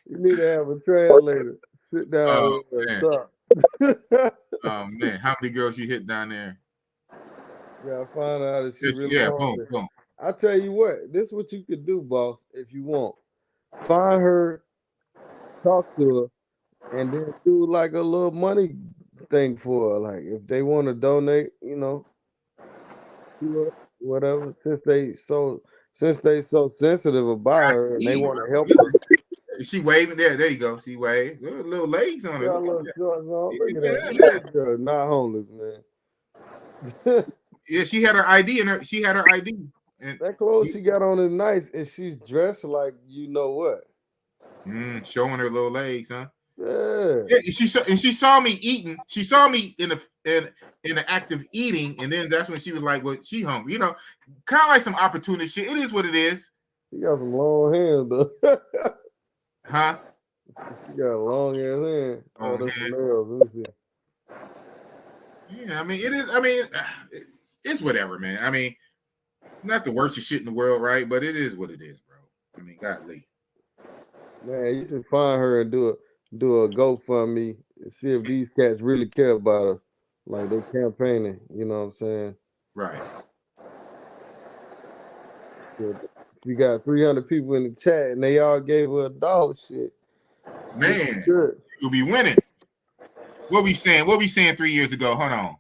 you need to have a translator. Sit down Oh, and man. talk. Oh man, how many girls you hit down there? Yeah, find out if she really Yeah, hungry. boom. I tell you what, this is what you could do, boss, if you want. Find her, talk to her, and then do like a little money thing for her. Like if they want to donate, you know, to her, whatever. Since they so sensitive about her and they want to help her. She waving there. There you go. She waved. Little legs on her. Got a Look little at that. shorts on. Look at that. Yeah. That girl not homeless, man. Yeah, she had her ID in her. She had her ID. And That clothes she got on is nice, and she's dressed like you know what. showing her little legs, huh? Yeah. Yeah, she saw me eating. She saw me in the act of eating, and then that's when she was like, "Well, she hungry." You know, kind of like some opportunity shit. It is what it is. She got some long hands though. Huh? She got a long ass hand. Oh, Long that's hand. nails. Let me see. Yeah, I mean, it is. I mean, it's whatever, man. I mean, not the worst shit in the world, right? But it is what it is, bro. I mean, golly. Man, you should find her and do a GoFundMe and see if these cats really care about her. Like they campaigning, you know what I'm saying? Right. If you got 300 people in the chat and they all gave her $1, shit. Man, Good. you'll be winning. What we saying? 3 years ago? Hold on.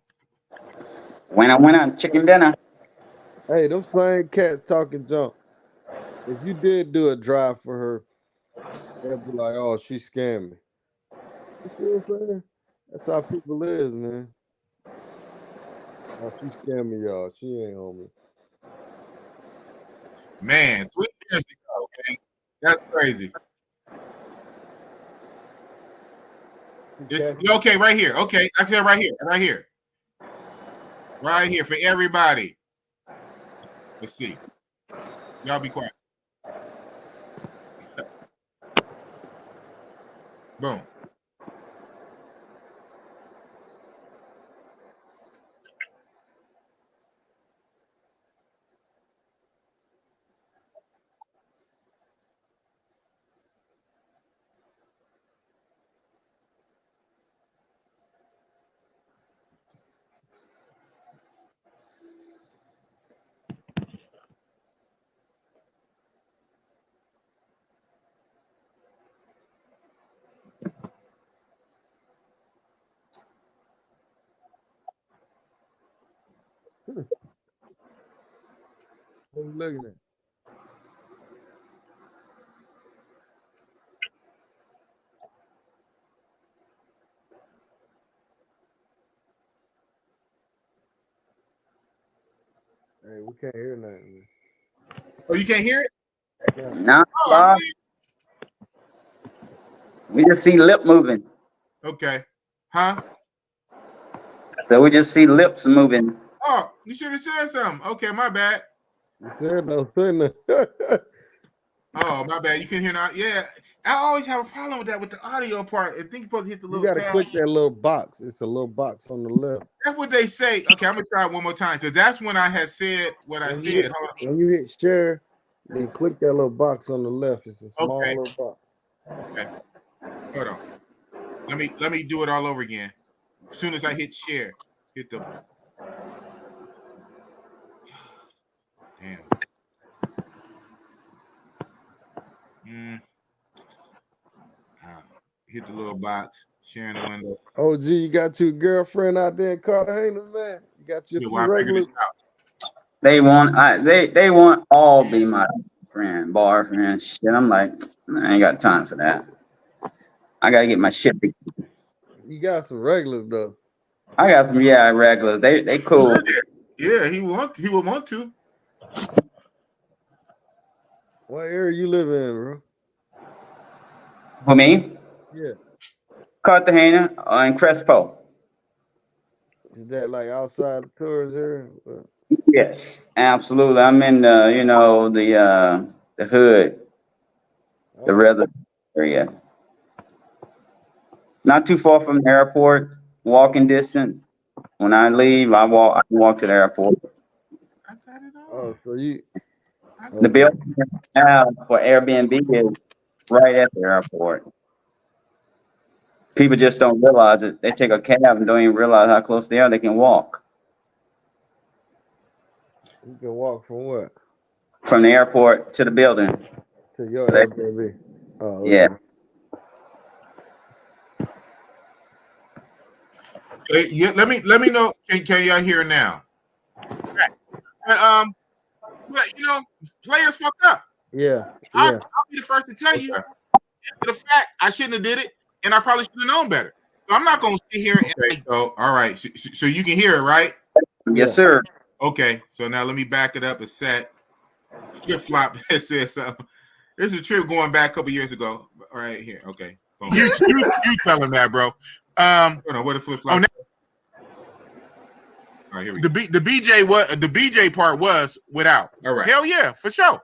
Winner, chicken dinner. Hey, them same cats talking junk. If you did do a drive for her, they'll be like, "Oh, she scammed me." You see what I'm saying? That's how people is, man. Oh, she scammed me, y'all. She ain't homeless. Man, 3 years ago, man. That's crazy. It's okay, right here. Okay, I said right here for everybody. Let's see. Y'all be quiet. Boom. What you looking at? Hey, we can't hear nothing. Oh, you can't hear it? Yeah. Nah, Oh, Bob, we just see lip moving. okay. Huh? So we just see lips moving. Oh, you should have said something. Okay, my bad. You said no thing. Oh, my bad. You can hear now. Yeah, I always have a problem with that with the audio part. I think you're supposed to hit the You little gotta tab. click that little box. It's a little box on the left. That's what they say. Okay, I'm gonna try it one more time because that's when I had said what I said. Hold on. When you hit share, then click that little box on the left. It's a small Okay. little box. Okay. Hold on. Let me do it all over again. As soon as I hit share, hit the damn. Hit the little box, sharing the window. Oh, gee, you got your girlfriend out there in Cartagena, man. You got your Yeah, few well, I figured regulars. this out. They want all be my friend, boyfriend. Shit, I'm like, I ain't got time for that. I gotta get my shit. You got some regulars though. I got some regulars. They cool. Yeah, he would want to. What area you live in, bro? For me, Yeah. Cartagena and Crespo. Is that like outside the tourist area? Yes, absolutely. I'm in the hood, the residence area. Not too far from the airport, walking distance. When I leave, I walk to the airport. I got it all. Oh, so you The building I have for Airbnb is right at the airport. People just don't realize it. They take a cab and don't even realize how close they are. They can walk you can walk from what? from the airport to the building. To your So they- Airbnb. Oh, Yeah. okay. Yeah, let me know. Can y'all hear now? But you know, players fucked up. Yeah. I'll be the first to tell you. For the fact I shouldn't have did it, and I probably should have known better. So I'm not gonna sit here and like, oh, all right. So you can hear it, right? Yes, sir. Okay. So now let me back it up a set. Flip flop that says something. This is a trip going back a couple years ago. All right, here. Okay. Boom. You tell him that, bro. Hold on, what a flip flop. All right, here we go. The BJ part was without. All right. Hell yeah, for sure.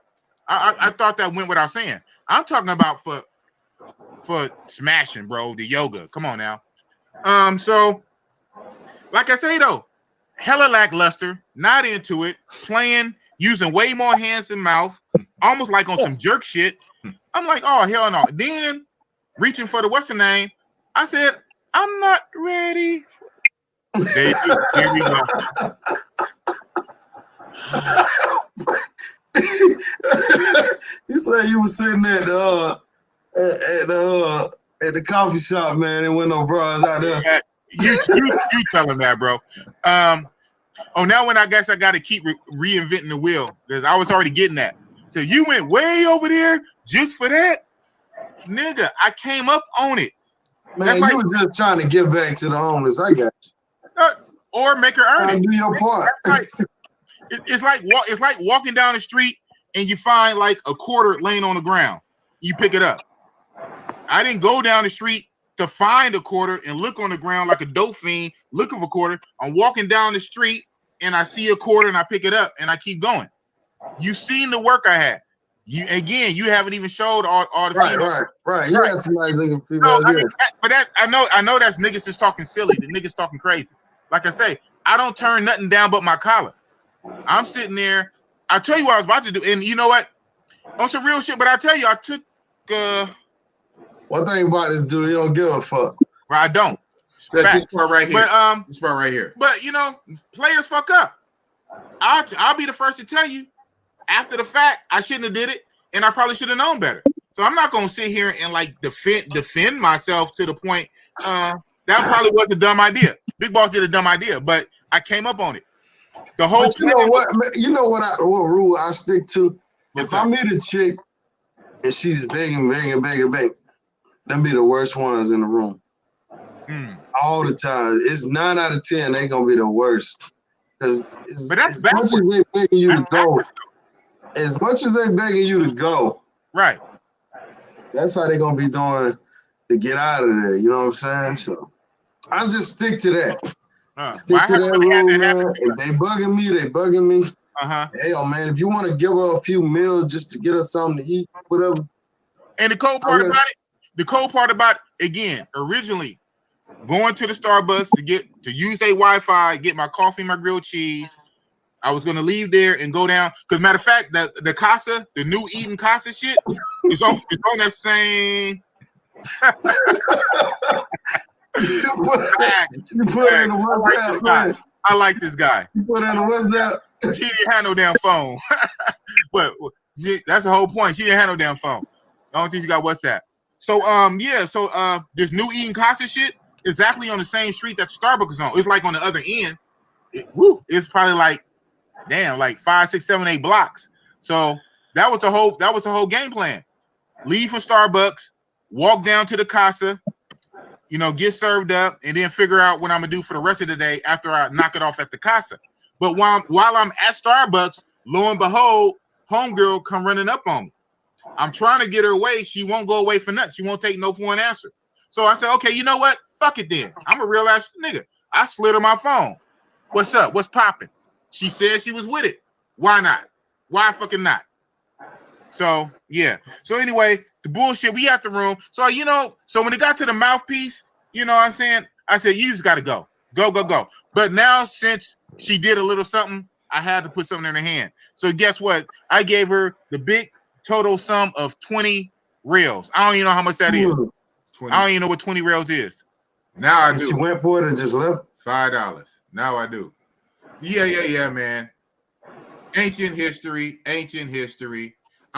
I thought that went without saying. I'm talking about for smashing, bro. The yoga. Come on now. So like I say though, hella lackluster, not into it, playing, using way more hands than mouth, almost like on some jerk shit. I'm like, oh hell no. Then reaching for the what's the name, I said, I'm not ready. There we go. You said you was sitting at the coffee shop, man, and with no bras out there. You tell him that, bro. Now when I guess I got to keep reinventing the wheel because I was already getting that. So you went way over there just for that, nigga. I came up on it. Man, you was just trying to give back to the homeless. I got you. Or make her earn it. Do your part. It's like walking down the street and you find like a quarter laying on the ground. You pick it up. I didn't go down the street to find a quarter and look on the ground like a dope fiend looking for a quarter. I'm walking down the street and I see a quarter and I pick it up and I keep going. You've seen the work I had. You haven't even showed all the females. Right. You had some nice looking No, females. I mean, but that I know that's niggas just talking silly. The niggas talking crazy. Like I say, I don't turn nothing down but my collar. I'm sitting there. I tell you what I was about to do, and you know what? On some real shit. But I tell you, I took. One thing about this dude, he don't give a fuck. Well, I don't. This part right here. But this part right here. But you know, players fuck up. I'll be the first to tell you. After the fact, I shouldn't have did it, and I probably should have known better. So I'm not gonna sit here and like defend myself to the point. That probably was a dumb idea. Big Boss did a dumb idea, but I came up on it. The whole. But you know what rule I stick to? If I meet a chick and she's begging, them be the worst ones in the room. All the time. It's 9 out of 10. They gonna be the worst. Because as much as they begging you to go, right? That's how they gonna be doing to get out of there. You know what I'm saying? So I just stick to that. Stick to that rule, man. If they bugging me. Hey, man, if you want to give her a few meals just to get her something to eat, whatever. And the cold part about it, again, originally going to the Starbucks to use their Wi-Fi, get my coffee, my grilled cheese. I was gonna leave there and go down. Because matter of fact, the Casa, the new Eden Casa shit, is on that same. You put in the WhatsApp, man. I like this guy. You put in the WhatsApp. She didn't have no damn phone. But that's the whole point. She didn't have no damn phone. I don't think she got WhatsApp. So this new Eden Casa shit exactly on the same street that Starbucks is on. It's like on the other end. It's probably like 5, 6, 7, 8 blocks. So that was the whole game plan. Leave from Starbucks, walk down to the Casa, get served up, and then figure out what I'm gonna do for the rest of the day after I knock it off at the Casa. But while I'm at Starbucks, lo and behold, homegirl come running up on me. I'm trying to get her away. She won't go away for nothing. She won't take no for an answer. So I said, okay, you know what? Fuck it then. I'm a real ass nigga. I slid her my phone. What's up? What's popping? She said she was with it. Why not? Why fucking not? So yeah. So anyway, the bullshit. We at the room. So So when it got to the mouthpiece, you know what I'm saying? I said, you just gotta go. Go. But now since she did a little something, I had to put something in her hand. So guess what? I gave her the big total sum of 20 reals. I don't even know how much that is. 20. I don't even know what 20 reals is. Now I do. She went for it and just left. $5. Now I do. Yeah, man. Ancient history. I'm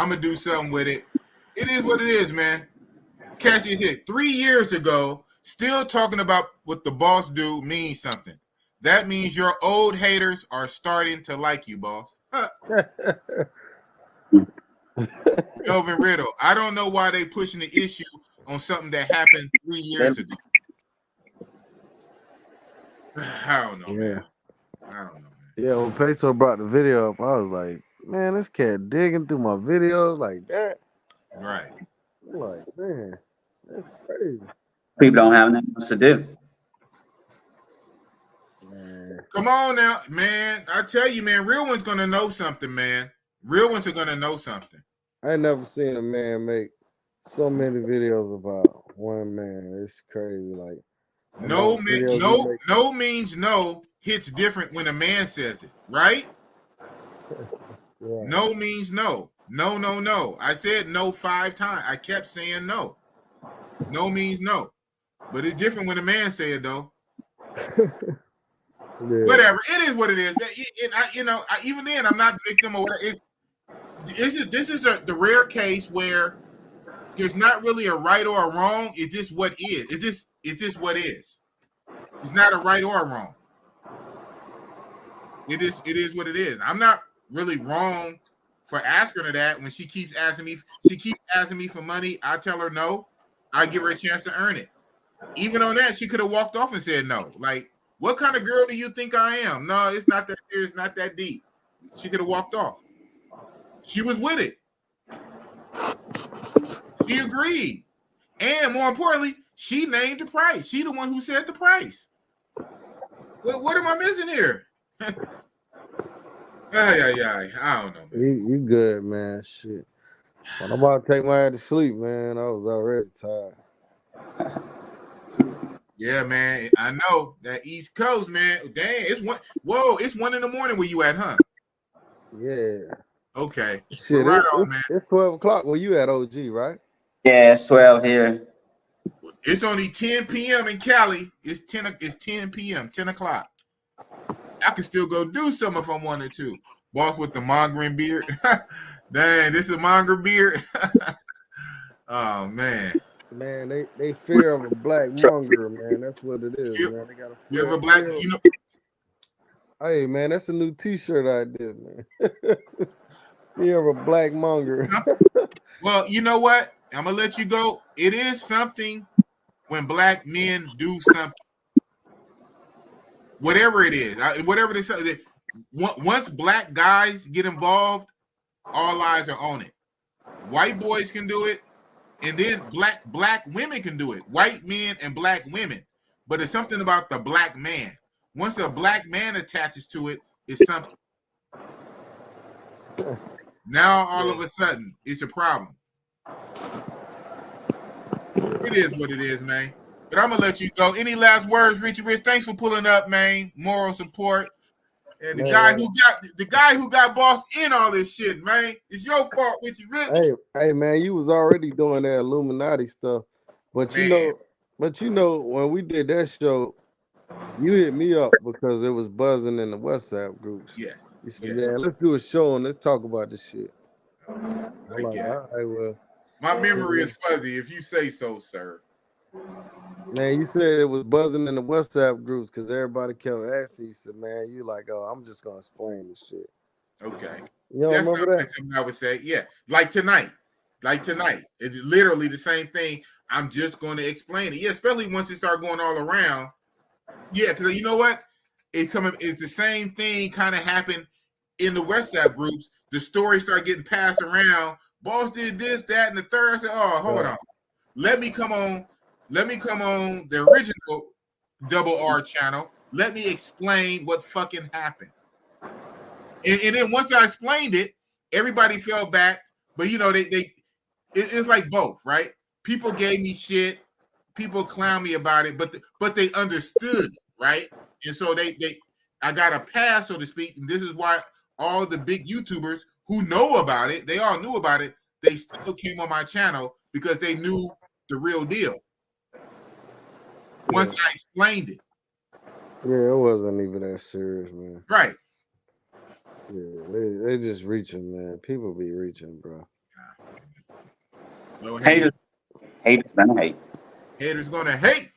gonna do something with it. It is what it is, man. Cassie is here 3 years ago, still talking about what the boss do means something. That means your old haters are starting to like you, boss. Melvin Riddle. I don't know why they pushing the issue on something that happened 3 years ago. I don't know. Yeah. Man. I don't know, man. Yeah, when Peso brought the video up, I was like, man, this cat digging through my videos like that. Right. I'm like, man, that's crazy. People don't have nothing else to do. Man. Come on now, man. I tell you, man, real one's gonna know something, man. Real ones are gonna know something. I ain't never seen a man make so many videos about one man. It's crazy. Like No means no hits different when a man says it, right? Right. No means no. No. I said no 5 times. I kept saying no. No means no. But it's different when a man say it, though. Yeah. Whatever. It is what it is. Even then, I'm not the victim or whatever. This is the rare case where there's not really a right or a wrong. It's just what is. It's just what is. It's not a right or a wrong. It is what it is. I'm not really wrong for asking her that when she keeps asking me for money. I tell her no. I give her a chance to earn it. Even on that, she could have walked off and said no. Like, what kind of girl do you think I am? No, it's not that serious, not that deep. She could have walked off. She was with it. She agreed. And more importantly, she named the price. She the one who said the price. What am I missing here? Yeah. I don't know, man. You good, man. Shit. When I'm about to take my ass to sleep, man, I was already tired. Yeah, man. I know that East Coast, man. Dang, it's one. Whoa, it's 1 in the morning where you at, huh? Yeah. Okay. Well, Shit, right on, man. it's 12 o'clock where you at, OG, right? Yeah, it's 12 here. It's only 10 p.m. in Cali. It's 10 p.m. 10 o'clock. I can still go do something if I wanted to. Boss with the mongering beard. Dang, this is a monger beard. Oh man. Man, they fear of a black monger, man. That's what it is, man. They got a You fear. ever black? fear. You know. Hey, man, that's a new T-shirt idea, man. Fear of a black monger. Well, you know what? I'm gonna let you go. It is something when black men do something, whatever it is, whatever they say. Once black guys get involved, all eyes are on it. White boys can do it, and then black women can do it. White men and black women, but it's something about the black man. Once a black man attaches to it, it's something. Now all of a sudden, it's a problem. It is what it is, man. But I'm gonna let you go. Any last words, Richie Rich? Thanks for pulling up, man. Moral support. And the guy who got bossed in all this shit, man. It's your fault, Richie Rich. Hey, man, you was already doing that Illuminati stuff, but Man. you know, when we did that show, you hit me up because it was buzzing in the WhatsApp groups. Yes. You said, "Yeah, let's do a show and let's talk about this shit." Okay. I'm like, all right, well. My memory is fuzzy, if you say so, sir. Man, you said it was buzzing in the WhatsApp groups because everybody kept asking. You said, "Man, you like, oh, I'm just gonna explain this shit." Okay. You don't remember that? Something I would say. Yeah. Like tonight. It's literally the same thing. I'm just going to explain it. Yeah, especially once it start going all around. Yeah, because you know what? It's the same thing kind of happened in the WhatsApp groups. The stories start getting passed around. Boss did this, that, and the third. I said, oh, hold on. Let me come on the original Double R channel. Let me explain what fucking happened. And then once I explained it, everybody fell back. But you know, it's like both, right? People gave me shit, people clown me about it, but they understood, right? And so I got a pass, so to speak. And this is why all the big YouTubers who know about it, they all knew about it. They still came on my channel because they knew the real deal. Once I explained it. Yeah, it wasn't even that serious, man. Right. Yeah, they just reaching, man. People be reaching, bro. No Haters gonna hate. Haters gonna hate.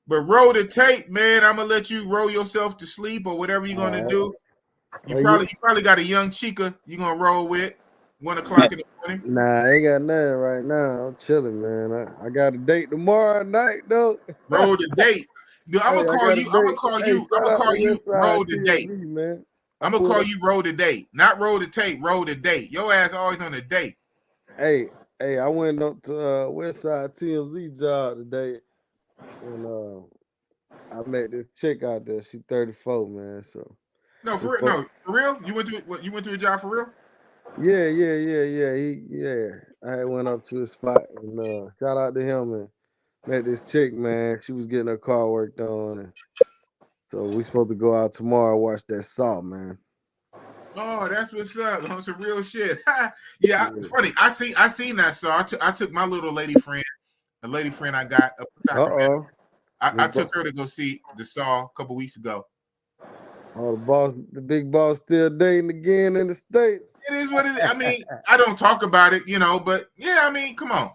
But roll the tape, man. I'm gonna let you roll yourself to sleep or whatever you're gonna do. You probably got a young chica you're gonna roll with 1 o'clock in the morning. Nah, I ain't got nothing right now. I'm chilling, man. I got a date tomorrow night, though. Roll the date. Dude, I'm gonna call you. Roll the date, man. I'm gonna call you roll the date, not roll the tape. Roll the date. Your ass always on the date. Hey, I went up to Westside TMZ job today, and I met this chick out there. She 34, man. So no, for real. You went to a job for real? Yeah. I went up to his spot and shout out to him and met this chick, man. She was getting her car worked on, and so we supposed to go out tomorrow and watch that Saw, man. Oh, that's what's up. On some real shit. Yeah, funny. I seen that Saw. I took my little lady friend, a lady friend I got up in Sacramento. I took her to go see the Saw a couple weeks ago. Oh, the big boss still dating again in the States. It is what it is. I mean, I don't talk about it, but yeah, I mean, come on.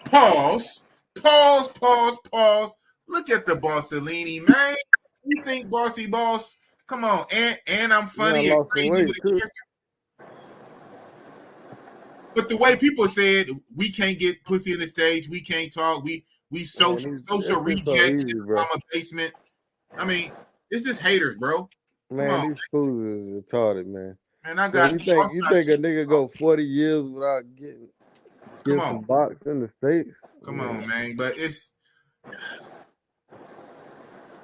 Pause. Look at the Bossellini, man. You think bossy boss? Come on. And I'm funny and crazy with a character. But the way people said we can't get pussy in the stage, we can't talk, we social rejects in the mama basement. I mean, it's just haters, bro. Man, these fools is retarded, man. Man, I got. You think a nigga go 40 years without getting some box in the States? Come on, man. But it's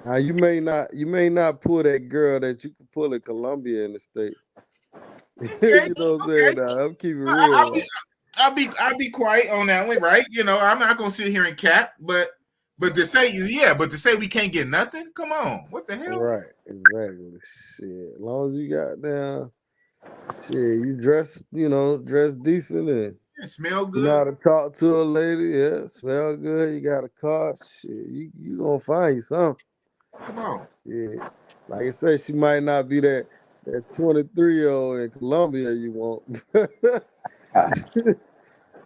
now you may not pull that girl that you can pull in Colombia in the States. Okay, You know what I'm okay. saying? Now, I'm keeping I'll real. be, I'll be quiet on that one, right? You know, I'm not gonna sit here and cap, but to say we can't get nothing, come on, what the hell? Right, exactly. Shit, as long as you got down, shit, you dress, dress decent and It smell you know how good. to talk to a lady. Yeah, smell good. You got a car. Shit, you gonna find you something. Come on. Yeah, like I say, she might not be that 23-year-old in Colombia you want, but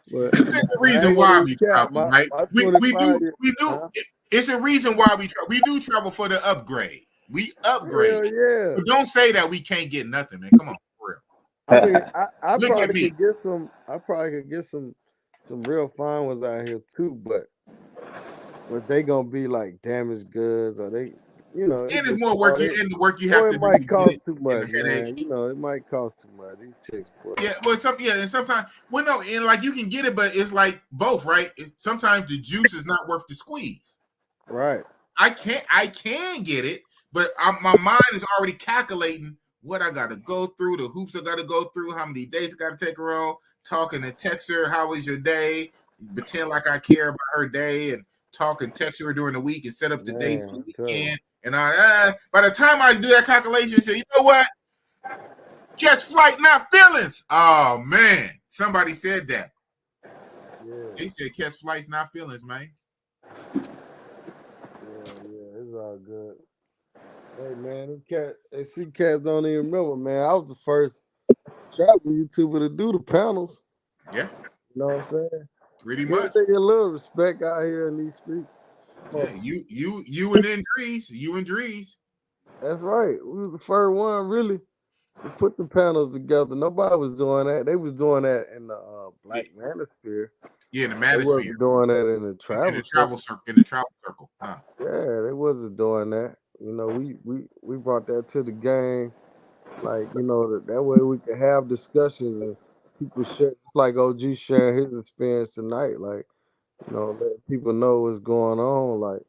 There's a I reason ain't gonna why even we cap. travel, right? My We 25 year, do. huh? It's a reason why we travel. We do travel for the upgrade. We upgrade. Hell yeah. But don't say that we can't get nothing, man. Come on, for real. I mean, I Look at probably me. could get some. I probably could get some real fine ones out here too, but they gonna be like damaged goods, or they, it And it's just more work the work you have or to it do might to get cost it too in much, the headache. man. It might cost too much. These chicks, boy. Yeah, well, and sometimes, well, no, and like you can get it, but it's like both, right? Sometimes the juice is not worth the squeeze. Right. I can get it, but my mind is already calculating what I got to go through, the hoops I got to go through, how many days I got to take her on, talking and text her, how was your day, pretend like I care about her day, and talk and text her during the week and set up the day for the weekend. And by the time I do that calculation, say, you know what? Catch flight, not feelings. Oh man, somebody said that. Yeah. They said catch flights, not feelings, man. Yeah, it's all good. Hey man, see cats don't even remember, man. I was the first travel YouTuber to do the panels. Yeah. You know what I'm saying? Pretty Give much. a little respect out here in these streets. Yeah, you and Dries. You and Dries. That's right. We was the first one really to put the panels together. Nobody was doing that. They was doing that in the Black Manosphere. Yeah, in the They Manosphere. wasn't doing that in the travel circle. In the travel circle. Huh. Yeah, they wasn't doing that. We brought that to the game. Like, that way we could have discussions and people share, just like OG sharing his experience tonight. Like, let people know what's going on. Like,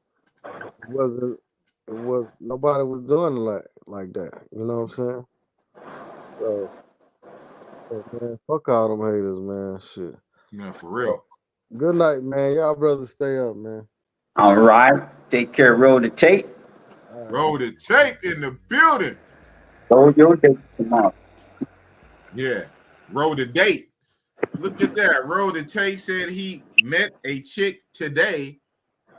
nobody was doing it like that. You know what I'm saying? So, man, fuck all them haters, man. Shit. Yeah, for real. Good night, man. Y'all brothers stay up, man. All right. Take care. Roll the tape. All right. Roll the tape in the building. Roll your tape tomorrow. Yeah. Roll the date. Look at that. Roll the tape said he met a chick today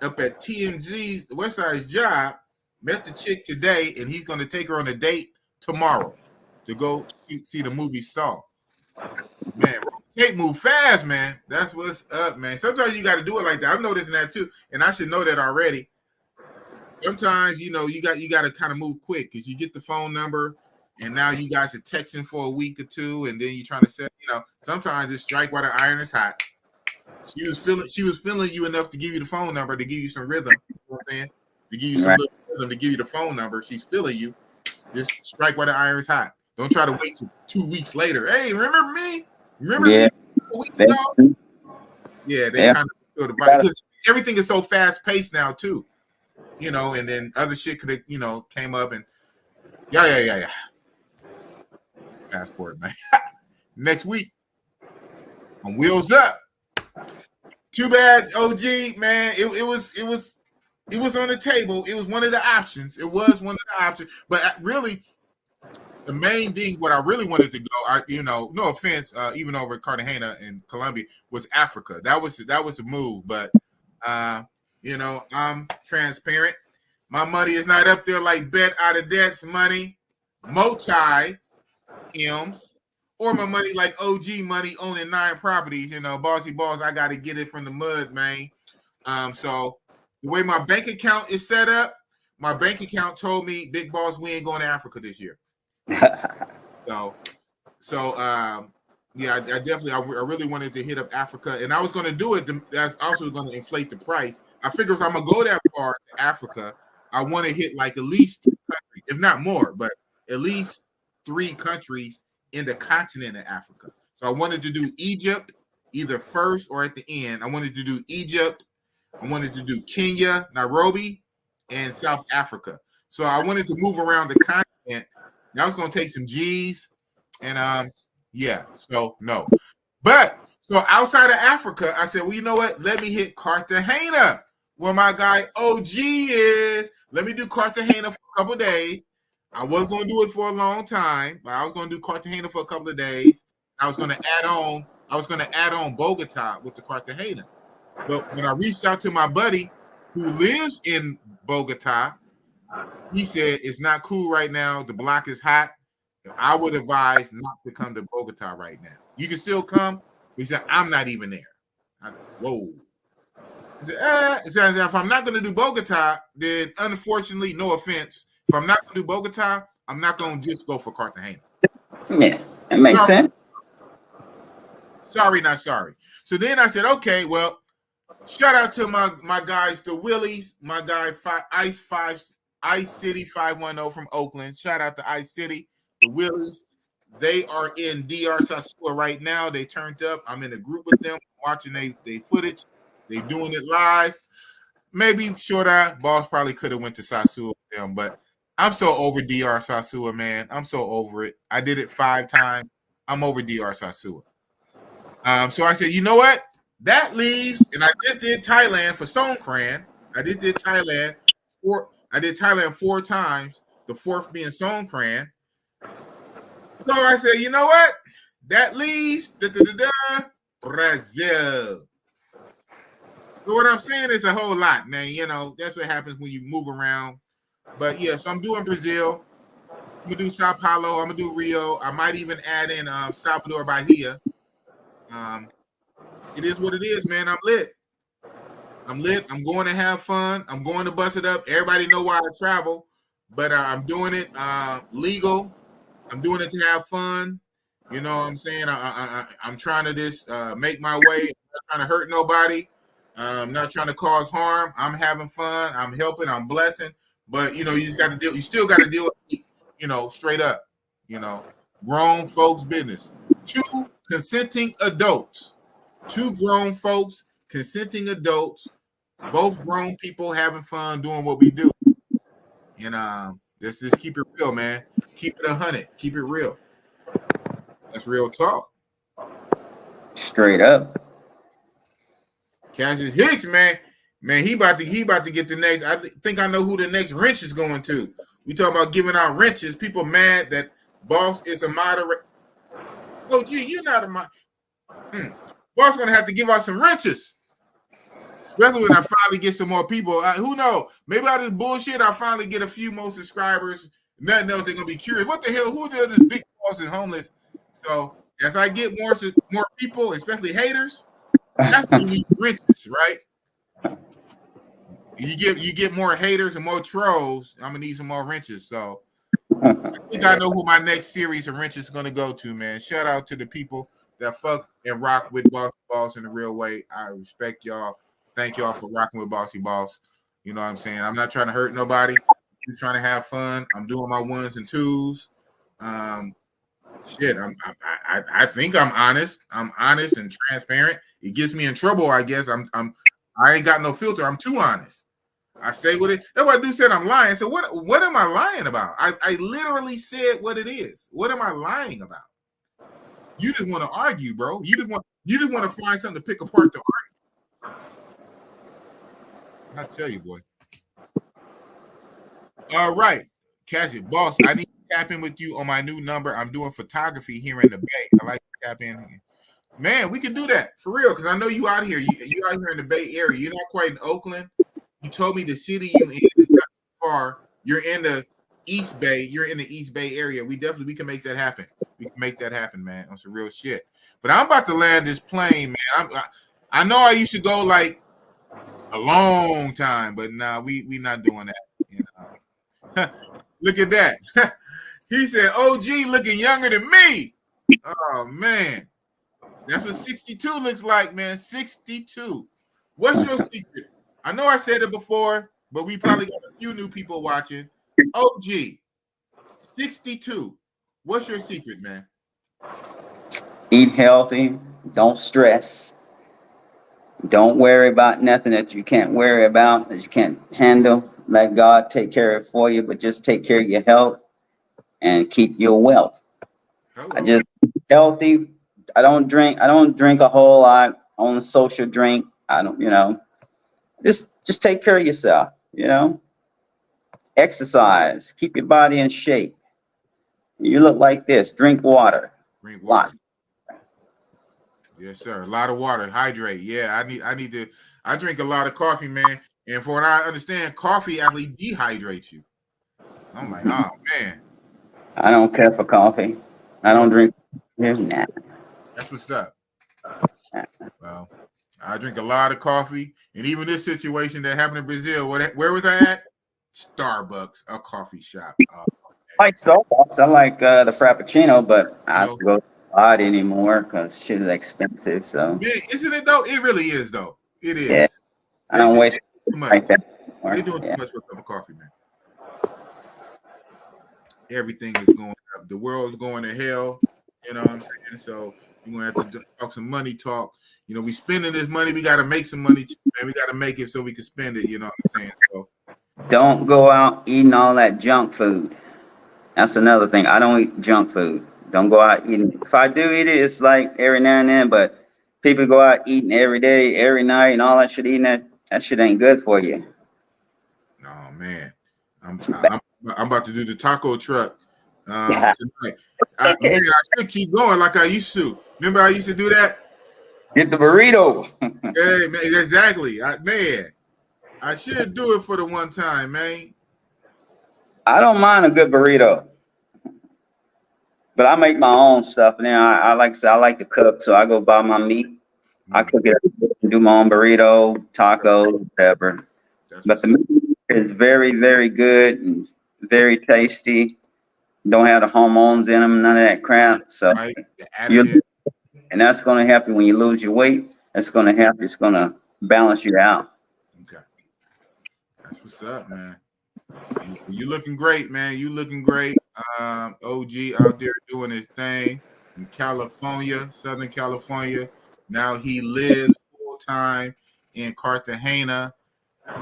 up at TMZ's Westside's job. Met the chick today, and he's going to take her on a date tomorrow to go see the movie Saw. Man, tape move fast, man. That's what's up, man. Sometimes you got to do it like that. I'm noticing that too, and I should know that already. Sometimes you got to kind of move quick because you get the phone number, and now you guys are texting for a week or two, and then you're trying to set. Sometimes it's strike while the iron is hot. She was feeling you enough to give you the phone number to give you some rhythm. You know what I'm saying? To give you some little rhythm to give you the phone number. She's feeling you. Just strike while the iron is hot. Don't try to wait till 2 weeks later. Hey, remember me? Remember me a week ago? Yeah, they kind of feel the vibe because everything is so fast paced now too. And then other shit could have, came up and yeah. Passport, man. Next week on Wheels Up. Too bad, OG, man. It was on the table. It was one of the options. It was one of the options. But really, the main thing, what I really wanted to go, no offense, even over Cartagena and Colombia, was Africa. That was the move. But I'm transparent. My money is not up there like Bet Out of Debt's money, Multi M's, or my money like OG money owning 9 properties. Bossy boss, I got to get it from the mud, man. So the way my bank account is set up, my bank account told me, Big Boss, we ain't going to Africa this year. Yeah, I really wanted to hit up Africa, and I was going to do it. That's also going to inflate the price. I figure if I'm going to go that far to Africa, I want to hit like at least 3 countries, if not more, but at least 3 countries in the continent of Africa. So I wanted to do Egypt either first or at the end. I wanted to do Egypt. I wanted to do Kenya, Nairobi, and South Africa. So I wanted to move around the continent. That was going to take some G's. And yeah, so no. But so outside of Africa, I said, well, you know what? Let me hit Cartagena, where my guy OG is. Let me do Cartagena for a couple of days. I was going to do it for a long time, but I was going to do Cartagena for a couple of days. I was going to add on Bogota with the Cartagena. But when I reached out to my buddy who lives in Bogota, he said it's not cool right now. The block is hot. I would advise not to come to Bogota right now. You can still come. He said, I'm not even there. I said, whoa. He said, if I'm not going to do Bogota, then unfortunately, no offense, if I'm not going to do Bogota, I'm not going to just go for Cartagena. Yeah, that makes sense. Sorry, not sorry. So then I said, okay, well, shout out to my guys, the Willies, my guy Ice City 510 from Oakland. Shout out to Ice City, the Willies. They are in DR Sasua right now. They turned up. I'm in a group with them, watching they footage. They doing it live. Maybe Shorty Boss probably could have went to Sasua with them, but I'm so over DR Sasua, man. I'm so over it. I did it 5 times. I'm over DR Sasua. So I said, you know what? That leaves, and I just did Thailand for Songkran. I just did Thailand 4 times, the 4th being Songkran. So I said, you know what? That leaves Brazil. So what I'm saying is a whole lot, man. You know, that's what happens when you move around. But yeah, so I'm doing Brazil. I'm gonna do Sao Paulo. I'm gonna do Rio. I might even add in Salvador Bahia. It is what it is, man. I'm lit. I'm going to have fun. I'm going to bust it up. Everybody know why I travel, but I'm doing it legal. I'm doing it to have fun. You know what I'm saying? I'm trying to just make my way. I'm not trying to hurt nobody. I'm not trying to cause harm. I'm having fun. I'm helping. I'm blessing. But, you know, you still got to deal with, you know, straight up, you know, grown folks business. 2 consenting adults. 2 grown folks, consenting adults, both grown people having fun doing what we do. And let's just keep it real, man. Keep it 100. Keep it real. That's real talk. Straight up. Cassius Hicks, man, he about to get the next. I think I know who the next wrench is going to. We talking about giving out wrenches. People mad that Boss is a moderator. Oh, gee, you're not a mod. Boss gonna have to give out some wrenches, especially when I finally get some more people. Who knows? Maybe out of this bullshit, I finally get a few more subscribers. Nothing else, they're gonna be curious. What the hell? Who does this big boss is homeless? So as I get more people, especially haters, that's when you need wrenches, right? You get more haters and more trolls. I'm gonna need some more wrenches. So I think I know who my next series of wrenches is gonna go to, man. Shout out to the people that fuck and rock with Bossy Boss in the real way. I respect y'all. Thank y'all for rocking with Bossy Boss. You know what I'm saying? I'm not trying to hurt nobody. I'm just trying to have fun. I'm doing my 1s and 2s. Shit, I think I'm honest. I'm honest and transparent. It gets me in trouble, I guess. I ain't got no filter. I'm too honest. I say what it. That's why I do said I'm lying. So what am I lying about? I literally said what it is. What am I lying about? You just want to argue, bro. You just want to find something to pick apart to argue. I tell you, boy. All right, Cassie, boss. I need to tap in with you on my new number. I'm doing photography here in the Bay. I like to tap in. Man, we can do that for real because I know you out here. You out here in the Bay Area. You're not quite in Oakland. You told me the city you in is not far. You're in the East Bay. You're in the East Bay area. We can make that happen. We can make that happen, man. On some real shit. But I'm about to land this plane, man. I know I used to go like a long time, but nah, we not doing that. You know? Look at that. He said, OG looking younger than me. Oh man. That's what 62 looks like, man. 62. What's your secret? I know I said it before, but we probably got a few new people watching. OG, 62. What's your secret, man? Eat healthy. Don't stress. Don't worry about nothing that you can't worry about, that you can't handle. Let God take care of it for you, but just take care of your health and keep your wealth. I just healthy. I don't drink a whole lot. On social drink. I don't, just take care of yourself, exercise, keep your body in shape. You look like this. Drink water. Drink water. Yes, sir. A lot of water. Hydrate. Yeah, I drink a lot of coffee, man. And for what I understand, coffee actually dehydrates you. So I'm like, oh man. I don't care for coffee. I don't drink. Nah. That's what's up. Well, I drink a lot of coffee, and even this situation that happened in Brazil, where was I at? Starbucks, a coffee shop. I like Starbucks. I like the Frappuccino, but I don't go out anymore because shit is expensive. So, yeah, isn't it though? It really is though. It is. Yeah. I don't waste too much. Like that They're doing too much for a cup of coffee, man. Everything is going up. The world's going to hell. You know what I'm saying? So you're gonna have to talk some money talk. We spending this money. We got to make some money, too, man. We got to make it so we can spend it. You know what I'm saying? So don't go out eating all that junk food. That's another thing. I don't eat junk food. Don't go out eating. If I do eat it, it's like every now and then. But people go out eating every day, every night, and all that shit. Eating that shit ain't good for you. Oh man, I'm about to do the taco truck tonight. Man, I still keep going like I used to. Remember, I used to do that. Get the burrito. Hey man, exactly. I should do it for the one time, man. I don't mind a good burrito, but I make my own stuff now. I like to cook, so I go buy my meat. I cook it, do my own burrito, taco, whatever. But the meat is very, very good and very tasty. Don't have the hormones in them, none of that crap. So, and that's going to help you when you lose your weight. That's going to help you. It's going to balance you out. Okay, that's what's up, man. You looking great, man. You looking great. OG out there doing his thing in California, Southern California. Now he lives full time in Cartagena.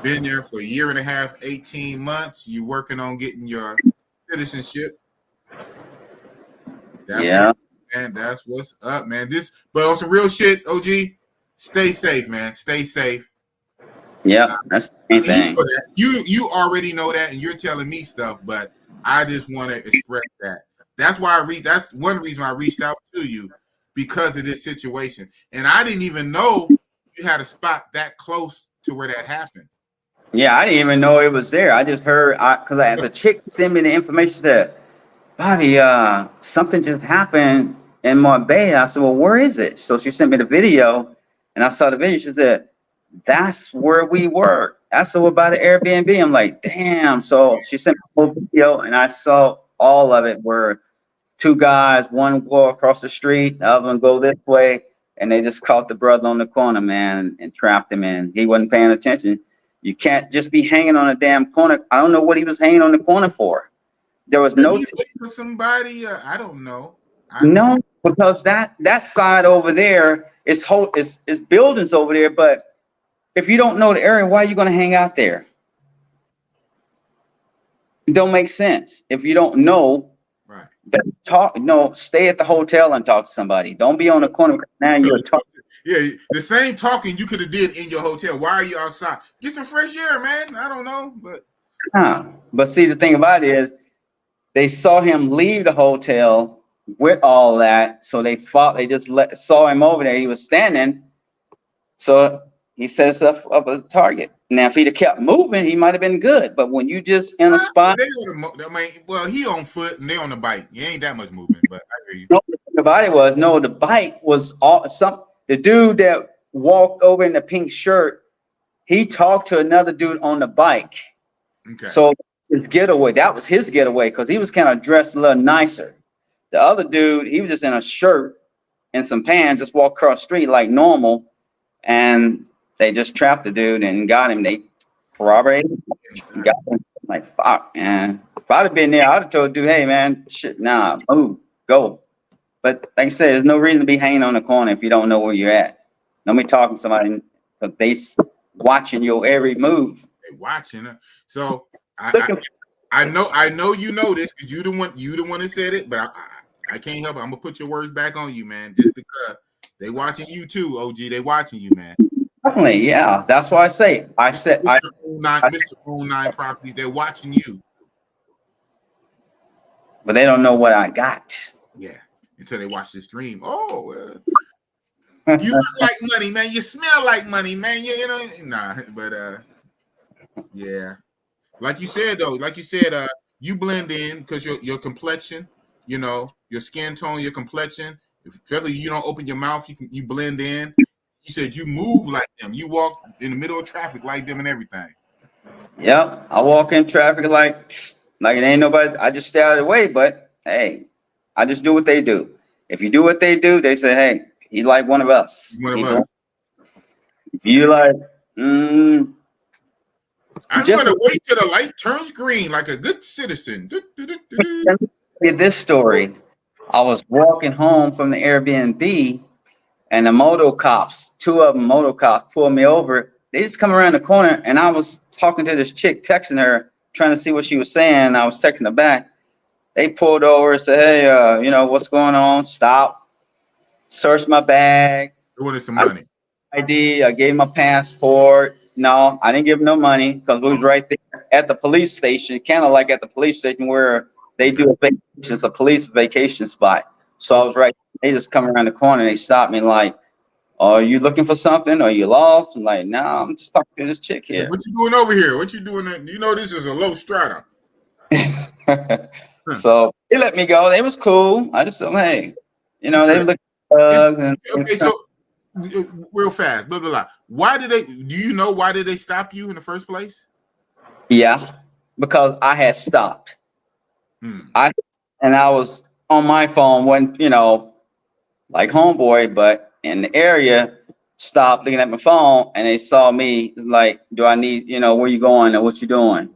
Been there for a year and a half, 18 months. You working on getting your citizenship. That's what's up, man. But on some real shit, OG, stay safe, man. Stay safe. Yeah, that's the main thing. You already know that, and you're telling me stuff, but I just want to express that. That's why that's one reason I reached out to you, because of this situation. And I didn't even know you had a spot that close to where that happened. Yeah, I didn't even know it was there. I just heard because the chick sent me the information that, Bobby, something just happened in Marbella. I said, well, where is it? So she sent me the video, and I saw the video. She said, that's where we were. That's over by the Airbnb. I'm like, damn. So she sent me the whole video, and I saw all of it where two guys, one go across the street, the other one go this way, and they just caught the brother on the corner, man, and trapped him in. He wasn't paying attention. You can't just be hanging on a damn corner. I don't know what he was hanging on the corner for. There was no for somebody. I don't know. No, because that side over there is buildings over there. But if you don't know the area, why are you going to hang out there? It don't make sense. If you don't know, right? Stay at the hotel and talk to somebody. Don't be on the corner. Now you're talking. Yeah, the same talking you could have did in your hotel. Why are you outside? Get some fresh air, man. I don't know, but. But see, the thing about it is, they saw him leave the hotel with all that, so they just saw him over there. He was standing, so he set himself up as a target. Now, if he'd have kept moving, he might have been good. But when you just in a spot, well, he on foot and they on the bike. He ain't that much movement. But I hear you. The thing about it was, the bike was the dude that walked over in the pink shirt. He talked to another dude on the bike. Okay. So his getaway, that was his getaway, because he was kind of dressed a little nicer. The other dude, he was just in a shirt and some pants, just walked across the street like normal, and they just trapped the dude and got him. They corroborated, got him. Like, fuck, man. If I'd have been there, I'd have told the dude, hey, man, shit, nah, move, go. But like I said, there's no reason to be hanging on the corner if you don't know where you're at. Don't be talking to somebody, because they watching your every move. They watching it. So I know you know this, because you the one that said it, but I can't help it. I'm gonna put your words back on you, man. Just because they watching you too, OG. They watching you, man. Definitely, yeah. That's why I say. I said, Mr. 09 Properties. They're watching you. but they don't know what I got. Yeah, until they watch the stream. Oh, you look like money, man. You smell like money, man. You know, nah, but yeah. Like you said, though, you blend in because your complexion, you know, your skin tone, your complexion. If you don't open your mouth, you blend in. You said you move like them. You walk in the middle of traffic like them and everything. Yep, I walk in traffic like it ain't nobody. I just stay out of the way. But hey, I just do what they do. If you do what they do, they say, hey, he like one of us. One of us. If you like, I'm gonna wait till the light turns green like a good citizen. This story. I was walking home from the Airbnb, and the two of them moto cops pulled me over. They just come around the corner, and I was talking to this chick, texting her, trying to see what she was saying. I was texting her back. They pulled over and said, hey, you know, what's going on? Stop. Search my bag. They wanted some money. ID. I gave my passport. No, I didn't give them no money because we was right there at the police station, kind of like at the police station where they do a vacation. It's a police vacation spot. So I was right. They just come around the corner and they stopped me like, are you looking for something? Are you lost? I'm like, no, I'm just talking to this chick here. What you doing over here? What you doing? You know, this is a low strata. So they let me go. They was cool. I just said, hey, you know, they look and okay, so real fast, blah blah blah. Why did they? Do you know why did they stop you in the first place? Yeah, because I had stopped. I was on my phone when, you know, like homeboy, but in the area, stopped looking at my phone and they saw me like, do I need, you know, where you going or what you doing?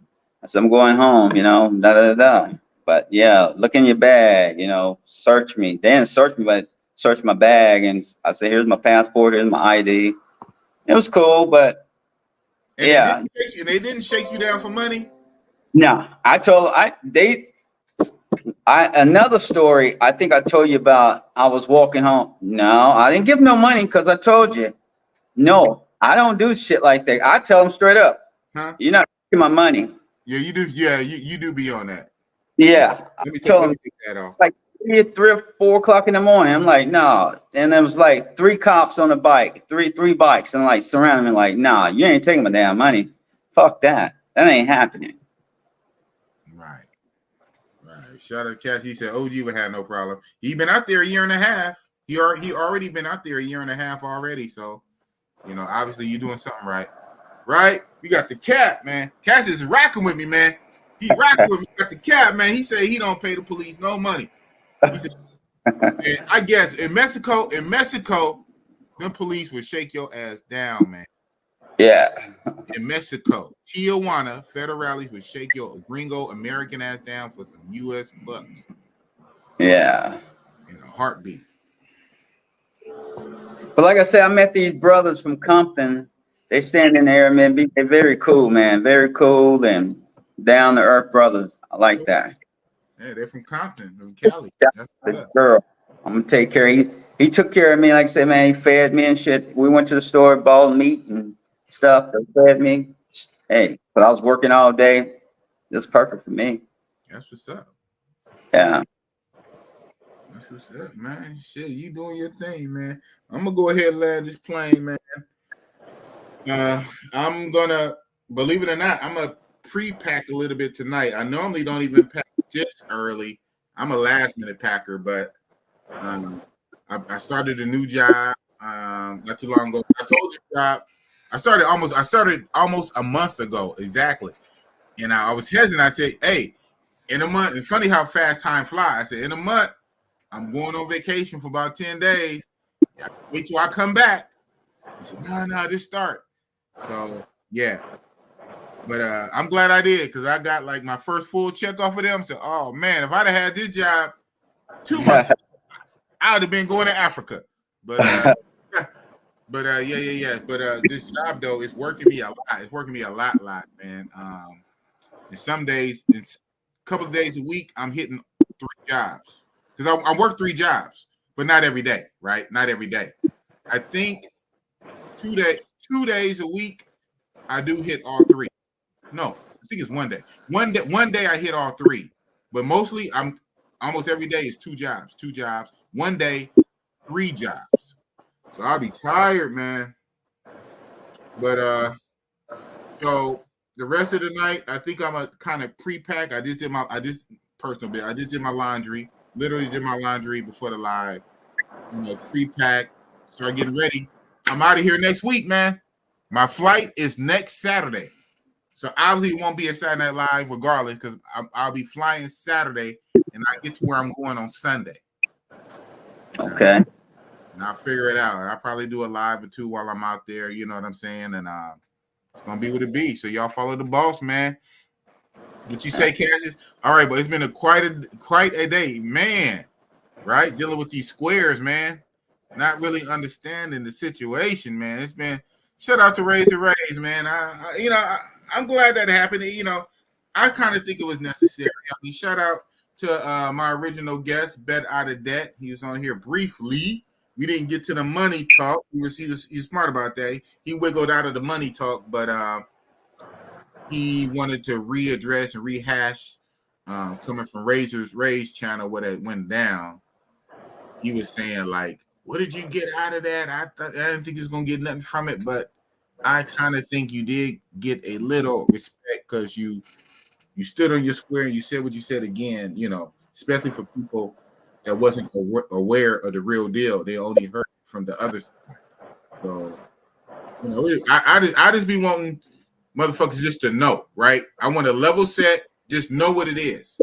I said, I'm going home, you know, da da da. But yeah, look in your bag, you know, search me. They didn't search me, but search my bag, and I said, here's my passport, here's my ID. It was cool, but and yeah. They didn't shake you down for money? No, I told another story I think I told you about. I was walking home. No, I didn't give no money because I told you. No, I don't do shit like that. I tell them straight up. Huh? You're not taking my money. Yeah, you do. Yeah, you do be on that. Yeah. Let me take that off. It's like 3 or 4 o'clock in the morning. I'm like, no. And there was like 3 cops on a bike, three bikes, and like surrounding me like, nah, you ain't taking my damn money. Fuck that. That ain't happening. Right. Shout out to Cash. He said OG would have no problem. He been out there a year and a half. He already been out there a year and a half already. So, you know, obviously you're doing something right. Right? We got the cat, man. Cash is rocking with me, man. He rocking with me. Got the cat, man. He said he don't pay the police no money. He said, and I guess in Mexico, them police would shake your ass down, man. Yeah. In Mexico, Tijuana, federales would shake your gringo American ass down for some U.S. bucks. Yeah. In a heartbeat. But like I said, I met these brothers from Compton. They stand in there, man. They're very cool, man. Very cool and down to earth brothers. I like that. Yeah, they're from Compton, from Cali. That's the girl. I'm gonna take care of you. He took care of me, like I said, man. He fed me and shit. We went to the store, bought meat and stuff. They fed me. Hey, but I was working all day. It's perfect for me. That's what's up. Yeah. That's what's up, man. Shit, you doing your thing, man. I'm gonna go ahead and land this plane, man. I'm gonna, believe it or not, I'm gonna pre-pack a little bit tonight. I normally don't even pack this early. I'm a last minute packer, but I started a new job not too long ago. I told you, I started almost a month ago exactly, and I was hesitant. I said, "Hey, in a month." It's funny how fast time flies. I said, "In a month, I'm going on vacation for about 10 days. Wait till I come back." He said, "No, just start." So yeah. But I'm glad I did because I got like my first full check off of them. So, oh man, if I'd have had this job 2 months, I would have been going to Africa. But yeah. But this job though is working me a lot. It's working me a lot, man. And some days, it's a couple of days a week, I'm hitting 3 jobs. because I work 3 jobs, but not every day, right? Not every day. I think 2 days a week I do hit all 3. No, I think it's 1 day. One day I hit all 3, but mostly I'm almost every day is 2 jobs. 1 day, 3 jobs. So I'll be tired, man. But so the rest of the night, I think I'm a kind of pre-pack. I just did my laundry. Literally did my laundry before the live. Pre-pack, start getting ready. I'm out of here next week, man. My flight is next Saturday. So obviously it won't be a Saturday Night Live regardless, because I'll be flying Saturday and I get to where I'm going on Sunday. Okay. And I'll figure it out. I'll probably do a live or 2 while I'm out there. You know what I'm saying? And it's gonna be what it be. So y'all follow the boss, man. What you say, Cassius? All right, but it's been quite a day, man. Right, dealing with these squares, man. Not really understanding the situation, man. It's been shout out to Razor Rays, man. I'm glad that happened. I kind of think it was necessary. I mean, shout out to my original guest, Bet Out of Debt. He was on here briefly. We didn't get to the money talk. He was smart about that. He wiggled out of the money talk, but he wanted to readdress and rehash coming from Razor's Ray's channel where that went down. He was saying, like, what did you get out of that? I didn't think he was gonna get nothing from it, but I kind of think you did get a little respect because you stood on your square and you said what you said again, especially for people that wasn't aware of the real deal. They only heard it from the other side. So, I just be wanting motherfuckers just to know, right? I want a level set, just know what it is.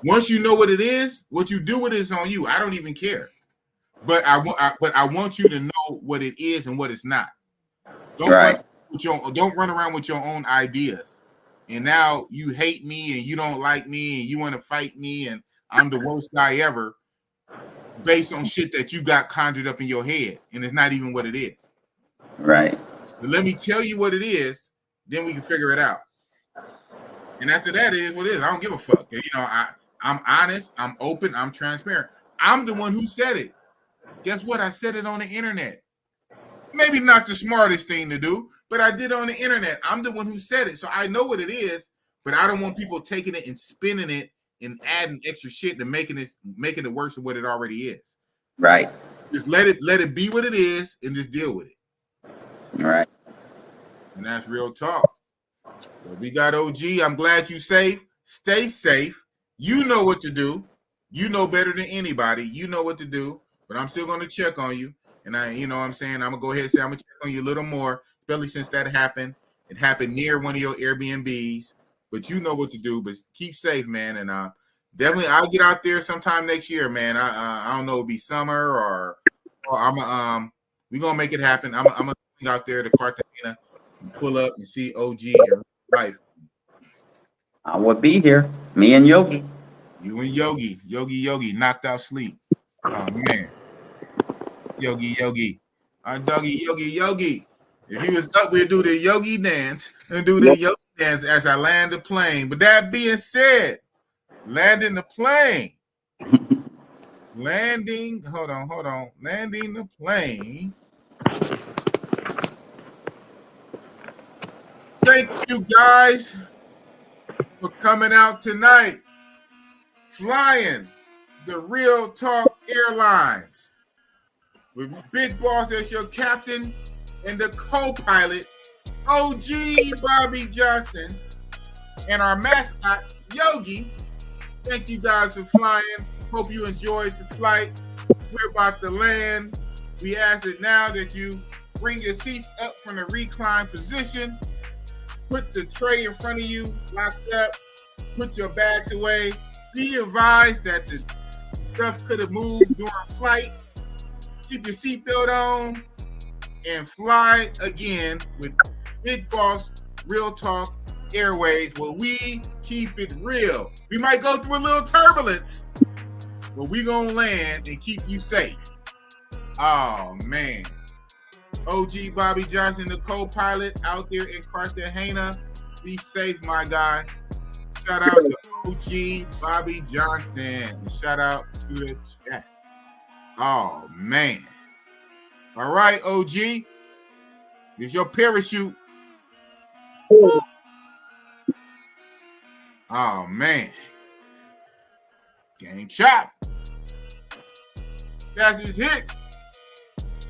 Once you know what it is, what you do with it is on you. I don't even care. But I want you to know what it is and what it's not. Don't run around with your own ideas. And now you hate me and you don't like me and you want to fight me and I'm the worst guy ever based on shit that you got conjured up in your head and it's not even what it is. Right. But let me tell you what it is, then we can figure it out. And after that is what it is. I don't give a fuck. I'm honest, I'm open, I'm transparent. I'm the one who said it. Guess what? I said it on the internet. Maybe not the smartest thing to do, but I did it on the internet. I'm the one who said it. So I know what it is, but I don't want people taking it and spinning it and adding extra shit and making it worse than what it already is. Right. Just let it be what it is and just deal with it. All right. And that's real talk. So we got OG. I'm glad you safe. Stay safe. You know what to do. You know better than anybody. You know what to do. But I'm still going to check on you. And you know what I'm saying? I'm going to go ahead and say I'm going to check on you a little more, especially since that happened. It happened near one of your Airbnbs. But you know what to do. But keep safe, man. And definitely, I'll get out there sometime next year, man. I don't know, it'll be summer or I'm we're gonna make it happen. I'm gonna go out there to Cartagena and pull up and see OG and life. I would be here. Me and Yogi. You and Yogi, knocked out sleep. Oh man, Yogi, doggy, Yogi. If he was up, we'd do the Yogi dance and do the Yogi dance as I land the plane. But that being said, landing the plane. Landing the plane. Thank you guys for coming out tonight. Flying the Real Talk Airlines with Big Boss as your captain and the co-pilot, OG Bobby Johnson, and our mascot, Yogi. Thank you guys for flying. Hope you enjoyed the flight. We're about to land. We ask it now that you bring your seats up from the recline position. Put the tray in front of you, locked up. Put your bags away. Be advised that the stuff could have moved during flight. Keep your seatbelt on and fly again with Big Boss Real Talk Airways, where we keep it real. We might go through a little turbulence, but we gonna land and keep you safe. Oh man. OG Bobby Johnson, the co-pilot out there in Cartagena. Be safe, my guy. Shout out to Uchi Bobby Johnson. And shout out to the chat. Oh man. All right, OG. Here's your parachute. Oh man. Game chop. That's his hits.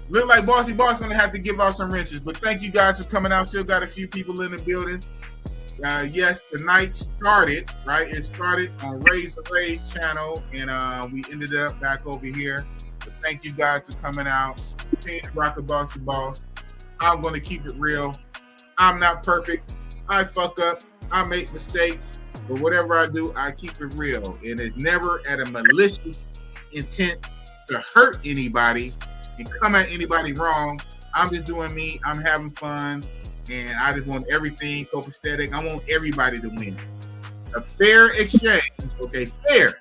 Look like Bossy Boss gonna have to give out some wrenches, but thank you guys for coming out. Still got a few people in the building. Yes, tonight started, right? It started on Raise the Raise channel, and we ended up back over here. But thank you guys for coming out. Rock a Bossy Boss. I'm gonna keep it real. I'm not perfect. I fuck up. I make mistakes, but whatever I do, I keep it real, and it's never at a malicious intent to hurt anybody and come at anybody wrong. I'm just doing me. I'm having fun, and I just want everything copacetic. I want everybody to win. A fair exchange, okay? Fair.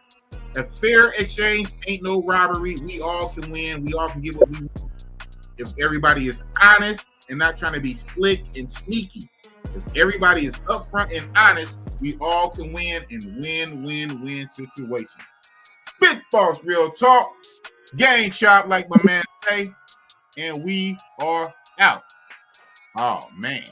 A fair exchange ain't no robbery. We all can win. We all can get what we want. If everybody is honest and not trying to be slick and sneaky. If everybody is upfront and honest, we all can win and win situation. Big Boss Real Talk. Game chop, like my man say. And we are out. Oh, man.